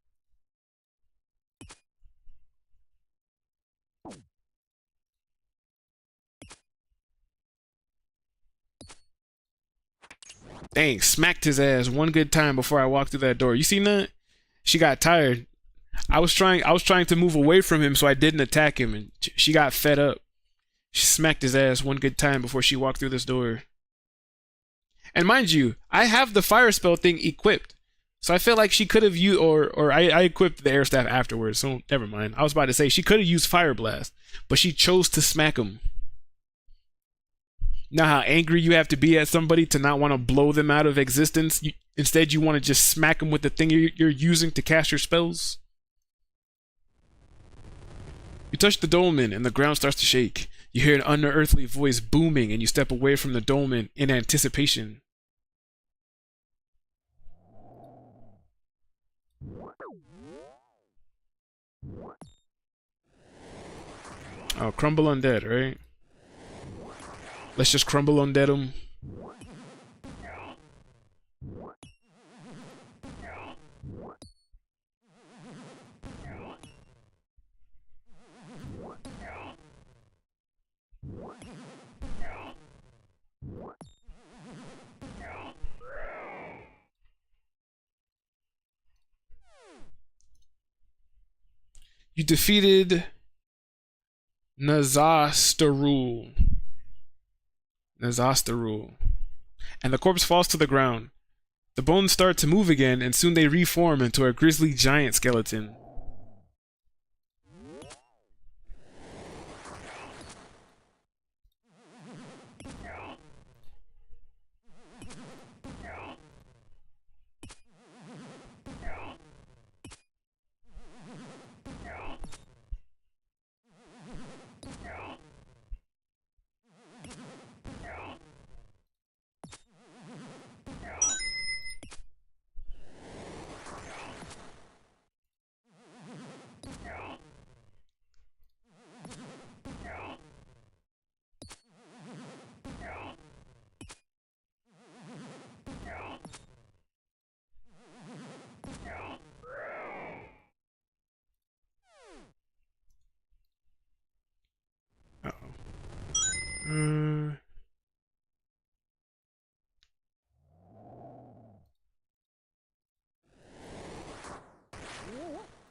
Dang, smacked his ass one good time before I walked through that door. You seen that? She got tired. I was trying to move away from him so I didn't attack him, and she got fed up. She smacked his ass one good time before she walked through this door. And mind you, I have the fire spell thing equipped. So I feel like she could have used, or I equipped the air staff afterwards, so never mind. I was about to say she could have used Fire Blast, but she chose to smack him. Now how angry you have to be at somebody to not want to blow them out of existence. Instead, you want to just smack them with the thing you're using to cast your spells. You touch the dolmen and the ground starts to shake. You hear an unearthly voice booming and you step away from the dolmen in anticipation. Oh, crumble undead, right? Let's just crumble undead them. You defeated Nazastarul. And the corpse falls to the ground. The bones start to move again, and soon they reform into a grisly giant skeleton.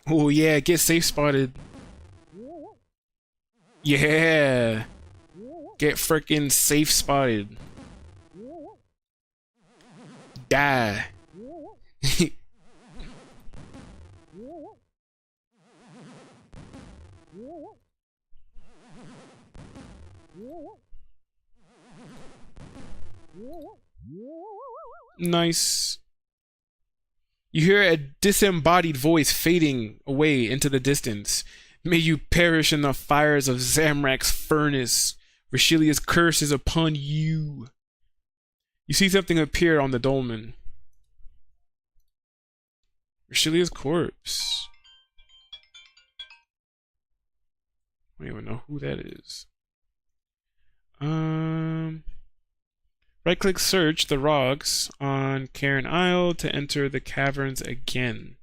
Oh yeah, get safe spotted. Yeah. Get frickin' safe spotted. Die. Nice. You hear a disembodied voice fading away into the distance. May you perish in the fires of Zamrak's furnace. Rashilia's curse is upon you. You see something appear on the dolmen. Rashilia's corpse. I don't even know who that is. Right-click search the rocks on Cairn Isle to enter the caverns again.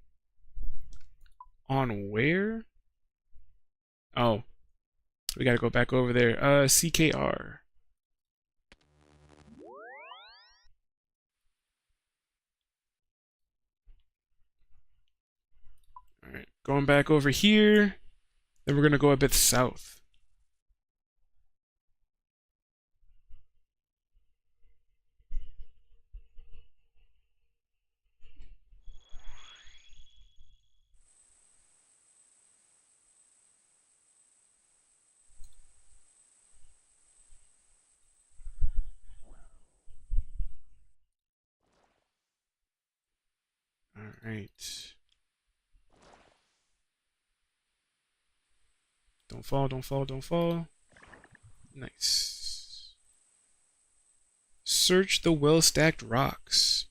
On where? Oh. We gotta go back over there. CKR. Alright, going back over here. Then we're gonna go a bit south. Alright. Don't fall, don't fall, don't fall. Nice. Search the well-stacked rocks.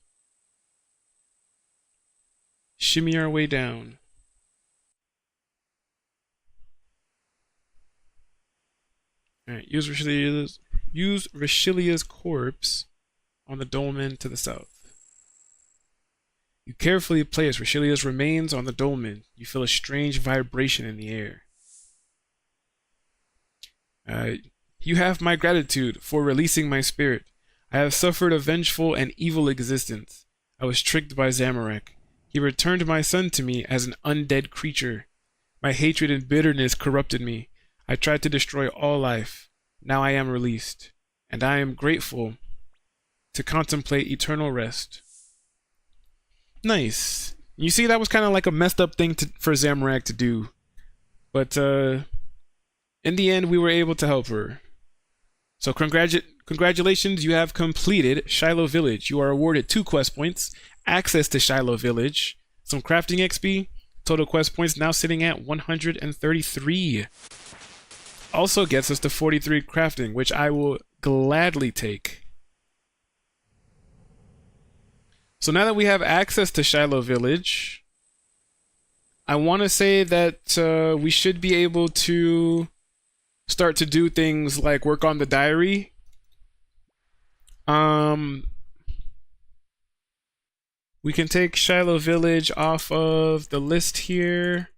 Shimmy our way down. Alright, use Rashilia's corpse on the dolmen to the south. You carefully place Rashilia's remains on the dolmen. You feel a strange vibration in the air. You have my gratitude for releasing my spirit. I have suffered a vengeful and evil existence. I was tricked by Zamorak. He returned my son to me as an undead creature. My hatred and bitterness corrupted me. I tried to destroy all life. Now I am released, and I am grateful to contemplate eternal rest. Nice. You see, that was kind of like a messed up thing for Zamorak to do. But in the end, we were able to help her. So Congratulations, you have completed Shiloh Village. You are awarded 2 quest points, access to Shiloh Village, some crafting XP, total quest points now sitting at 133. Also gets us to 43 crafting, which I will gladly take. So now that we have access to Shiloh Village, I want to say that we should be able to start to do things like work on the diary. We can take Shiloh Village off of the list here,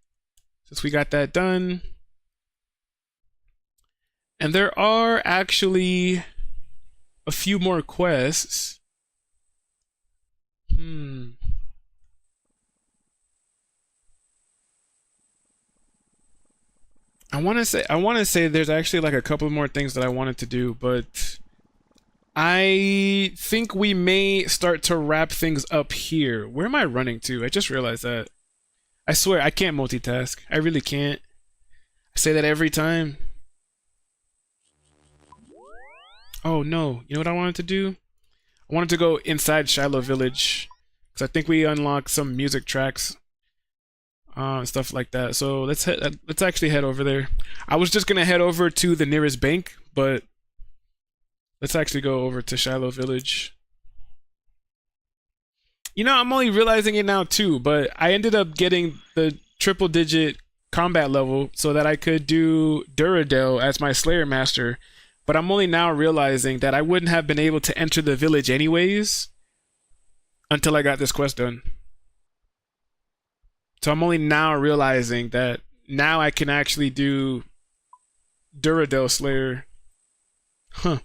since we got that done. And there are actually a few more quests. I want to say there's actually like a couple more things that I wanted to do, but I think we may start to wrap things up here. Where am I running to? I just realized that. I swear I can't multitask. I really can't. I say that every time. Oh no, you know what I wanted to do? I wanted to go inside Shiloh Village, because I think we unlocked some music tracks, stuff like that. So let's actually head over there. I was just gonna head over to the nearest bank, but let's actually go over to Shiloh Village. You know, I'm only realizing it now too, but I ended up getting the triple-digit combat level so that I could do Duradel as my Slayer Master. But I'm only now realizing that I wouldn't have been able to enter the village anyways until I got this quest done. So I'm only now realizing that now I can actually do Duradel Slayer. Huh.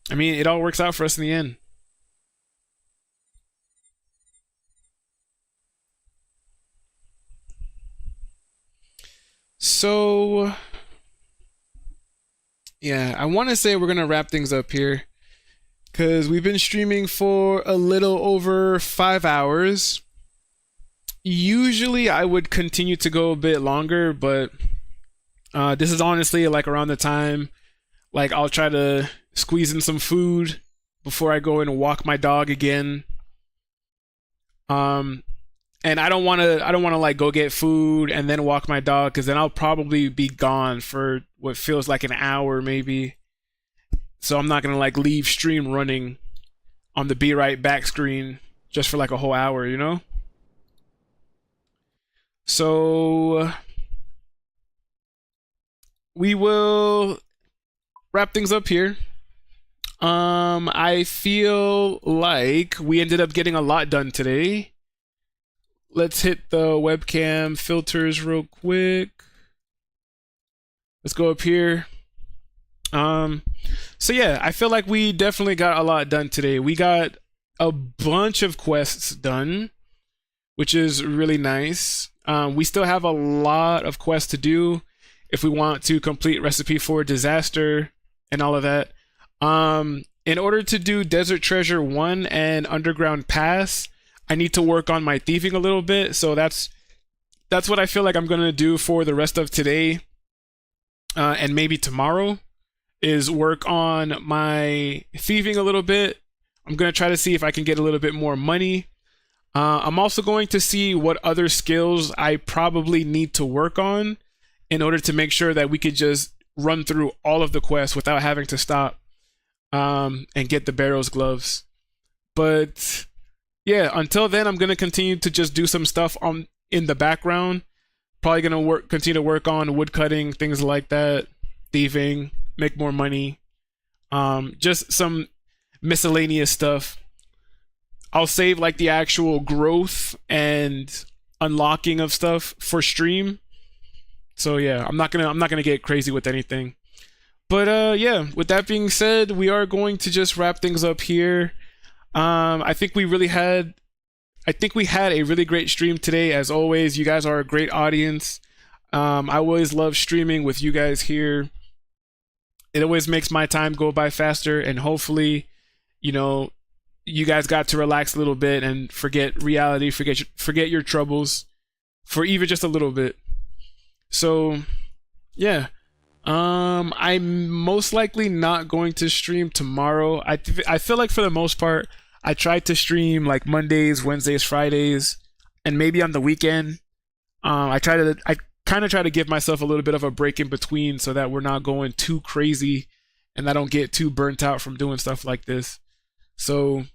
I mean, it all works out for us in the end. So yeah, I want to say we're going to wrap things up here, because we've been streaming for a little over 5 hours. Usually I would continue to go a bit longer, but this is honestly like around the time like I'll try to squeeze in some food before I go and walk my dog again. And I don't want to like go get food and then walk my dog, because then I'll probably be gone for what feels like an hour maybe. So I'm not going to like leave stream running on the be right back screen just for like a whole hour, you know? So we will wrap things up here. I feel like we ended up getting a lot done today. Let's hit the webcam filters real quick. Let's go up here. So yeah, I feel like we definitely got a lot done today. We got a bunch of quests done, which is really nice. We still have a lot of quests to do if we want to complete Recipe for Disaster and all of that. In order to do Desert Treasure 1 and Underground Pass, I need to work on my thieving a little bit, so that's what I feel like I'm gonna do for the rest of today, and maybe tomorrow, is work on my thieving a little bit. I'm gonna try to see if I can get a little bit more money. I'm also going to see what other skills I probably need to work on in order to make sure that we could just run through all of the quests without having to stop and get the Barrows gloves. But yeah, until then, I'm gonna continue to just do some stuff in the background. Probably gonna continue to work on wood cutting, things like that, thieving, make more money, just some miscellaneous stuff. I'll save like the actual growth and unlocking of stuff for stream. So yeah, I'm not gonna get crazy with anything. But yeah, with that being said, we are going to just wrap things up here. I think we had a really great stream today. As always, you guys are a great audience. I always love streaming with you guys here. It always makes my time go by faster, and hopefully, you know, you guys got to relax a little bit and forget reality, forget your troubles for even just a little bit. So yeah, I'm most likely not going to stream tomorrow. I feel like for the most part, I tried to stream like Mondays, Wednesdays, Fridays, and maybe on the weekend. I kind of try to give myself a little bit of a break in between so that we're not going too crazy and I don't get too burnt out from doing stuff like this. So,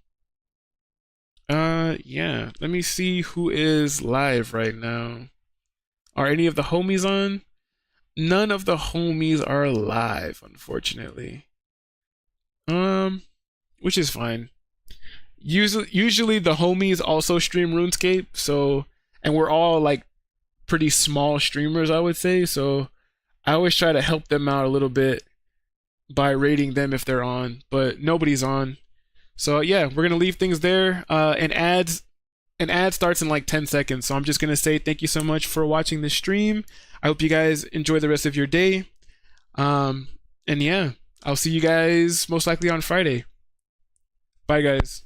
yeah. Let me see who is live right now. Are any of the homies on? None of the homies are live, unfortunately. Which is fine. Usually the homies also stream RuneScape, so and we're all like pretty small streamers, I would say. So I always try to help them out a little bit by rating them if they're on, but nobody's on. So yeah, we're gonna leave things there. An ad starts in like 10 seconds, so I'm just gonna say thank you so much for watching the stream. I hope you guys enjoy the rest of your day. And yeah, I'll see you guys most likely on Friday. Bye, guys.